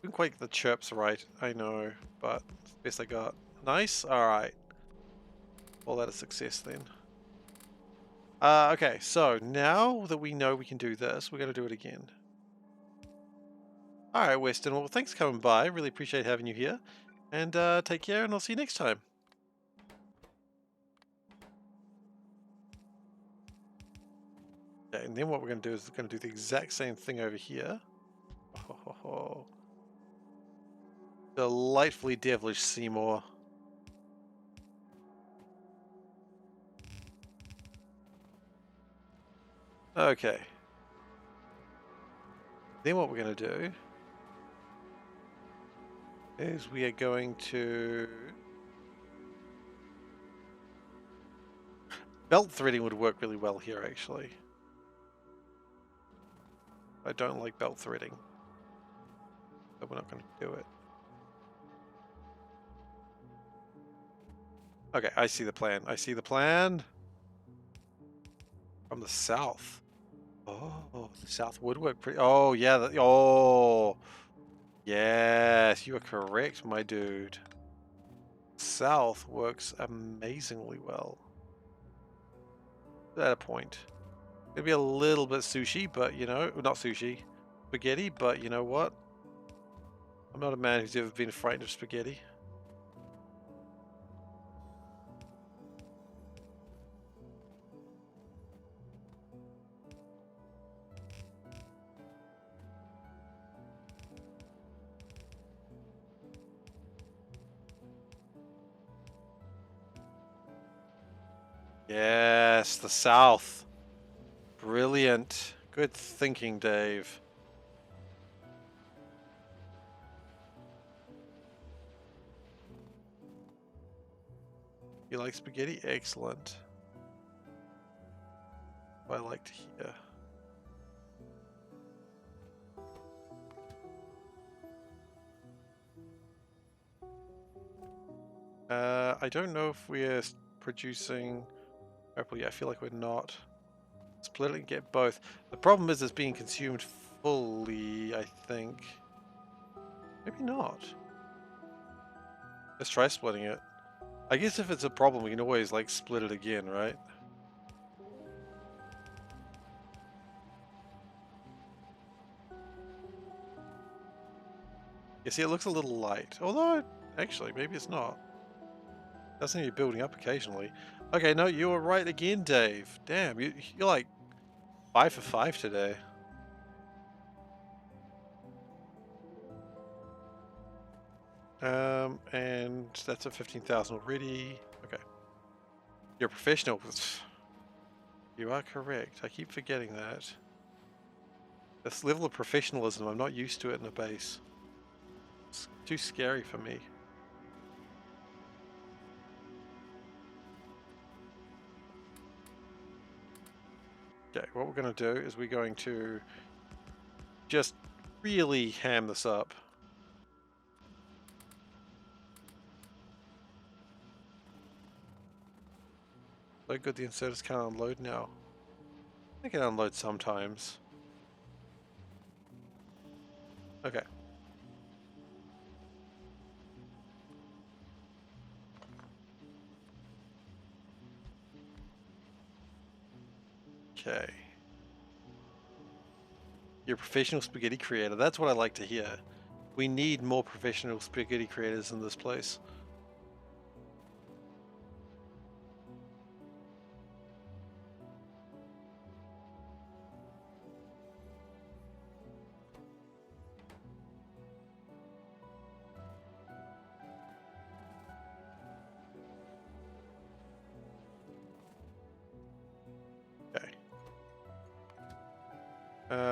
Didn't quite get the chirps right, I know, but it's the best I got. Nice. All right. Well, that is success then. Okay, so now that we know we can do this, we're going to do it again. All right, Weston. Well, thanks for coming by. Really appreciate having you here. And take care, and I'll see you next time. Okay, and then what we're going to do is we're going to do the exact same thing over here. Oh, delightfully devilish Seymour. Okay. Then what we're going to do is we are going to... Belt threading would work really well here, actually. I don't like belt threading, so we're not going to do it. Okay, I see the plan. I see the plan. From the south. Oh, the south would work pretty... Oh, yeah. Oh, yes. You are correct, my dude. South works amazingly well. At a point. Maybe a little bit sushi, but you know, not sushi, spaghetti, but you know what? I'm not a man who's ever been frightened of spaghetti. Yes, the south. Brilliant. Good thinking, Dave. You like spaghetti? Excellent. I like to hear. I don't know if we're producing... Hopefully, I feel like we're not. Split it and get both. The problem is it's being consumed fully, I think. Maybe not. Let's try splitting it. I guess if it's a problem, we can always, like, split it again, right? You see, it looks a little light. Although, actually, maybe it's not. Doesn't need building up occasionally. Okay, no, you were right again, Dave. Damn, you're like 5 for 5 today. And that's at 15,000 already. Okay. You're a professional. You are correct. I keep forgetting that. This level of professionalism, I'm not used to it in a base. It's too scary for me. Okay, what we're going to do is we're going to just really ham this up. So good the inserters can't unload now. They can unload sometimes. Okay. Okay. You're a professional spaghetti creator. That's what I like to hear. We need more professional spaghetti creators in this place. Okay.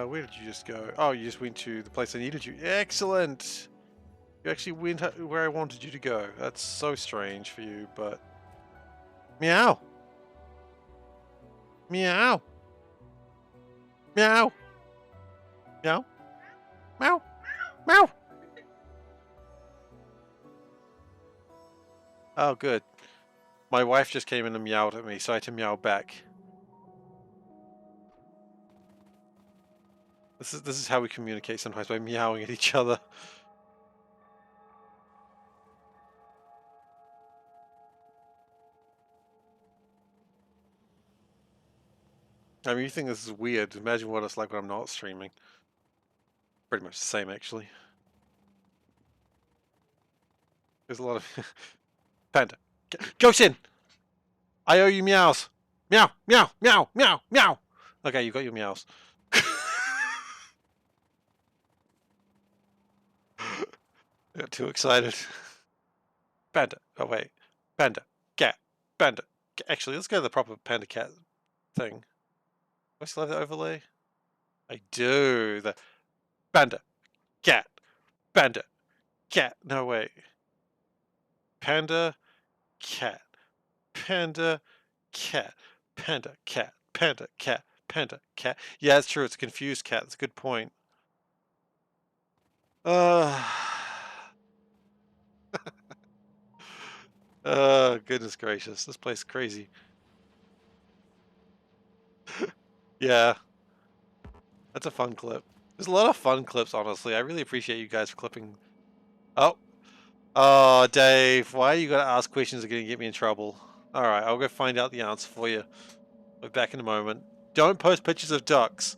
Where did you just go? Oh, you just went to the place I needed you. Excellent! You actually went where I wanted you to go. That's so strange for you, but... Meow! Meow! Meow. Meow. Meow. Meow. Oh, good. My wife just came in and meowed at me, so I had to meow back. This is how we communicate sometimes, by meowing at each other. I mean, you think this is weird. Imagine what it's like when I'm not streaming. Pretty much the same, actually. There's a lot of... Panda. Go Sin! I owe you meows! Meow! Meow! Meow! Meow! Meow! Okay, you got your meows. I got too excited. Panda. Oh, wait. Panda. Cat. Panda. Actually, let's go to the proper panda cat thing. Do I still have that overlay? I do. The panda. Cat. Panda. Cat. No, wait. Panda. Cat. Panda. Cat. Panda. Cat. Panda. Cat. Panda. Cat. Yeah, it's true. It's a confused cat. That's a good point. Goodness gracious. This place is crazy. Yeah. That's a fun clip. There's a lot of fun clips, honestly. I really appreciate you guys for clipping. Oh. Oh, Dave. Why you gotta ask questions that are gonna get me in trouble? Alright, I'll go find out the answer for you. We'll be back in a moment. Don't post pictures of ducks.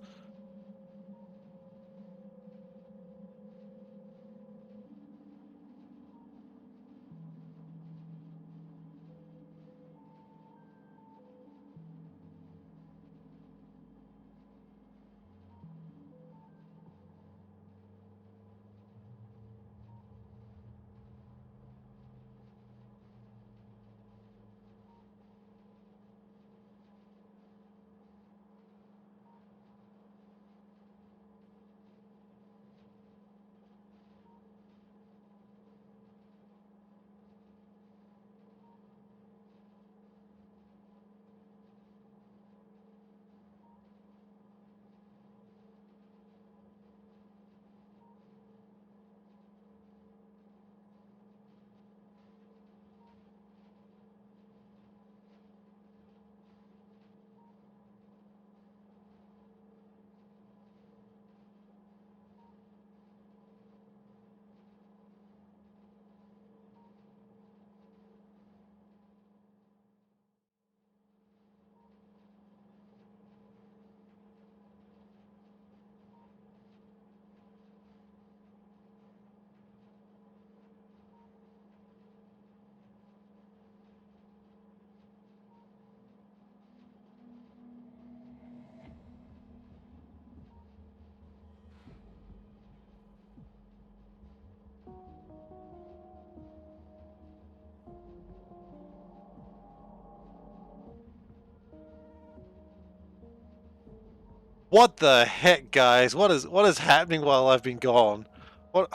What the heck, guys? What is happening while I've been gone? What?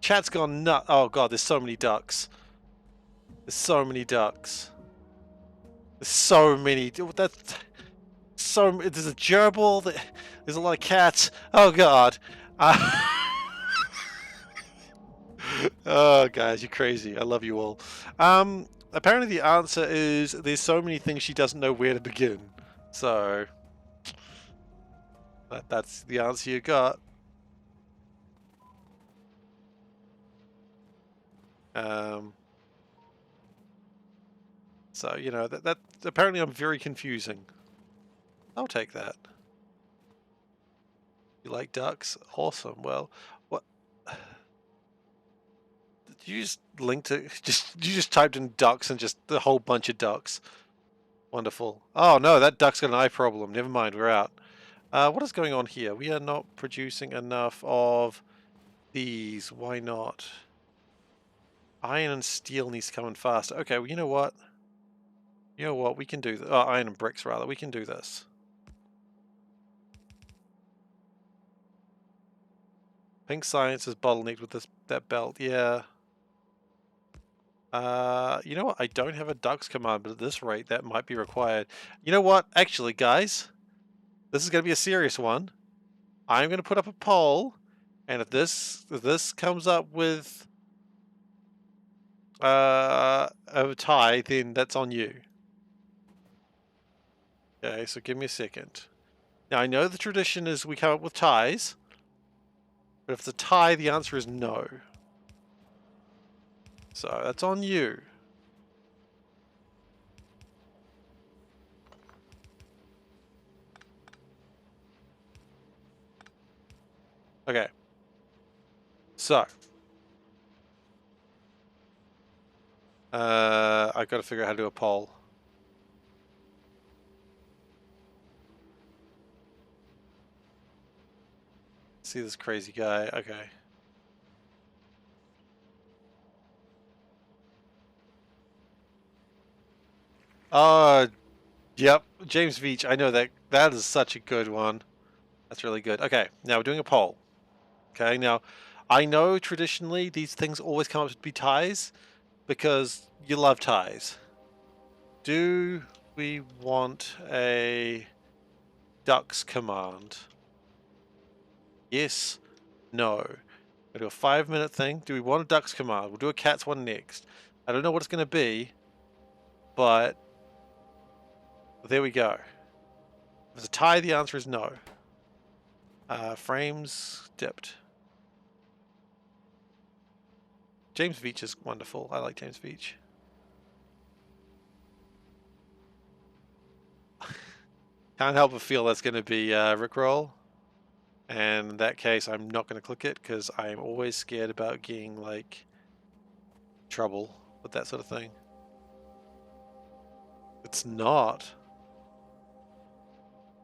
Chat's gone nut. Oh god, there's so many ducks. There's so many ducks. There's so many. That's so. There's a gerbil. There's a lot of cats. Oh god. Oh, guys, you're crazy. I love you all. Apparently the answer is there's so many things she doesn't know where to begin. So that's the answer you got. So you know that apparently I'm very confusing. I'll take that. You like ducks? Awesome. Well, what? Did you just link to you just typed in ducks and just a whole bunch of ducks? Wonderful. Oh no, that duck's got an eye problem. Never mind, we're out. What is going on here? We are not producing enough of these. Why not? Iron and steel needs to come in faster. Okay, well, you know what? You know what? We can do this. Oh, iron and bricks, rather. We can do this. Pink science is bottlenecked with that belt. Yeah. You know what? I don't have a ducks command, but at this rate, that might be required. You know what? Actually, guys, This is going to be a serious one. I'm going to put up a poll, and if this comes up with a tie, then that's on you. Okay, so give me a second. Now I know the tradition is we come up with ties, but if it's a tie, the answer is no. So that's on you. Okay. So I've got to figure out how to do a poll. See this crazy guy. Okay. Yep. James Beach. I know that. That is such a good one. That's really good. Okay. Now we're doing a poll. Okay. Now, I know traditionally these things always come up to be ties because you love ties. Do we want a ducks command? Yes. No. We'll do a 5-minute thing. Do we want a ducks command? We'll do a cats one next. I don't know what it's going to be, but there we go. If it's a tie, the answer is no. Frames dipped. James Beach is wonderful. I like James Beach. Can't help but feel that's going to be Rickroll. And in that case, I'm not going to click it because I'm always scared about getting, like, trouble with that sort of thing. It's not.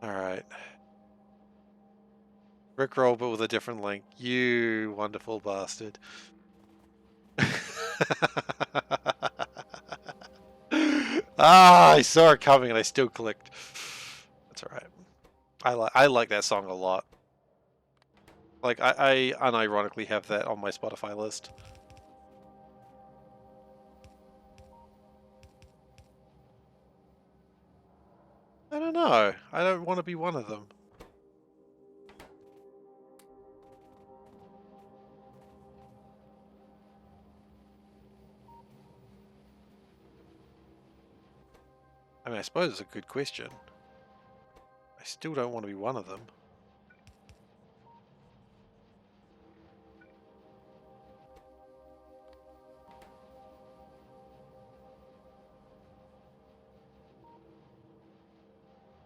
Alright. Rickroll, but with a different link. You wonderful bastard. I saw it coming and I still clicked. That's alright. I like that song a lot. Like, I unironically have that on my Spotify list. I don't know. I don't want to be one of them. I mean, I suppose it's a good question. I still don't want to be one of them.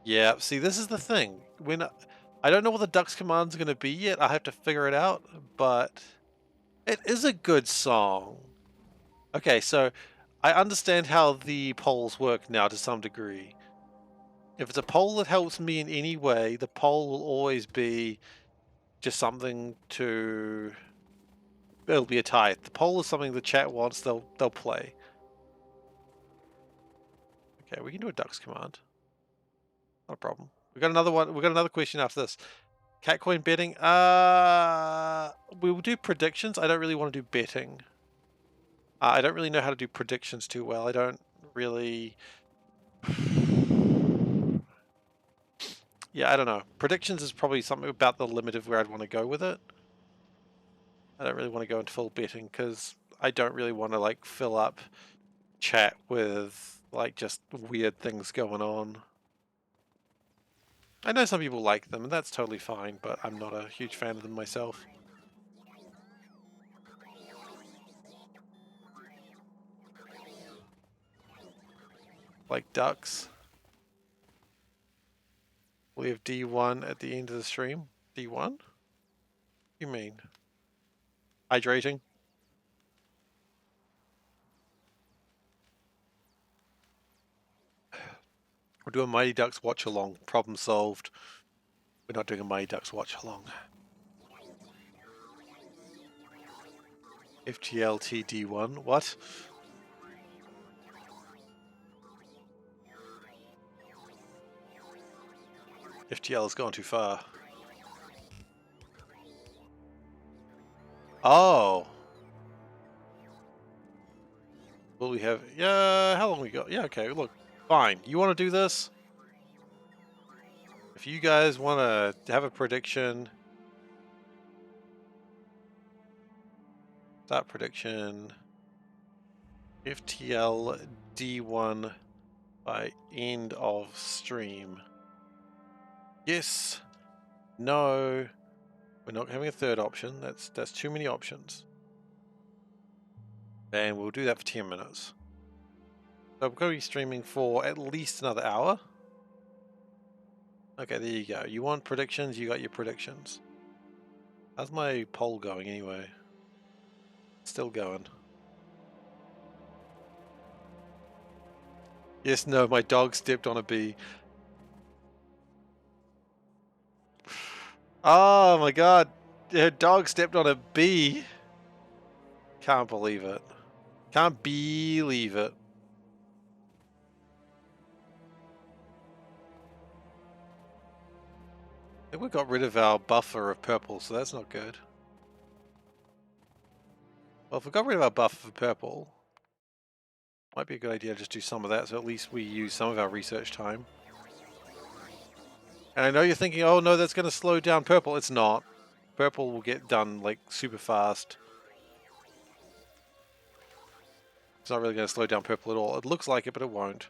Yeah, see, this is the thing. When I don't know what the Ducks command's going to be yet. I have to figure it out, but it is a good song. Okay, so I understand how the polls work now to some degree. If it's a poll that helps me in any way, the poll will always be just something to... It'll be a tie. If the poll is something the chat wants, they'll play. Okay, we can do a Ducks command. Not a problem. We got another one. We got another question after this. Catcoin betting. We will do predictions. I don't really want to do betting. I don't really know how to do predictions too well. I don't really. Yeah, I don't know. Predictions is probably something about the limit of where I'd want to go with it. I don't really want to go into full betting because I don't really want to like fill up chat with like just weird things going on. I know some people like them, and that's totally fine, but I'm not a huge fan of them myself. Like ducks. We have D1 at the end of the stream. D1? What do you mean? Hydrating? We're doing Mighty Ducks watch along. Problem solved. We're not doing a Mighty Ducks watch along. FGLT D1. What? FGL has gone too far. Oh. Will we have... Yeah, how long we got? Yeah, okay, look. Fine. You want to do this? If you guys want to have a prediction, start prediction, FTL D1 by end of stream. Yes, no, we're not having a third option. That's too many options. And we'll do that for 10 minutes. So I'm going to be streaming for at least another hour. Okay, there you go. You want predictions? You got your predictions. How's my poll going anyway? Still going. Yes, no, my dog stepped on a bee. Oh my god, her dog stepped on a bee. Can't believe it. Can't believe it. I think we got rid of our buffer of purple, so that's not good. Well, if we got rid of our buffer for purple, might be a good idea to just do some of that, so at least we use some of our research time. And I know you're thinking, oh no, that's going to slow down purple. It's not. Purple will get done like super fast. It's not really going to slow down purple at all. It looks like it, but it won't.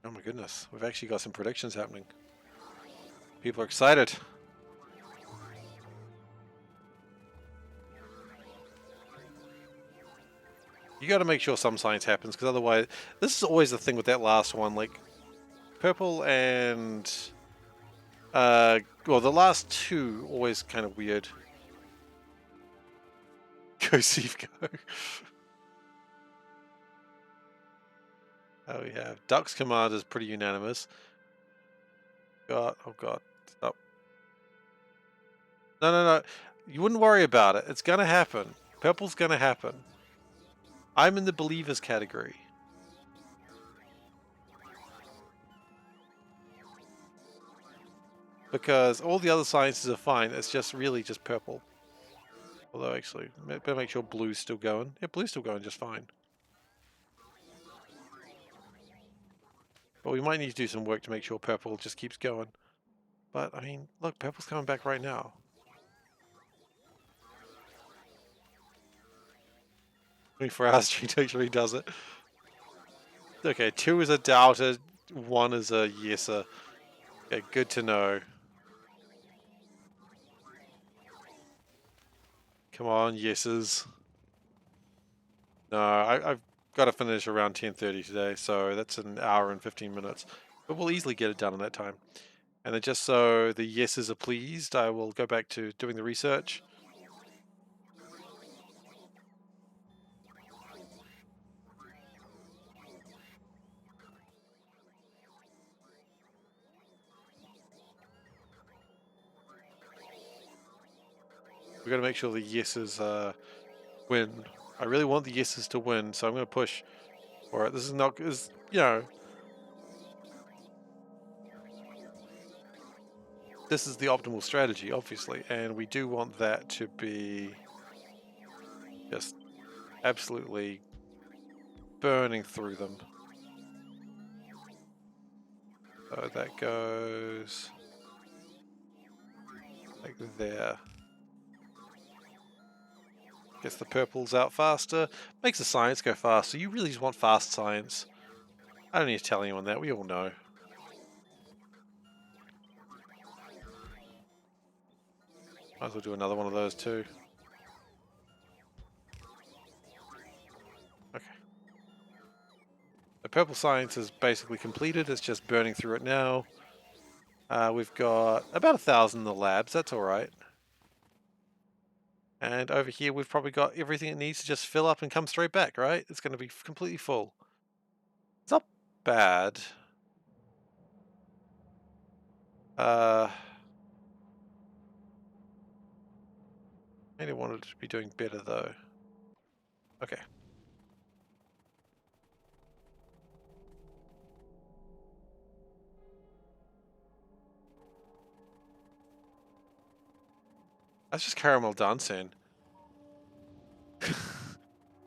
Oh my goodness, we've actually got some predictions happening. People are excited. You got to make sure some science happens, because otherwise, this is always the thing with that last one. Like, purple and well, the last two always kind of weird. Go Steve, go. Oh, we have Duck's command is pretty unanimous. God, oh god, stop. No. You wouldn't worry about it. It's gonna happen. Purple's gonna happen. I'm in the believers category. Because all the other sciences are fine. It's just really just purple. Although actually, better make sure blue's still going. Yeah, blue's still going just fine. But we might need to do some work to make sure purple just keeps going. But I mean, look, purple's coming back right now. 24 hours streak actually does it. Okay, 2 is a doubter, 1 is a yeser. Okay, good to know. Come on, yeses. No, I've got to finish around 10:30 today, so that's an hour and 15 minutes. But we'll easily get it done in that time. And then just so the yeses are pleased, I will go back to doing the research. We've got to make sure the yeses win. I really want the yeses to win, so I'm going to push for it. This is not, you know, this is the optimal strategy, obviously, and we do want that to be just absolutely burning through them. So that goes like there. Gets the purples out faster, makes the science go faster. You really just want fast science. I don't need to tell anyone that, we all know. Might as well do another one of those too. Okay. The purple science is basically completed, it's just burning through it now. We've got about 1,000 in the labs, that's alright. And over here we've probably got everything it needs to just fill up and come straight back, right? It's going to be completely full. It's not bad. I really wanted to be doing better though. Okay. That's just caramel dancing.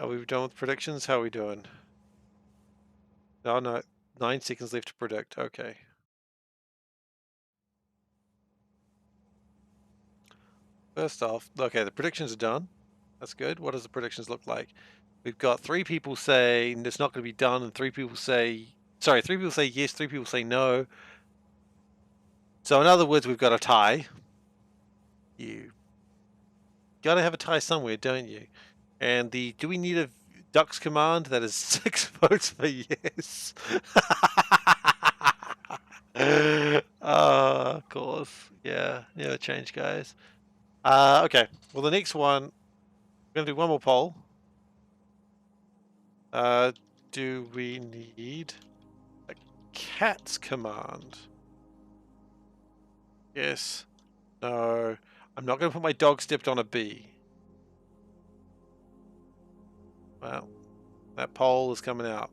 are we done with predictions? How are we doing? No, 9 seconds left to predict. Okay. First off, okay, the predictions are done. That's good. What does the predictions look like? We've got 3 people saying it's not going to be done, and 3 people say, sorry, 3 people say yes, 3 people say no. So in other words, we've got a tie. You gotta have a tie somewhere, don't you? And do we need a ducks command? That is 6 votes for yes. Of course. Yeah, never change, guys. Okay. Well, the next one, we're gonna do one more poll. Do we need a cat's command? Yes. No. I'm not gonna put my dog stepped on a bee. Well, that poll is coming out.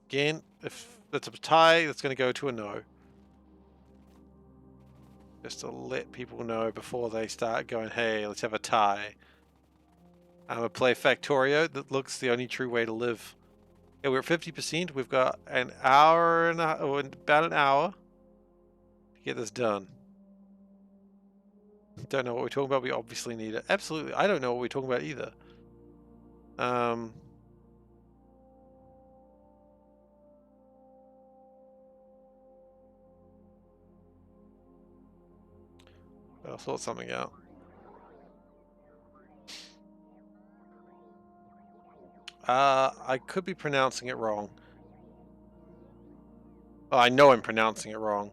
Again, if that's a tie, that's going to go to a no. Just to let people know before they start going, hey, let's have a tie. I'm going to play Factorio. That looks the only true way to live. Yeah, we're at 50%. We've got an hour and about an hour to get this done. Don't know what we're talking about. We obviously need it. Absolutely. I don't know what we're talking about either. I'll sort something out. I could be pronouncing it wrong. Oh, I know I'm pronouncing it wrong.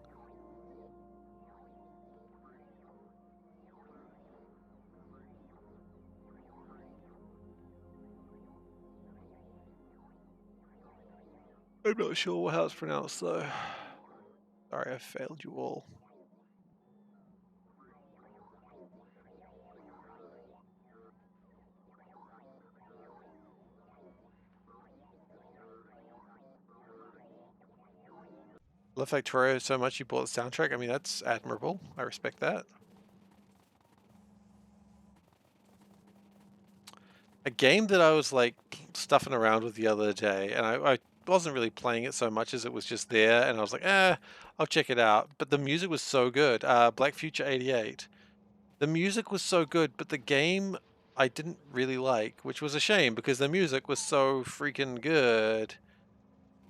I'm not sure how it's pronounced though. Sorry, I failed you all. Love Factorio so much you bought the soundtrack. I mean, that's admirable. I respect that. A game that I was like stuffing around with the other day, and I wasn't really playing it so much as it was just there, and I was like, I'll check it out. But the music was so good. Black Future 88. The music was so good, but the game I didn't really like, which was a shame because the music was so freaking good.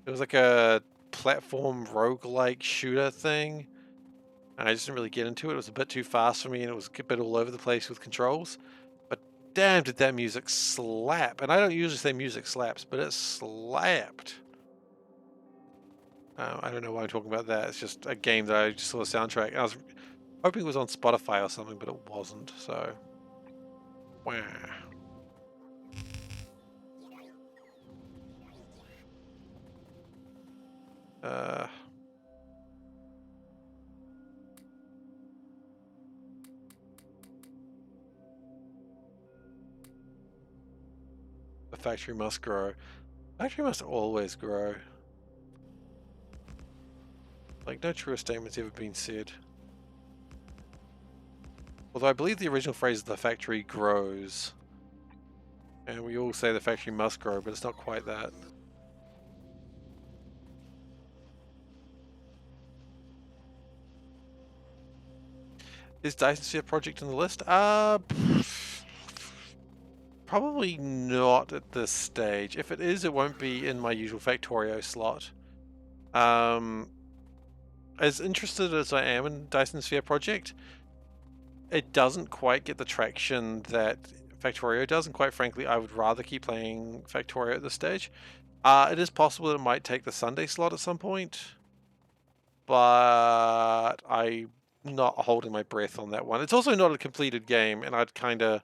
It was like a platform roguelike shooter thing, and I just didn't really get into it. It was a bit too fast for me, and it was a bit all over the place with controls. But damn, did that music slap. And I don't usually say music slaps, but it slapped. I don't know why I'm talking about that. It's just a game that I just saw the soundtrack. And I was hoping it was on Spotify or something, but it wasn't, so... Wow. The factory must grow. Factory must always grow. Like, no truer statement's ever been said. Although I believe the original phrase is the factory grows. And we all say the factory must grow, but it's not quite that. Is Dyson Sphere project on the list? Probably not at this stage. If it is, it won't be in my usual Factorio slot. As interested as I am in Dyson Sphere project, it doesn't quite get the traction that Factorio does, and quite frankly, I would rather keep playing Factorio at this stage. It is possible that it might take the Sunday slot at some point, but I'm not holding my breath on that one. It's also not a completed game, and I'd kind of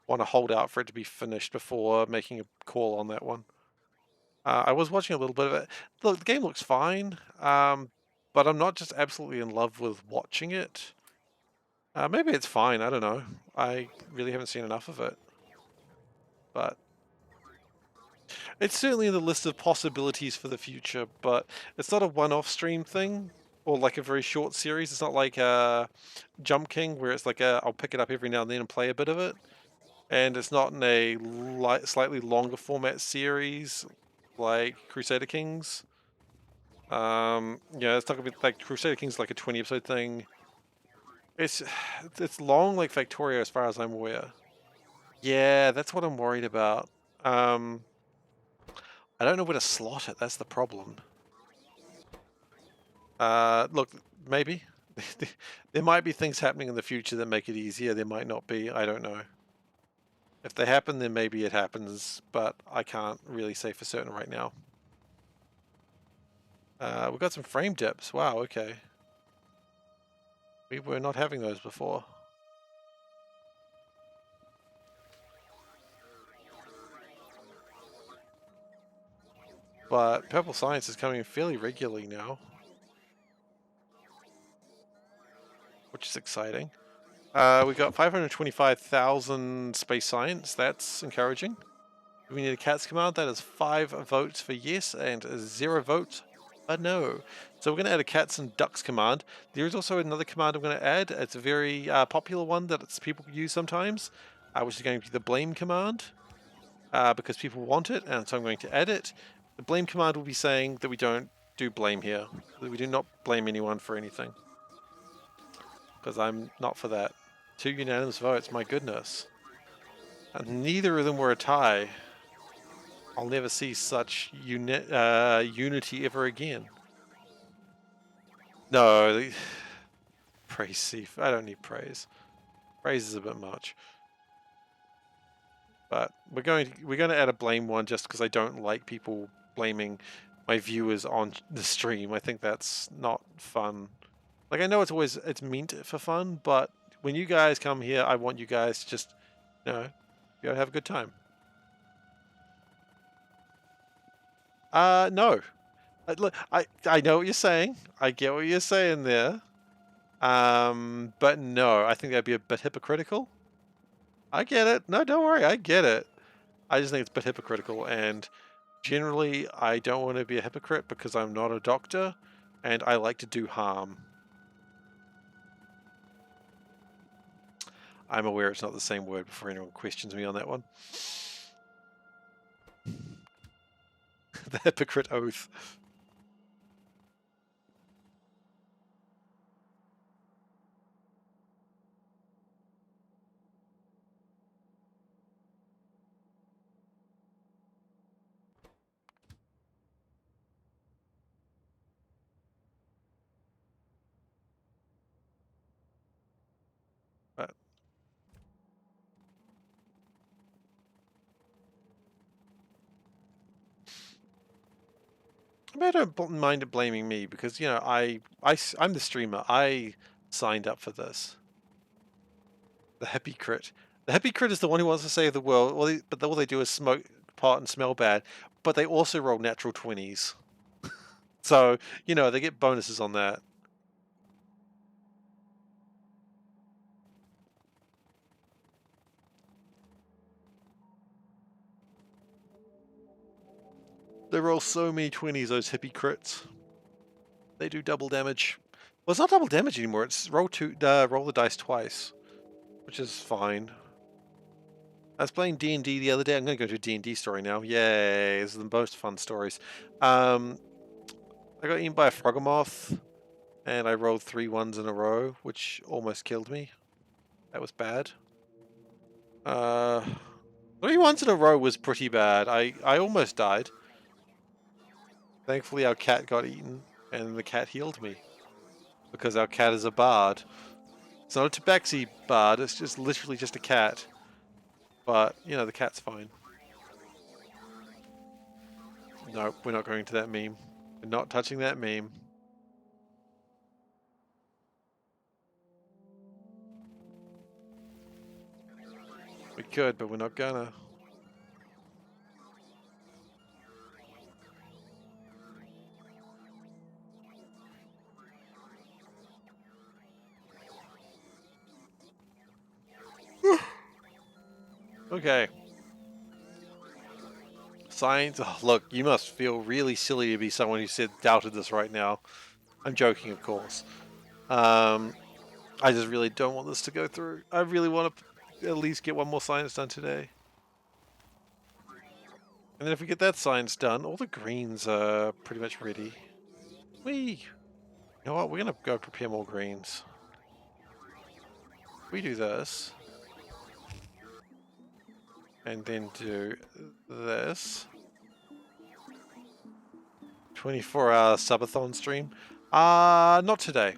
want to hold out for it to be finished before making a call on that one. I was watching a little bit of it. Look, the game looks fine, but I'm not just absolutely in love with watching it. Maybe it's fine, I don't know. I really haven't seen enough of it. But it's certainly in the list of possibilities for the future, but it's not a one-off stream thing or like a very short series. It's not like Jump King where it's like I'll pick it up every now and then and play a bit of it. and it's not in a slightly longer format series like Crusader Kings. Yeah, it's not gonna be like Crusader Kings, like a 20-episode thing. It's long like Factorio as far as I'm aware. Yeah, that's what I'm worried about. I don't know where to slot it. That's the problem. Look, maybe there might be things happening in the future that make it easier. There might not be. I don't know. If they happen, then maybe it happens, but I can't really say for certain right now. We've got some frame dips. Wow, okay. We were not having those before. But Purple Science is coming in fairly regularly now, which is exciting. We got 525,000 space science. That's encouraging. We need a CATS command. That is 5 votes for yes and 0 votes for no. So we're going to add a cats and ducks command. There is also another command I'm going to add. It's a very popular one that people use sometimes, which is going to be the blame command, because people want it, and so I'm going to add it. The blame command will be saying that we don't do blame here, that we do not blame anyone for anything, because I'm not for that. 2 unanimous votes, my goodness. And neither of them were a tie. I'll never see such unity ever again. No, praise Seif. I don't need praise. Praise is a bit much. But we're going to add a blame one just because I don't like people blaming my viewers on the stream. I think that's not fun. Like, I know it's meant for fun, but when you guys come here, I want you guys to just, you have a good time. No. I know what you're saying. I get what you're saying there. But no, I think that'd be a bit hypocritical. I get it. No, don't worry. I get it. I just think it's a bit hypocritical, and generally I don't want to be a hypocrite because I'm not a doctor and I like to do harm. I'm aware it's not the same word before anyone questions me on that one. The hypocrite oath. But I don't mind it blaming me because, I'm the streamer. I signed up for this. The hippie crit. The hippie crit is the one who wants to save the world, but all they do is smoke pot and smell bad. But they also roll natural 20s. So, they get bonuses on that. They roll so many 20s, those hippie crits. They do double damage. Well, it's not double damage anymore. It's roll the dice twice, which is fine. I was playing D&D the other day. I'm going to go to a D&D story now. Yay! This is the most fun stories. I got eaten by a froggermoth, and I rolled 3 ones in a row, which almost killed me. That was bad. 3 ones in a row was pretty bad. I almost died. Thankfully, our cat got eaten, and the cat healed me. Because our cat is a bard. It's not a tabaxi bard, it's just literally just a cat. But, the cat's fine. No, we're not going to that meme. We're not touching that meme. We could, but we're not gonna. Okay. Science. Oh, look, you must feel really silly to be someone who doubted this right now. I'm joking, of course. I just really don't want this to go through. I really want to. at least get one more science done today. And then if we get that science done, all the greens are pretty much ready. You know what? We're gonna go prepare more greens. We do this. And then do this. 24-hour subathon stream. Not today.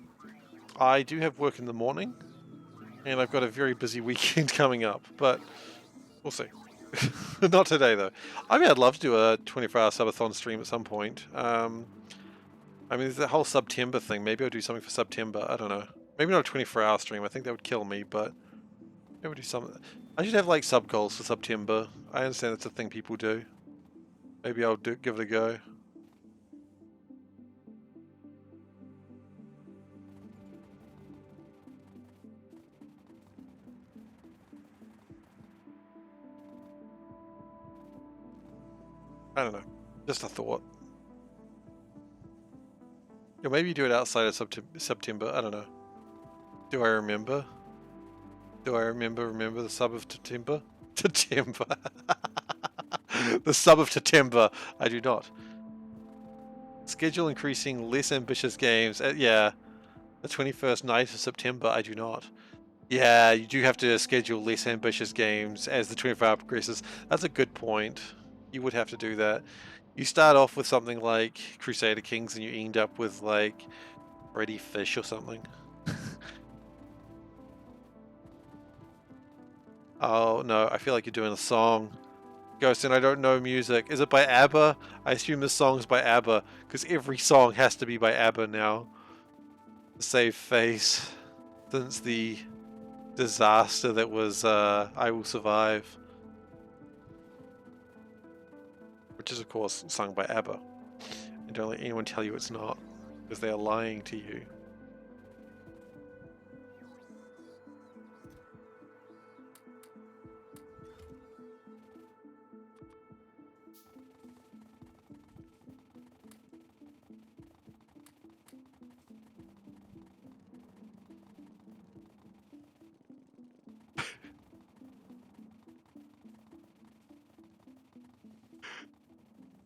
I do have work in the morning. And I've got a very busy weekend coming up. But we'll see. Not today, though. I mean, I'd love to do a 24-hour subathon stream at some point. I mean, there's that whole September thing. Maybe I'll do something for September. I don't know. Maybe not a 24-hour stream. I think that would kill me, but maybe we'll do something. I should have, like, sub-goals for September. I understand that's a thing people do. Maybe I'll give it a go. I don't know. Just a thought. Or maybe do it outside of September. I don't know. Do I remember? Do I remember the sub of September? September. The sub of September. I do not. Schedule increasing less ambitious games. Yeah. The 21st night of September. I do not. Yeah, you do have to schedule less ambitious games as the 24-hour progresses. That's a good point. You would have to do that. You start off with something like Crusader Kings and you end up with like Freddy Fish or something. Oh no, I feel like you're doing a song. Ghost, and I don't know music. Is it by ABBA? I assume this song's by ABBA, because every song has to be by ABBA now. Save face. Since the disaster that was I Will Survive. Which is of course sung by ABBA. And don't let anyone tell you it's not, because they are lying to you.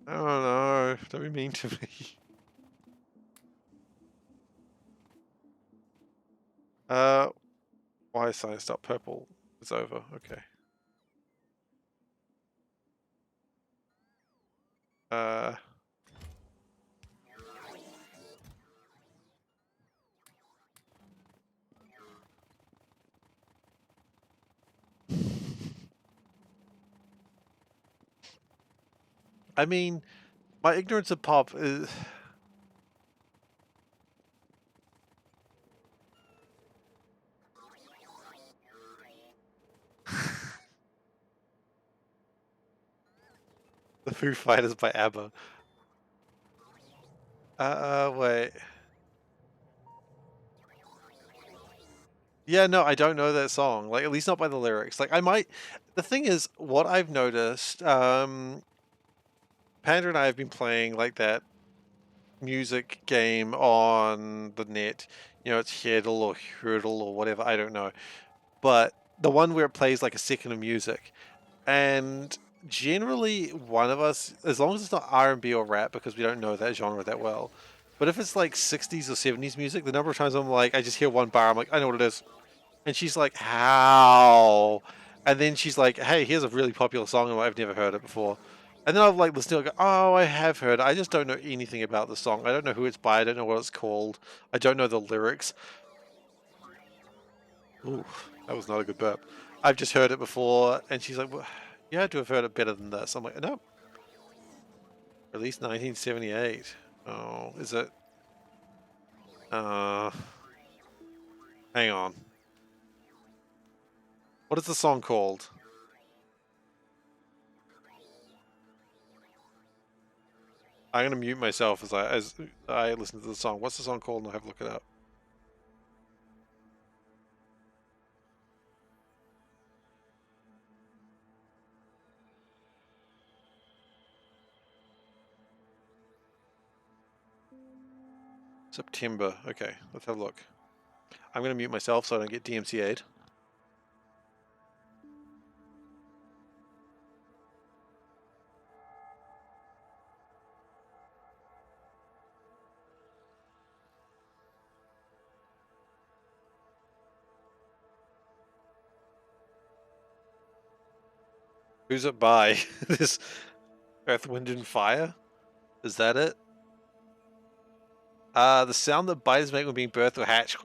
I don't know. Don't be mean to me. Why is science not purple? It's over. Okay. I mean, my ignorance of pop is... The Foo Fighters by ABBA. Wait. Yeah, no, I don't know that song. Like, at least not by the lyrics. Like, I might... The thing is, what I've noticed, Panda and I have been playing, like, that music game on the net. You know, it's Heddle or Hurdle or whatever, I don't know. But the one where it plays, like, a second of music. And generally, one of us, as long as it's not R&B or rap, because we don't know that genre that well, but if it's, like, 60s or 70s music, the number of times I'm like, I just hear one bar, I'm like, I know what it is. And she's like, how? And then she's like, hey, here's a really popular song, and I've never heard it before. And then I've like listened to it and go, oh, I have heard it. I just don't know anything about the song. I don't know who it's by. I don't know what it's called. I don't know the lyrics. Ooh, that was not a good burp. I've just heard it before. And she's like, well, you had to have heard it better than this. I'm like, no. Released 1978. Oh, is it? Hang on. What is the song called? I'm gonna mute myself as I listen to the song. What's the song called? And I'll have to look it up. September. Okay, let's have a look. I'm gonna mute myself so I don't get DMCA'd. Who's it by? This Earth, Wind, and Fire? Is that it? The sound that biters make when being birthed or hatched.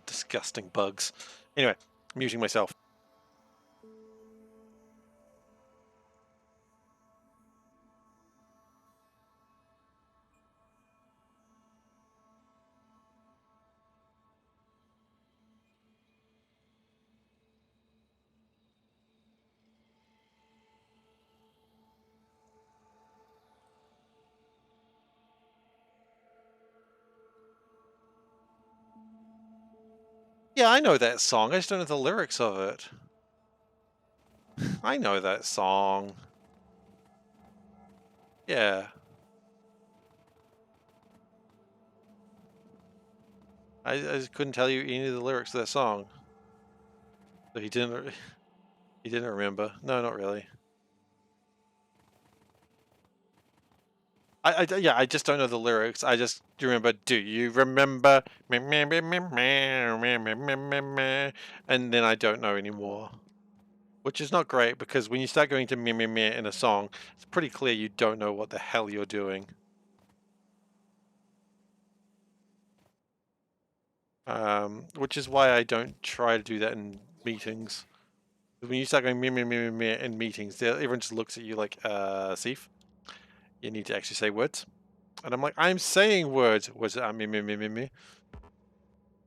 Disgusting bugs. Anyway, muting myself. Yeah, I know that song. I just don't know the lyrics of it. I know that song. Yeah. I just couldn't tell you any of the lyrics of that song. So he didn't remember. No, not really. Yeah, I just don't know the lyrics. I just remember, do you remember? And then I don't know anymore. Which is not great, because when you start going to meh meh meh in a song, it's pretty clear you don't know what the hell you're doing. Which is why I don't try to do that in meetings. When you start going meh meh meh meh meh in meetings, everyone just looks at you like, Seif, you need to actually say words. And I'm like, I'm saying words. Was it meh meh meh meh meh?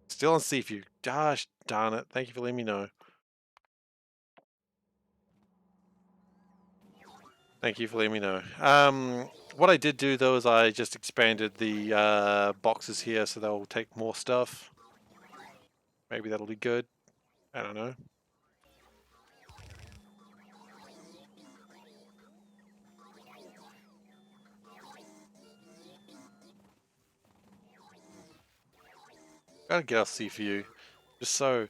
Still on Seif, you. Gosh darn it. Thank you for letting me know. Thank you for letting me know. What I did do though is I just expanded the boxes here so they'll take more stuff. Maybe that'll be good. I don't know. Gotta get off CPU. Just so.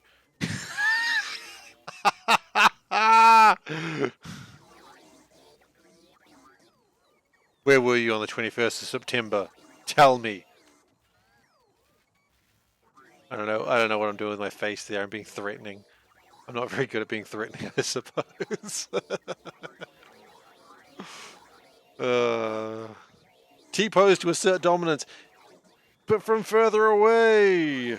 Where were you on the 21st of September? Tell me. I don't know. I don't know what I'm doing with my face there. I'm being threatening. I'm not very good at being threatening, I suppose. T-pose to assert dominance, but from further away.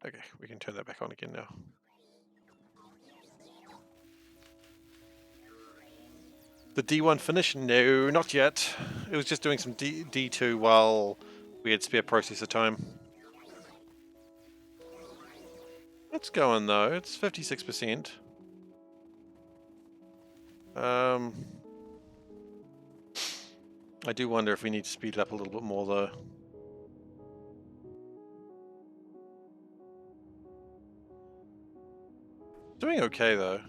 Okay, we can turn that back on again now. The D1 finish? No, not yet. It was just doing some D2 while we had spare processor time. It's going though, it's 56%. I do wonder if we need to speed it up a little bit more though. Doing okay though.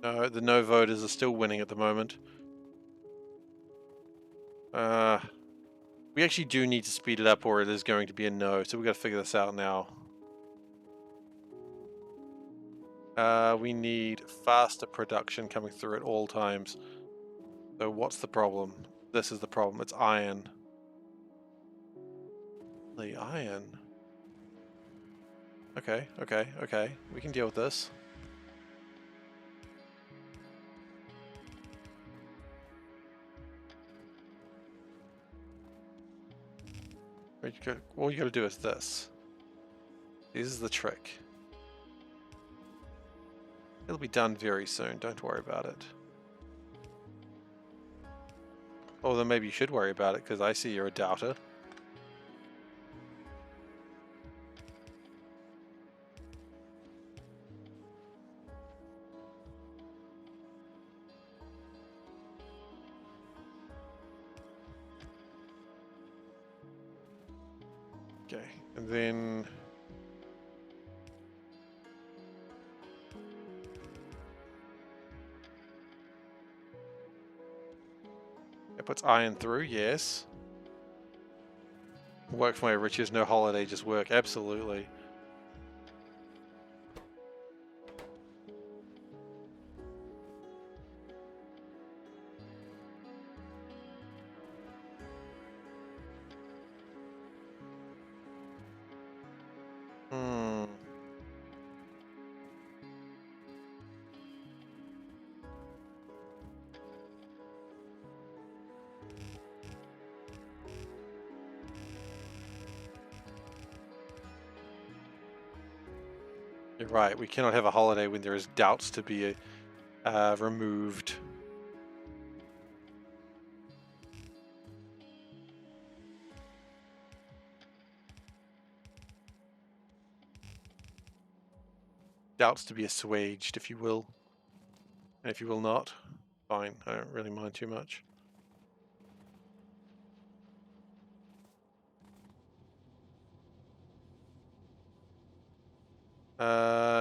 No, the no voters are still winning at the moment. We actually do need to speed it up or it is going to be a no, so we got to figure this out now. We need faster production coming through at all times. So what's the problem? This is the problem. It's iron. The iron. Okay, okay, okay. We can deal with this. All you gotta do is this. This is the trick. It'll be done very soon, don't worry about it. Or then maybe you should worry about it, because I see you're a doubter. Okay, and then it puts iron through, yes. Work for my riches, no holiday, just work, absolutely. right. We cannot have a holiday when there is doubts to be removed. Doubts to be assuaged, if you will. And if you will not, fine. I don't really mind too much.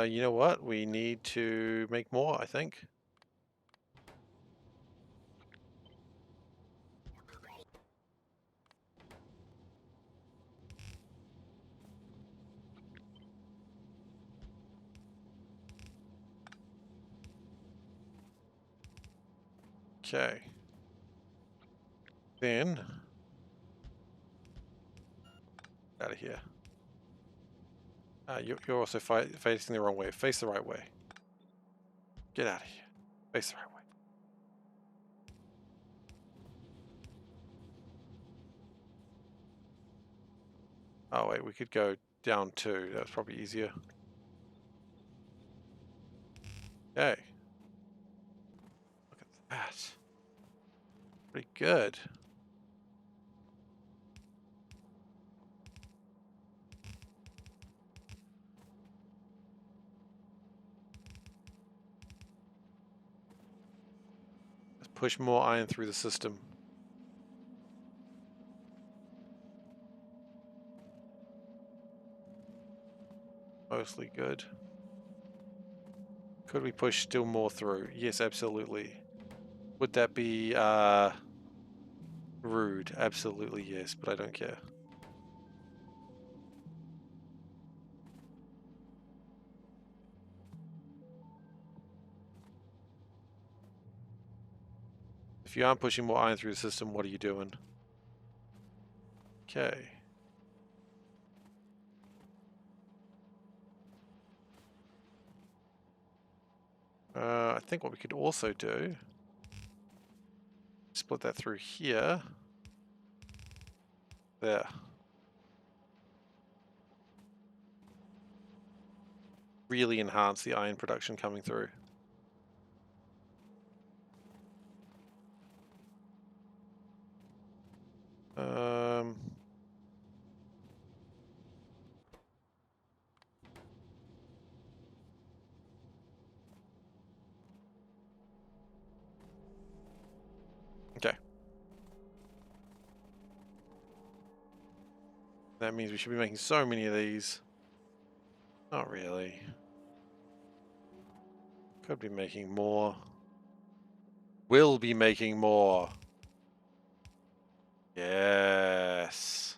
You know what? We need to make more, I think. Okay. Then, out of here. You're also facing the wrong way. Face the right way. Get out of here. Face the right way. Oh wait, we could go down too. That's probably easier. Okay. Look at that. Pretty good. Let's push more iron through the system. Mostly good. Could we push still more through? Yes, absolutely. Would that be rude? Absolutely yes, but I don't care. If you aren't pushing more iron through the system, what are you doing? Okay. I think what we could also do, split that through here. There. Really enhance the iron production coming through. Okay. That means we should be making so many of these. Not really. Could be making more. Will be making more. Yes.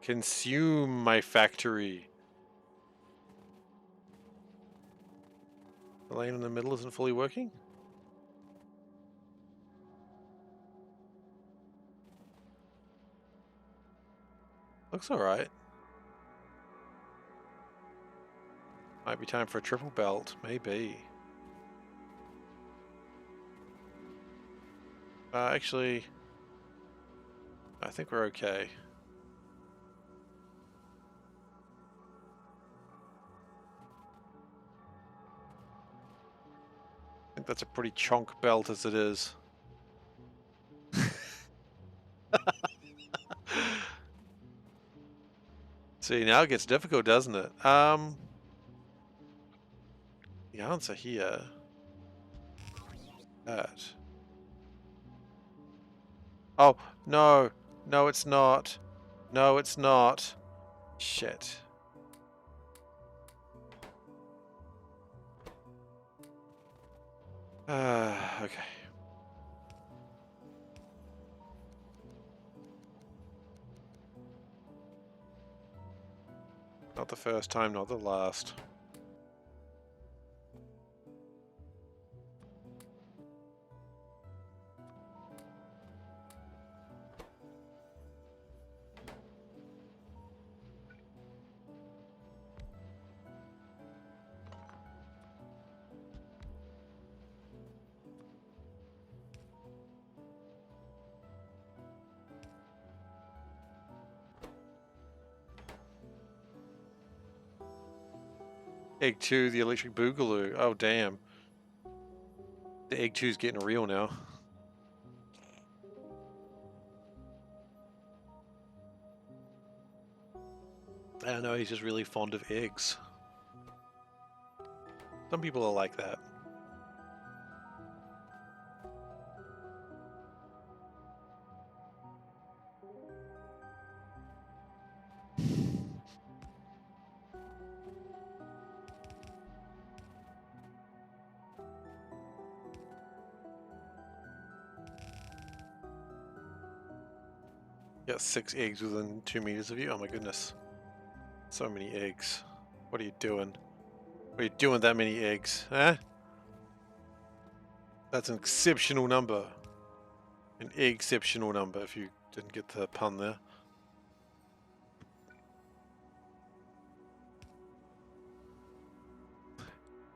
Consume my factory. The lane in the middle isn't fully working? Looks alright. Might be time for a triple belt. Maybe. Actually, I think we're okay. I think that's a pretty chonk belt as it is. See, now it gets difficult, doesn't it? The answer here. That. Oh, no. No, it's not. No, it's not. Shit. Okay. Not the first time, not the last. Egg 2, the electric boogaloo. Oh, damn. The egg 2's getting real now. I don't know, he's just really fond of eggs. Some people are like that. Got 6 eggs within 2 meters of you. Oh my goodness. So many eggs. What are you doing? What are you doing with that many eggs? Huh? That's an exceptional number. An exceptional number, if you didn't get the pun there.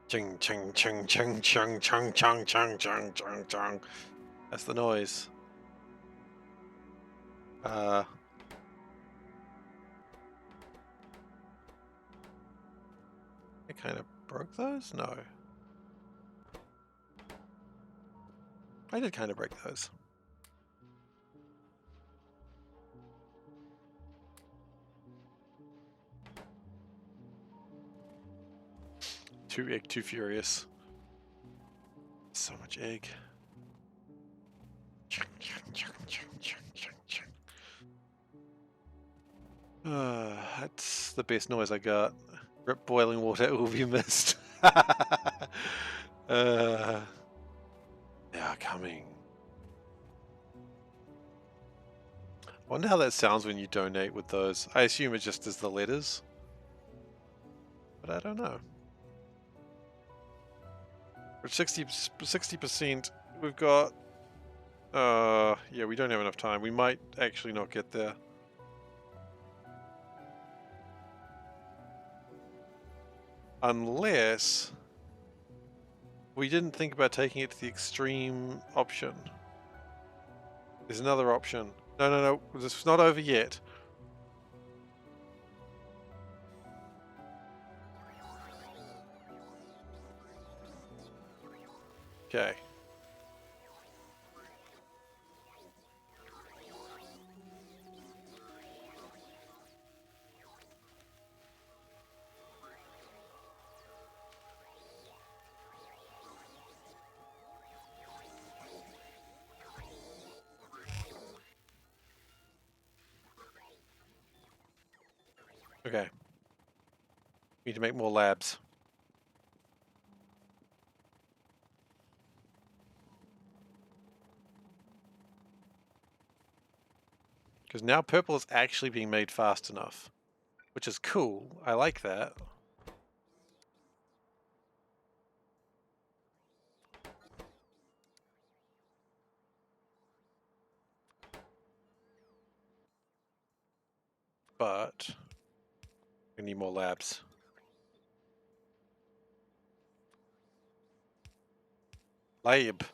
Ching ching ching ching ching ching ching ching ching ching ching. That's the noise. I kind of broke those? No. I did kind of break those. Too egg, too furious. So much egg. That's the best noise I got. Rip boiling water, it will be missed. They are coming. I wonder how that sounds when you donate with those. I assume it just is the letters. But I don't know. We're 60%, we've got... yeah, we don't have enough time. We might actually not get there. Unless... we didn't think about taking it to the extreme option. There's another option. No, no, no. This is not over yet. Okay. Okay. Need to make more labs. Because now purple is actually being made fast enough. Which is cool. I like that. But... we need more labs. Lab.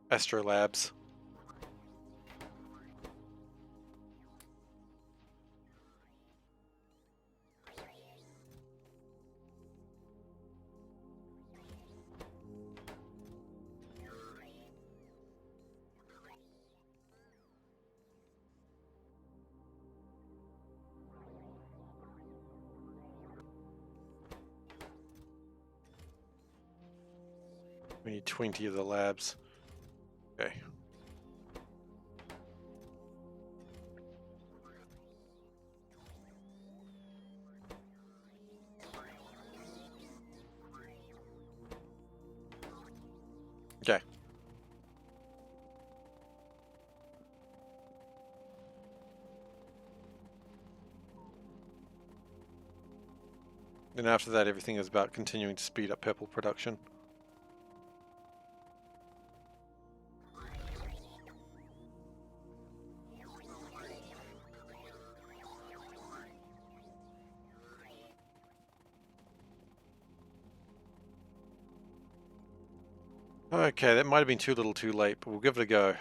Astrolabs. We need 20 of the labs. Okay. Okay. And after that, everything is about continuing to speed up purple production. Okay, that might have been too little too late, but we'll give it a go.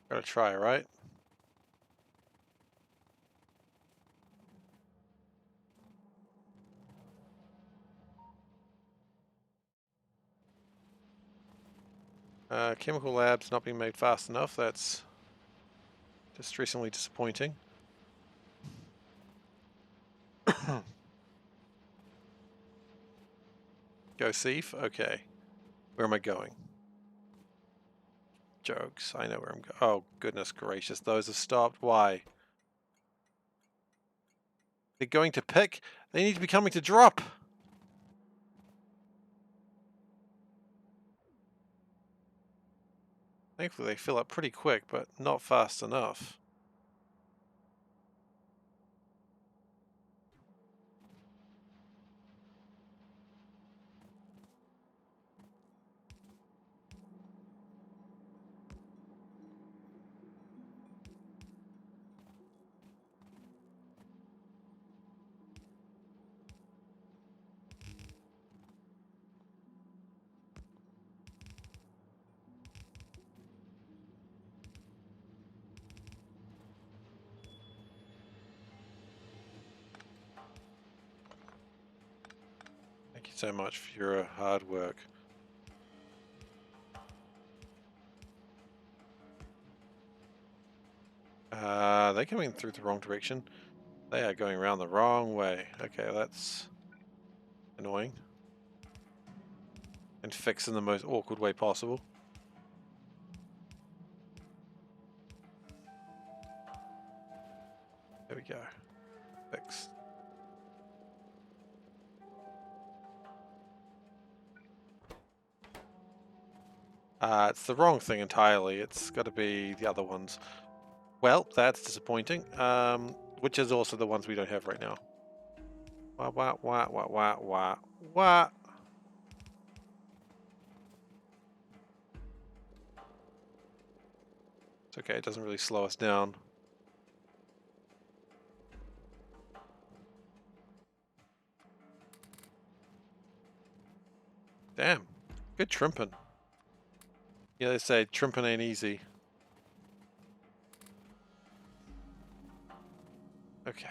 Gotta try, right? Chemical labs not being made fast enough. That's distressingly disappointing. Go thief? Okay. Where am I going? Jokes. I know where I'm going. Oh, goodness gracious. Those have stopped. Why? They're going to pick. They need to be coming to drop. Thankfully, they fill up pretty quick, but not fast enough. Thank you so much for your hard work. They're coming through the wrong direction. They are going around the wrong way. Okay, that's annoying. And fix in the most awkward way possible. There we go. Fixed. It's the wrong thing entirely. It's got to be the other ones. Well, that's disappointing. Which is also the ones we don't have right now. Wah, wah, wah, wah, wah, wah, wah. It's okay, it doesn't really slow us down. Damn, good trimping. Yeah, they say trimping ain't easy. Okay.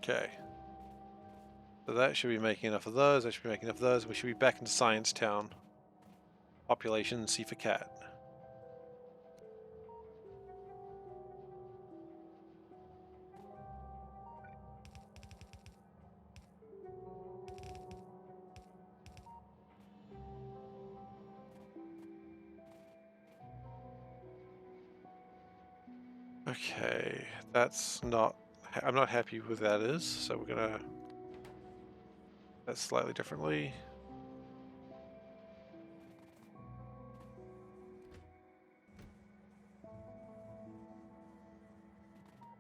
Okay. So that should be making enough of those, that should be making enough of those. We should be back into Science Town. Population SeiferKatt. Okay, that's not... I'm not happy with that is, so we're gonna... That's slightly differently.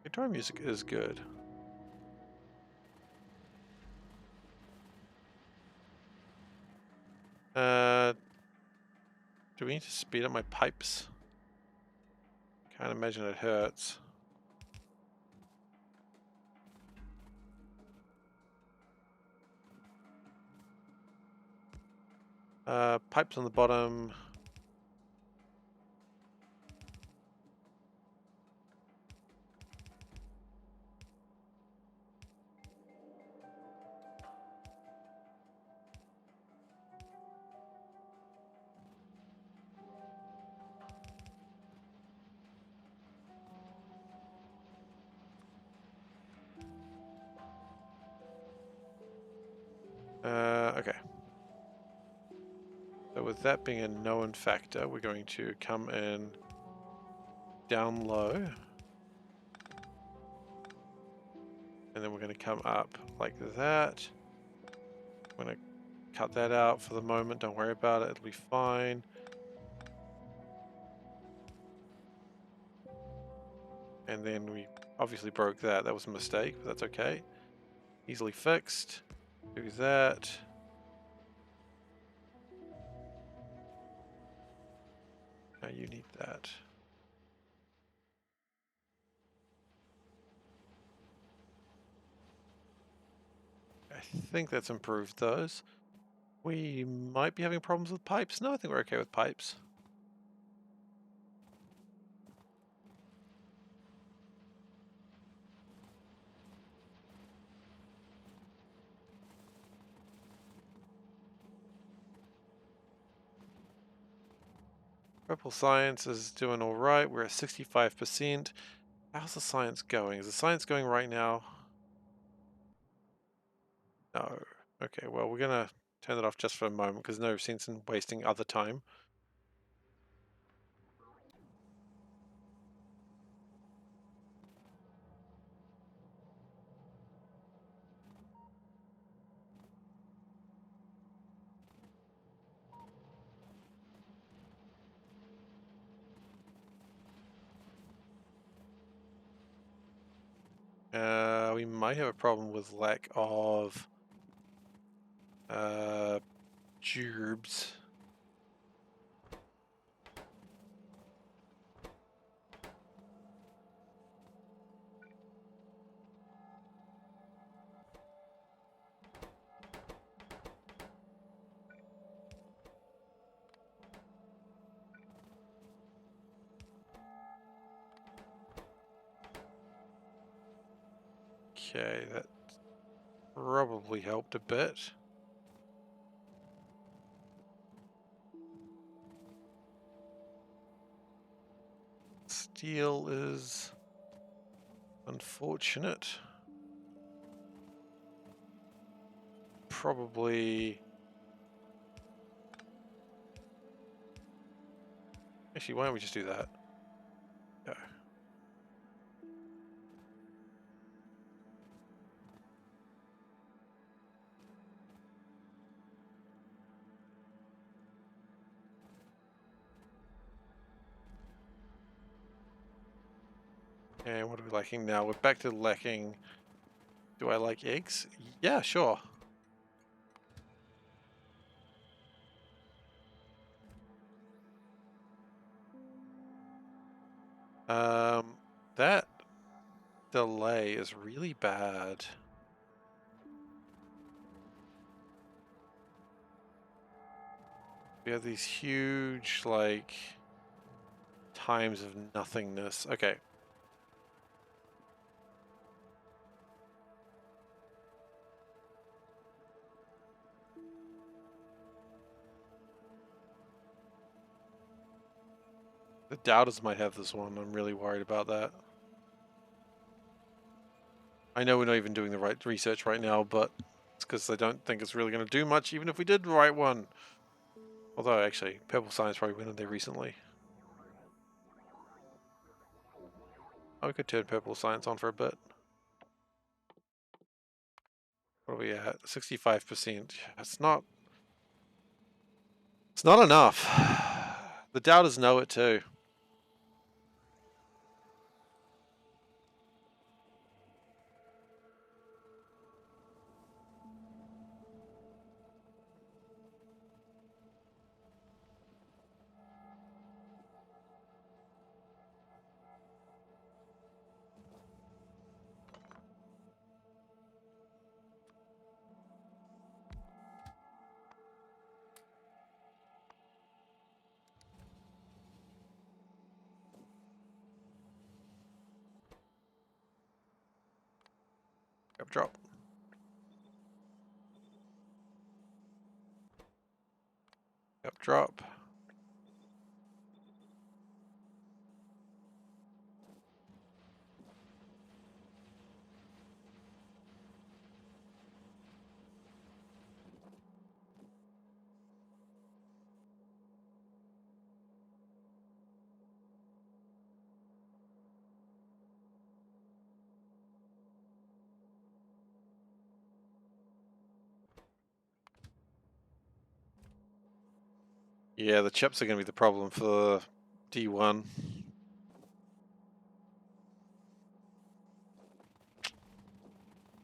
Guitar music is good. Do we need to speed up my pipes? Can't imagine it hurts. Pipes on the bottom. Okay. So with that being a known factor, we're going to come in down low. And then we're going to come up like that. I'm going to cut that out for the moment. Don't worry about it. It'll be fine. And then we obviously broke that. That was a mistake, but that's okay. Easily fixed. Do that. Now you need that. I think that's improved those. We might be having problems with pipes. No, I think we're okay with pipes. Purple science is doing all right. We're at 65%. How's the science going? Is the science going right now? No. Okay, well, we're going to turn it off just for a moment because no sense in wasting other time. We might have a problem with lack of gerbs. Okay, that probably helped a bit. Steel is unfortunate. Probably... Actually, why don't we just do that? Yeah. And what are we lacking now? We're back to lacking... Do I like eggs? Yeah, sure. That delay is really bad. We have these huge, like, times of nothingness. Okay. The doubters might have this one. I'm really worried about that. I know we're not even doing the right research right now, but it's because I don't think it's really going to do much, even if we did the right one. Although, actually, Purple Science probably went in there recently. I could turn Purple Science on for a bit. What are we at? 65%. It's not enough. The doubters know it too. Yep, drop. Yep, drop. Yeah, the chips are going to be the problem for D1.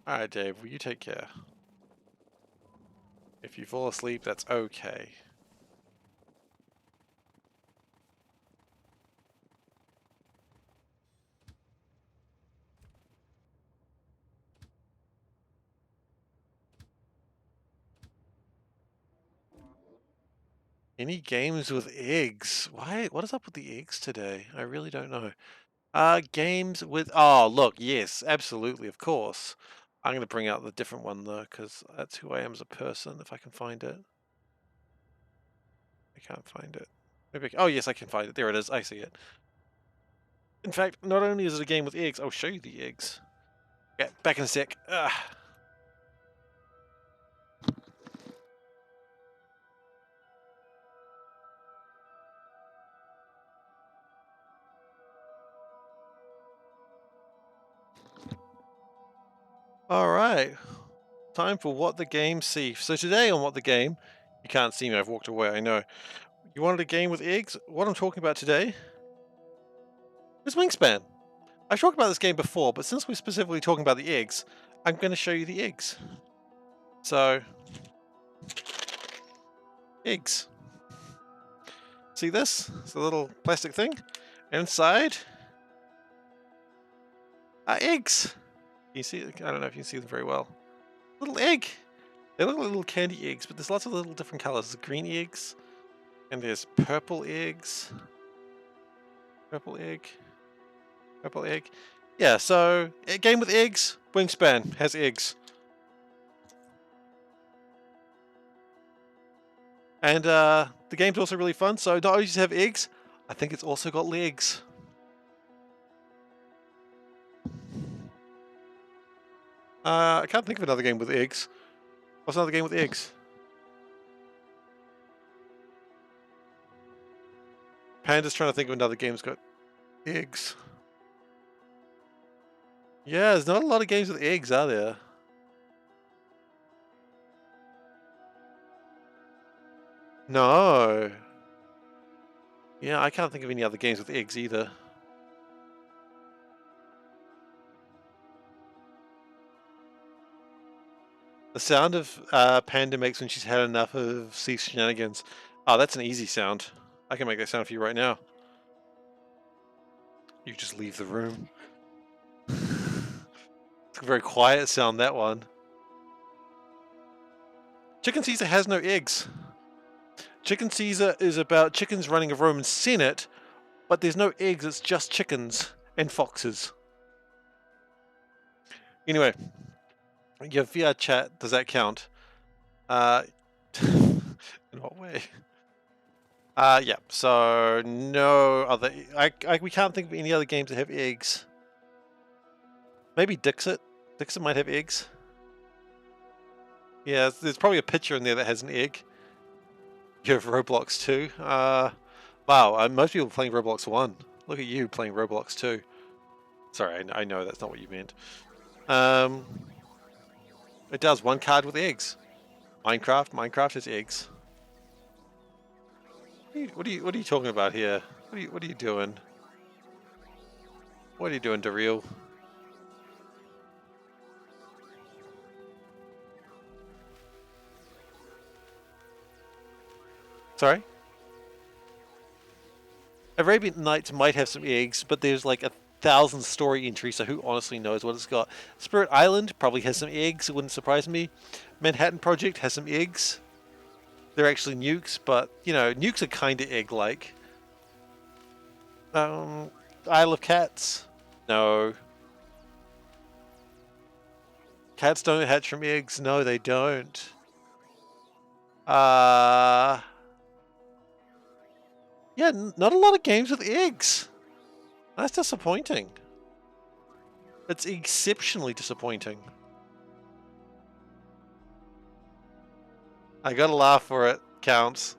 Alright, Dave, will you take care? If you fall asleep, that's okay. Any games with eggs? Why? What is up with the eggs today? I really don't know. Games with... Oh, look, yes, absolutely, of course. I'm going to bring out the different one, though, because that's who I am as a person, if I can find it. I can't find it. Maybe oh, yes, I can find it. There it is. I see it. In fact, not only is it a game with eggs, I'll show you the eggs. Yeah, back in a sec. Ugh. Alright. Time for What the Game See. So today on What the Game... You can't see me, I've walked away, I know. You wanted a game with eggs? What I'm talking about today is Wingspan. I've talked about this game before, but since we're specifically talking about the eggs, I'm going to show you the eggs. So, eggs. See this? It's a little plastic thing. Inside are eggs. You see? I don't know if you can see them very well. Little egg. They look like little candy eggs, but there's lots of little different colors. There's green eggs, and there's purple eggs. Purple egg. Purple egg. Yeah, so a game with eggs. Wingspan has eggs. And the game's also really fun, so not only does it have eggs, I think it's also got legs. I can't think of another game with eggs. What's another game with eggs? Panda's trying to think of another game that's got eggs. Yeah, there's not a lot of games with eggs, are there? No. Yeah, I can't think of any other games with eggs either. The sound of Panda makes when she's had enough of Cease shenanigans. Oh, that's an easy sound. I can make that sound for you right now. You just leave the room. It's a very quiet sound, that one. Chicken Caesar has no eggs. Chicken Caesar is about chickens running a Roman Senate, but there's no eggs, it's just chickens and foxes. Anyway, your VR chat, does that count? In what way? Yeah, so no other... we can't think of any other games that have eggs. Maybe Dixit? Dixit might have eggs. Yeah, there's probably a picture in there that has an egg. You have Roblox 2. Wow, most people playing Roblox 1. Look at you playing Roblox 2. Sorry, I know that's not what you meant. It does, one card with eggs. Minecraft has eggs. What are you talking about here? What are you doing? What are you doing, Daryl? Sorry? Arabian Nights might have some eggs, but there's like 1,000 story entries, so who honestly knows what it's got? Spirit Island probably has some eggs, it wouldn't surprise me. Manhattan Project has some eggs. They're actually nukes, but, you know, nukes are kind of egg-like. Isle of Cats? No. Cats don't hatch from eggs. No, they don't. Yeah, not a lot of games with eggs. That's disappointing. It's exceptionally disappointing. I gotta laugh for it. Counts.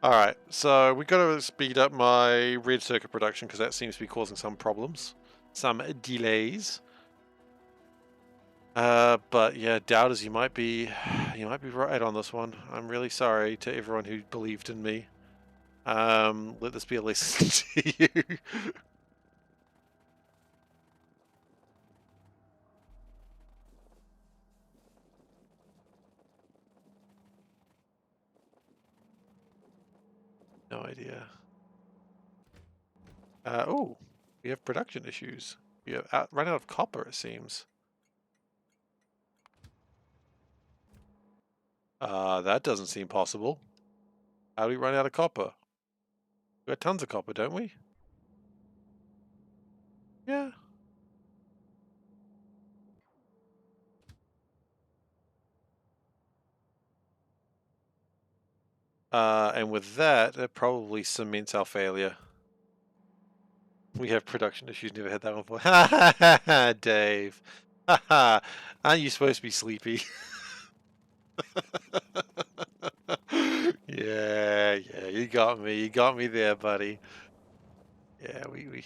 Alright, so we gotta speed up my red circuit production because that seems to be causing some problems. Some delays. But yeah, doubters, you might be right on this one. I'm really sorry to everyone who believed in me. Let this be a lesson to you. No idea. Oh, we have production issues. We have run out of copper, it seems. That doesn't seem possible. How do we run out of copper? We got tons of copper, don't we? Yeah. And with that, it probably cements our failure. We have production issues, never had that one before. Ha ha ha ha, Dave. Ha ha. Aren't you supposed to be sleepy? Yeah, yeah, you got me. You got me there, buddy. Yeah, we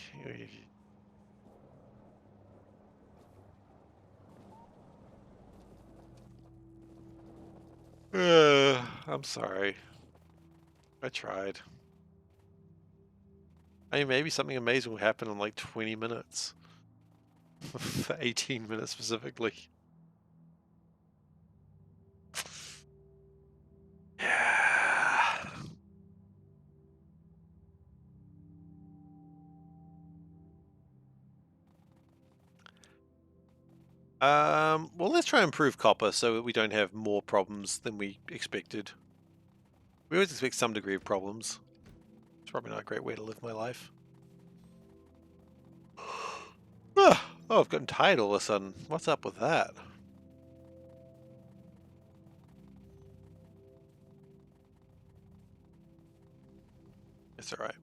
I'm sorry. I tried. I mean, maybe something amazing will happen in like 20 minutes. 18 minutes specifically. Yeah. Well, let's try and improve copper so that we don't have more problems than we expected. We always expect some degree of problems. It's probably not a great way to live my life. Oh, I've gotten tired all of a sudden. What's up with that? It's alright.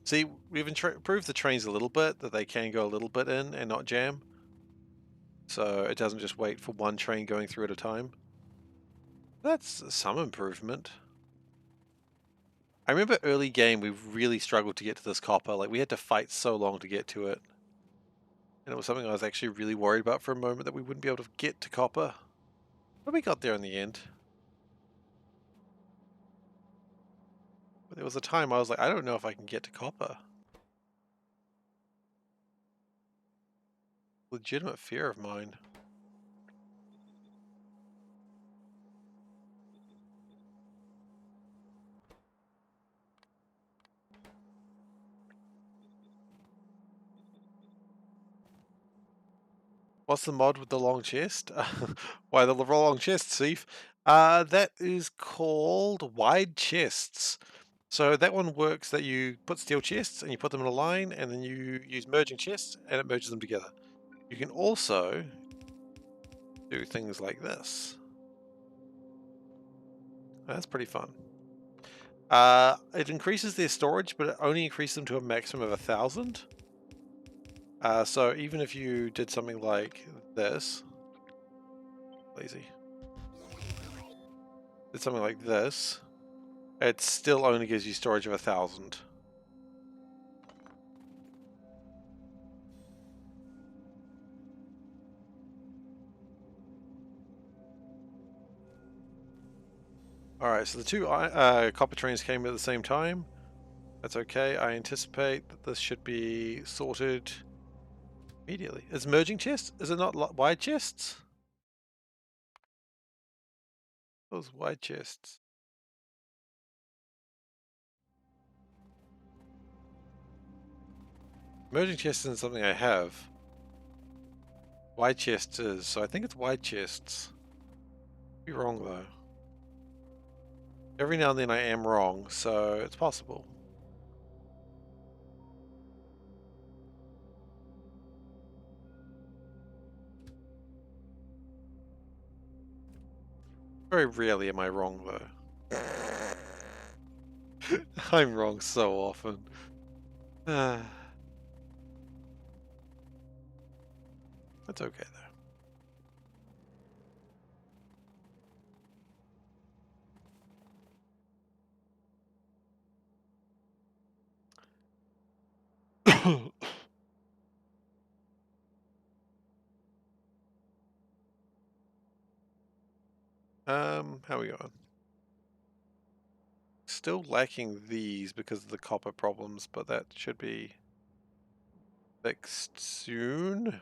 See, we've improved the trains a little bit, that they can go a little bit in and not jam. So it doesn't just wait for one train going through at a time. That's some improvement. I remember early game we really struggled to get to this copper. Like, we had to fight so long to get to it. And it was something I was actually really worried about for a moment, that we wouldn't be able to get to copper. But we got there in the end. But there was a time I was like, I don't know if I can get to copper. Legitimate fear of mine. What's the mod with the long chest? Why the long chest, Steve? That is called wide chests. So that one works that you put steel chests and you put them in a line, and then you use merging chests and it merges them together. You can also do things like this. That's pretty fun. It increases their storage, but it only increases them to a maximum of 1,000. So even if you did something like this, lazy, did something like this, it still only gives you storage of 1,000. Alright, so the two copper trains came at the same time. That's okay. I anticipate that this should be sorted immediately. Is merging chests? Is it not wide chests? Those wide chests. Merging chests isn't something I have. Wide chests is, so I think it's wide chests. Be wrong though. Every now and then I am wrong, so it's possible. Very rarely am I wrong though. I'm wrong so often. That's okay though. How are we going? Still lacking these because of the copper problems, but that should be fixed soon.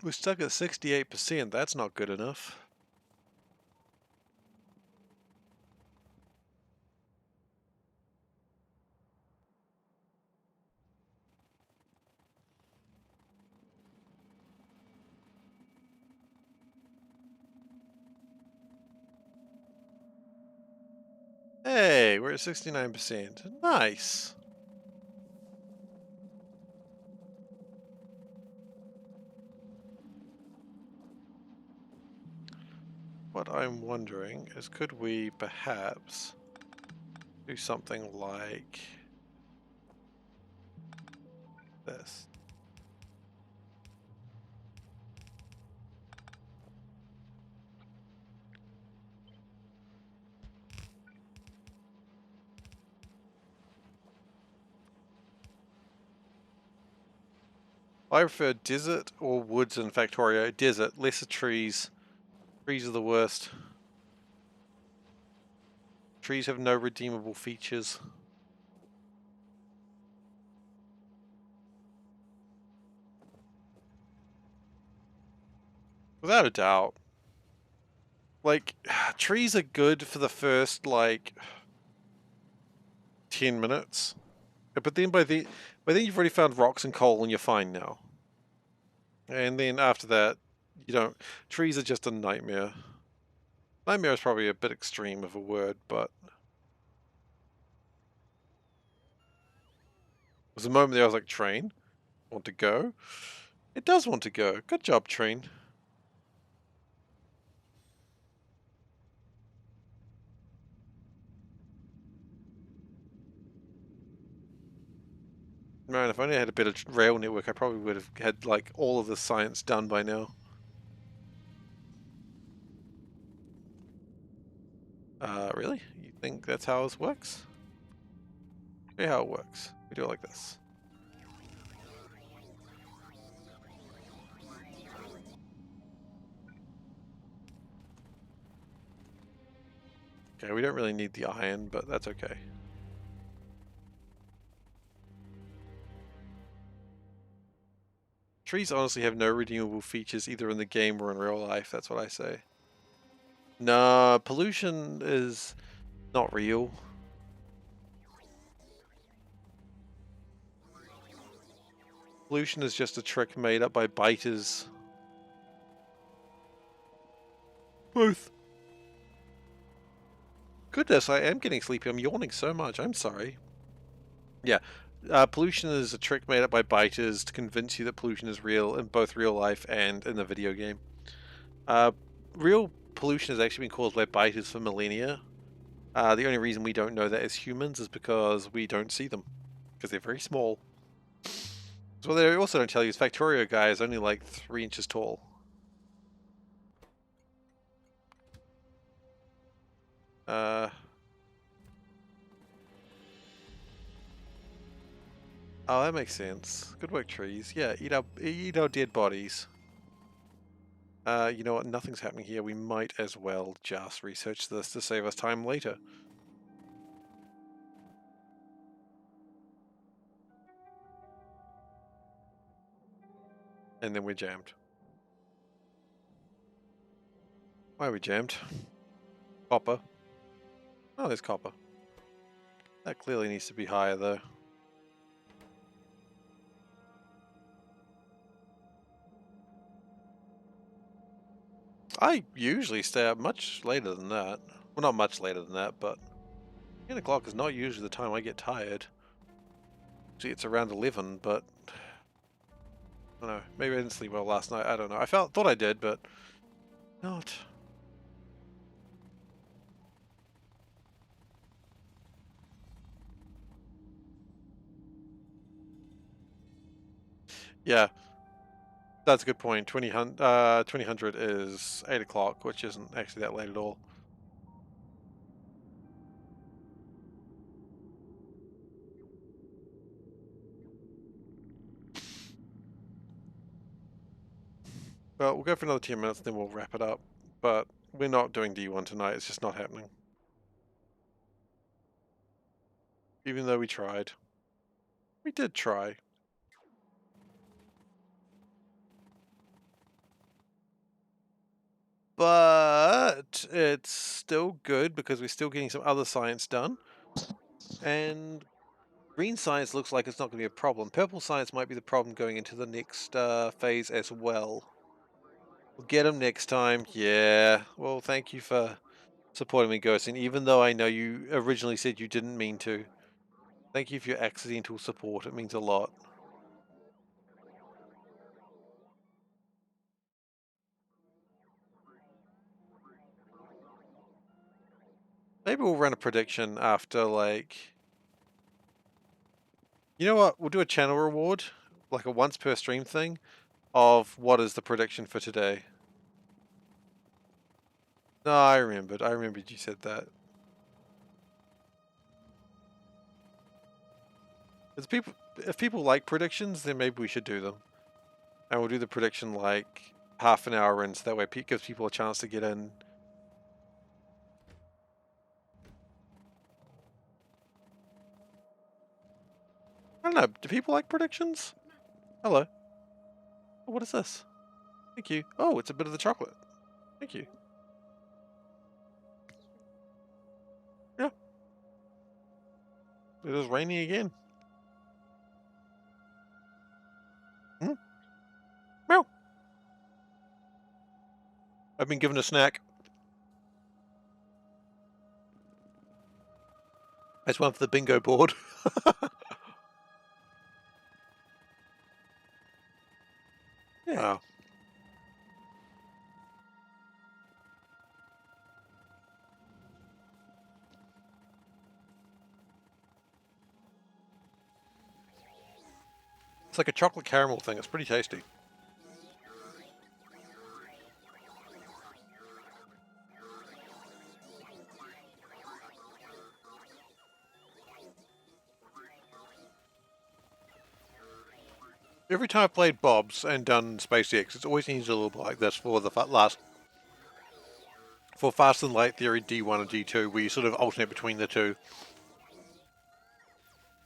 We're stuck at 68%. That's not good enough. Hey, we're at 69%. Nice. What I'm wondering is, could we perhaps do something like this? I prefer desert or woods in Factorio. Desert, lesser trees. Trees are the worst. Trees have no redeemable features. Without a doubt. Like, trees are good for the first, like, 10 minutes. But then by then you've already found rocks and coal and you're fine now. And then after that, you don't... Trees are just a nightmare. Nightmare is probably a bit extreme of a word, but... There was a moment there I was like, train? Want to go? It does want to go. Good job, train. Man, if only I had a better rail network, I probably would have had, like, all of the science done by now. Really? You think that's how this works? Show you how it works. We do it like this. Okay, we don't really need the iron, but that's okay. Trees honestly have no redeemable features either in the game or in real life, that's what I say. Nah, pollution is not real. Pollution is just a trick made up by biters. Both. Goodness, I am getting sleepy. I'm yawning so much. I'm sorry. Yeah. Pollution is a trick made up by biters to convince you that pollution is real in both real life and in the video game. Real pollution has actually been caused by biters for millennia. The only reason we don't know that as humans is because we don't see them. Because they're very small. So what they also don't tell you is Factorio guy is only like 3 inches tall. Oh, that makes sense. Good work, trees. Yeah, eat our dead bodies. You know what? Nothing's happening here. We might as well just research this to save us time later. And then we're jammed. Why are we jammed? Copper. Oh, there's copper. That clearly needs to be higher, though. I usually stay up much later than that. Well, not much later than that, but 10 o'clock is not usually the time I get tired. See, it's around 11, but I don't know. Maybe I didn't sleep well last night. I don't know. Thought I did, but not. Yeah. That's a good point. 2000 is 8 o'clock, which isn't actually that late at all. Well, we'll go for another 10 minutes, then we'll wrap it up. But we're not doing D1 tonight. It's just not happening. Even though we tried. We did try. But it's still good because we're still getting some other science done. And green science looks like it's not going to be a problem. Purple science might be the problem going into the next phase as well. We'll get them next time. Yeah. Well, thank you for supporting me, Ghosting, even though I know you originally said you didn't mean to. Thank you for your accidental support. It means a lot. Maybe we'll run a prediction after, like... You know what? We'll do a channel reward, like a once per stream thing, of what is the prediction for today. No, I remembered. I remembered you said that. If people like predictions, then maybe we should do them. And we'll do the prediction like half an hour in, so that way it gives people a chance to get in. I don't know. Do people like predictions? Hello. Oh, what is this? Thank you. Oh, it's a bit of the chocolate. Thank you. Yeah. It is raining again. Hmm? Meow. I've been given a snack. That's one for the bingo board. Yeah. It's like a chocolate caramel thing. It's pretty tasty. Every time I've played Bob's and done SpaceX, it's always needed a little bit like this for the for Fast and Light Theory D1 and D2, where you sort of alternate between the two.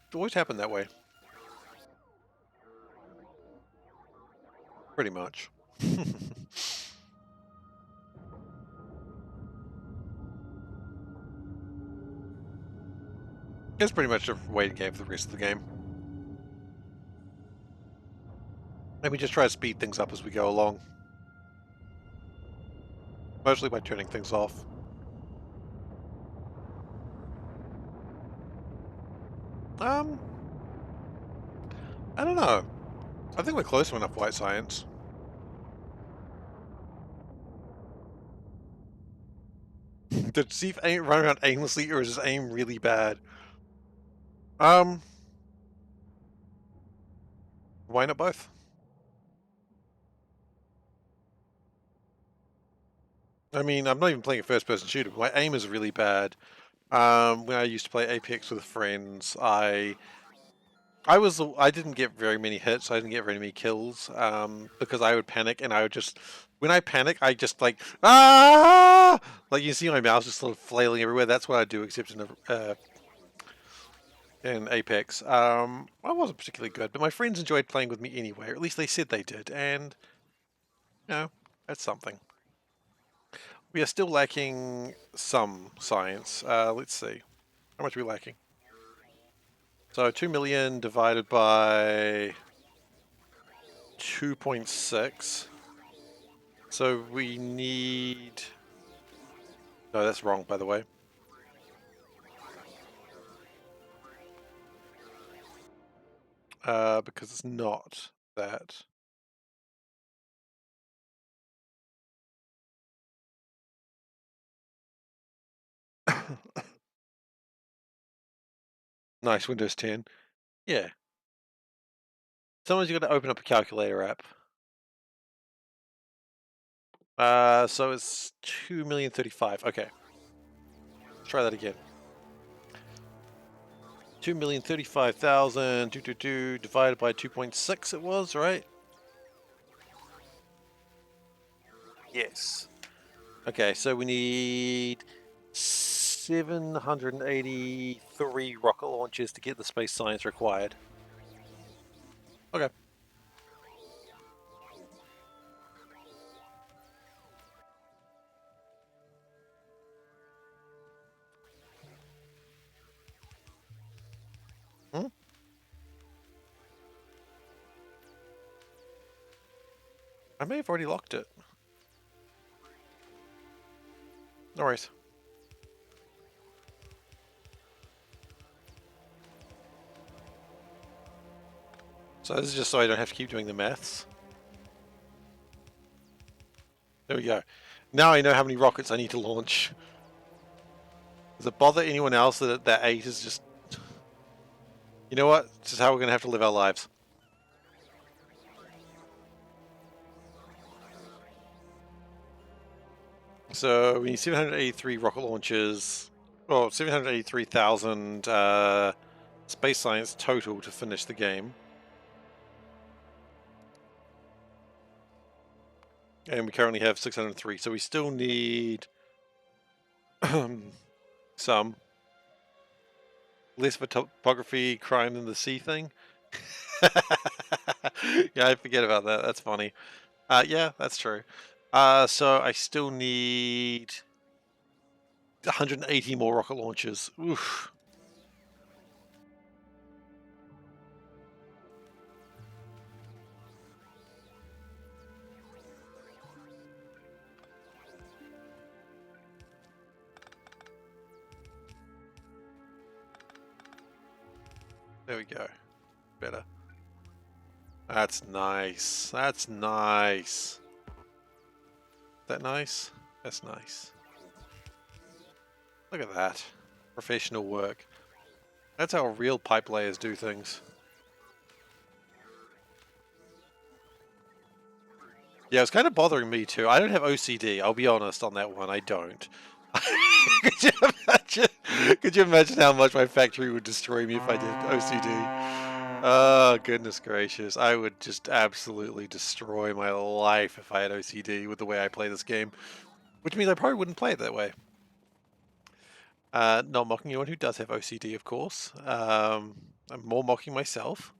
It's always happened that way. Pretty much. It's pretty much a waiting game for the rest of the game. And we just try to speed things up as we go along. Mostly by turning things off. I don't know. I think we're close to enough white science. Did Steve run around aimlessly, or is his aim really bad? Why not both? I mean, I'm not even playing a first-person shooter, but my aim is really bad. When I used to play Apex with friends, I didn't get very many hits. I didn't get very many kills because I would panic, and I would just, when I panic, I just like like you see my mouse just sort of flailing everywhere. That's what I do, except in Apex. I wasn't particularly good, but my friends enjoyed playing with me anyway, or at least they said they did, and you know, that's something. We are still lacking some science. Let's see, how much are we lacking? So 2 million divided by 2.6. So we need... No, that's wrong, by the way. Because it's not that. Nice, Windows 10. Yeah. Sometimes you got to open up a calculator app. So it's 2,035,000. Okay. Let's try that again. 2,035,000 divided by 2.6 it was, right? Yes. Okay, so we need 783 rocket launches to get the space science required. Okay. Hmm? I may have already locked it. No worries. So this is just so I don't have to keep doing the maths. There we go. Now I know how many rockets I need to launch. Does it bother anyone else that 8 is just... You know what? This is how we're going to have to live our lives. So we need 783 rocket launches. Well, 783,000 space science total to finish the game. And we currently have 603, so we still need some. Less of a topography crime than the sea thing. Yeah, I forget about that. That's funny. Yeah, that's true. So I still need 180 more rocket launches. Oof. There we go. Better. That's nice. That's nice. That nice? That's nice. Look at that. Professional work. That's how real pipe layers do things. Yeah, it's kind of bothering me too. I don't have OCD. I'll be honest on that one. I don't. could, you could you imagine how much my factory would destroy me if I did OCD? Oh, goodness gracious. I would just absolutely destroy my life if I had OCD with the way I play this game. Which means I probably wouldn't play it that way. Not mocking anyone who does have OCD, of course. I'm more mocking myself.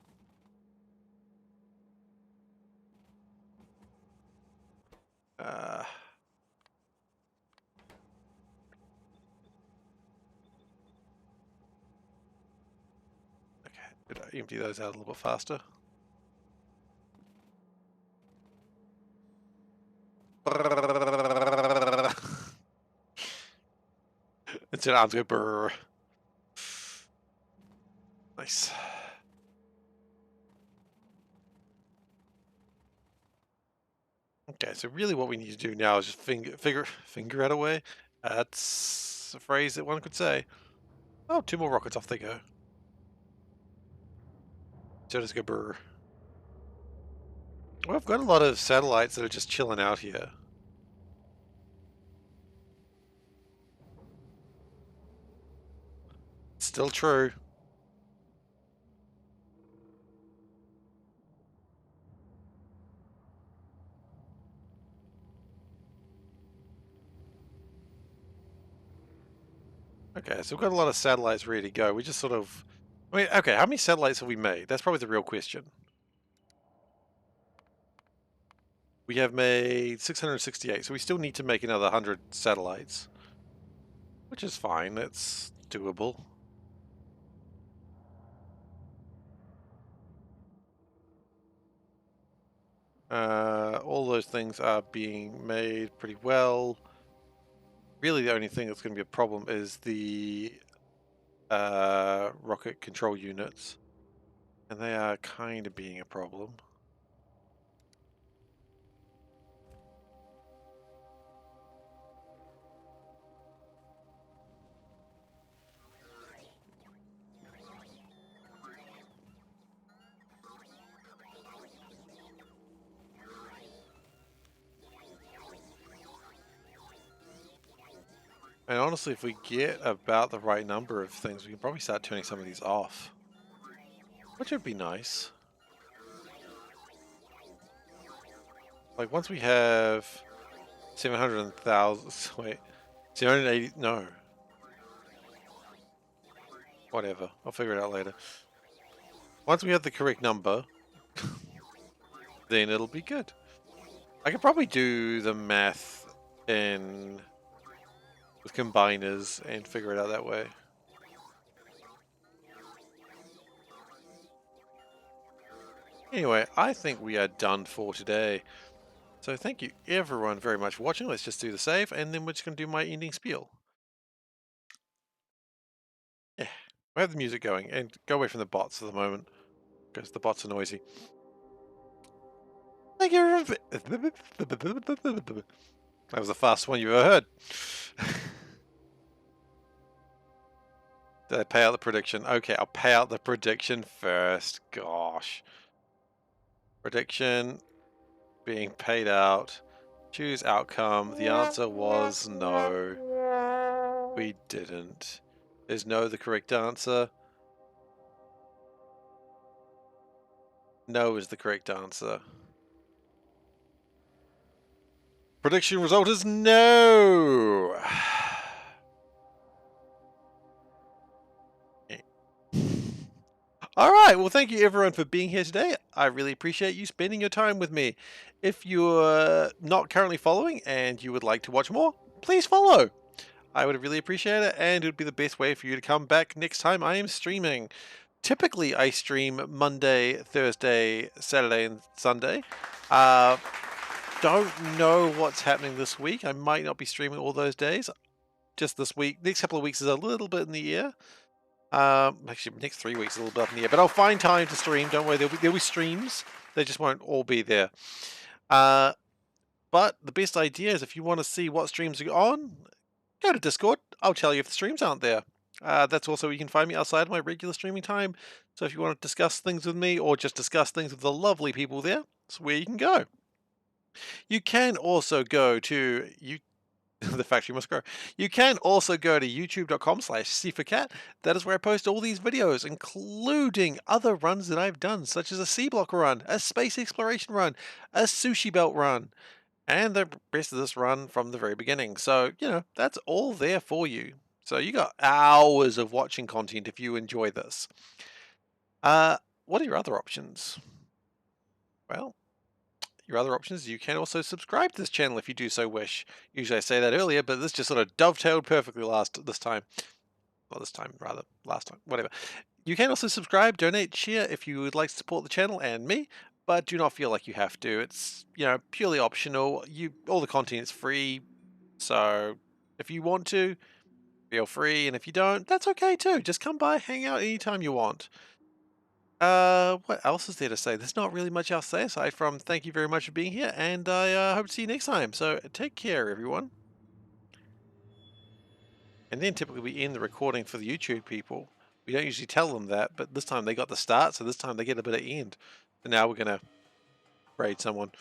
Okay, did I empty those out a little bit faster? Instead, arms go brrr. Nice. Okay, so really what we need to do now is just finger out a way. That's a phrase that one could say. Oh, 2 more rockets, off they go. So just go brrr. Well, I've got a lot of satellites that are just chilling out here. Still true. Okay, so we've got a lot of satellites ready to go. We just sort of... I mean, okay, how many satellites have we made? That's probably the real question. We have made 668, so we still need to make another 100 satellites. Which is fine, that's doable. All those things are being made pretty well. Really the only thing that's going to be a problem is the rocket control units. And they are kind of being a problem. And honestly, if we get about the right number of things, we can probably start turning some of these off. Which would be nice. Like, once we have 700,000... Wait. 780... No. Whatever. I'll figure it out later. Once we have the correct number, then it'll be good. I could probably do the math in... with combiners and figure it out that way. Anyway, I think we are done for today. So thank you everyone very much for watching. Let's just do the save, and then we're just going to do my ending spiel. Yeah, we have the music going, and go away from the bots at the moment, because the bots are noisy. Thank you everyone for... That was the fastest one you've ever heard. Did I pay out the prediction? Okay, I'll pay out the prediction first. Gosh. Prediction being paid out. Choose outcome. The answer was no. We didn't. Is no the correct answer? No is the correct answer. Prediction result is no! Alright, well thank you everyone for being here today. I really appreciate you spending your time with me. If you're not currently following and you would like to watch more, please follow. I would really appreciate it, and it would be the best way for you to come back next time I am streaming. Typically I stream Monday, Thursday, Saturday and Sunday. Don't know what's happening this week. I might not be streaming all those days. Just this week. Next couple of weeks is a little bit in the air. Actually, next 3 weeks is a little bit up in the air, but I'll find time to stream. Don't worry, there'll be streams. They just won't all be there. But the best idea is if you want to see what streams are on, go to Discord. I'll tell you if the streams aren't there. That's also where you can find me outside of my regular streaming time. So if you want to discuss things with me or just discuss things with the lovely people there, that's where you can go. You can also go to the factory must grow. You can also go to youtube.com/SeiferKatt. That is where I post all these videos, including other runs that I've done, such as a sea block run, a space exploration run, a sushi belt run, and the rest of this run from the very beginning. So, you know, that's all there for you. So you got hours of watching content if you enjoy this. What are your other options? Well, your other options, you can also subscribe to this channel if you do so wish. Usually I say that earlier, but this just sort of dovetailed perfectly this time. Not this time, rather, last time, whatever. You can also subscribe, donate, share if you would like to support the channel and me, but do not feel like you have to. It's, you know, purely optional. All the content is free, so if you want to, feel free, and if you don't, that's okay too. Just come by, hang out anytime you want. What else is there to say? There's not really much else to say aside from thank you very much for being here, and I hope to see you next time. So take care, everyone. And then typically we end the recording for the YouTube people. We don't usually tell them that, but this time they got the start, so this time they get a bit of end. So now we're going to raid someone.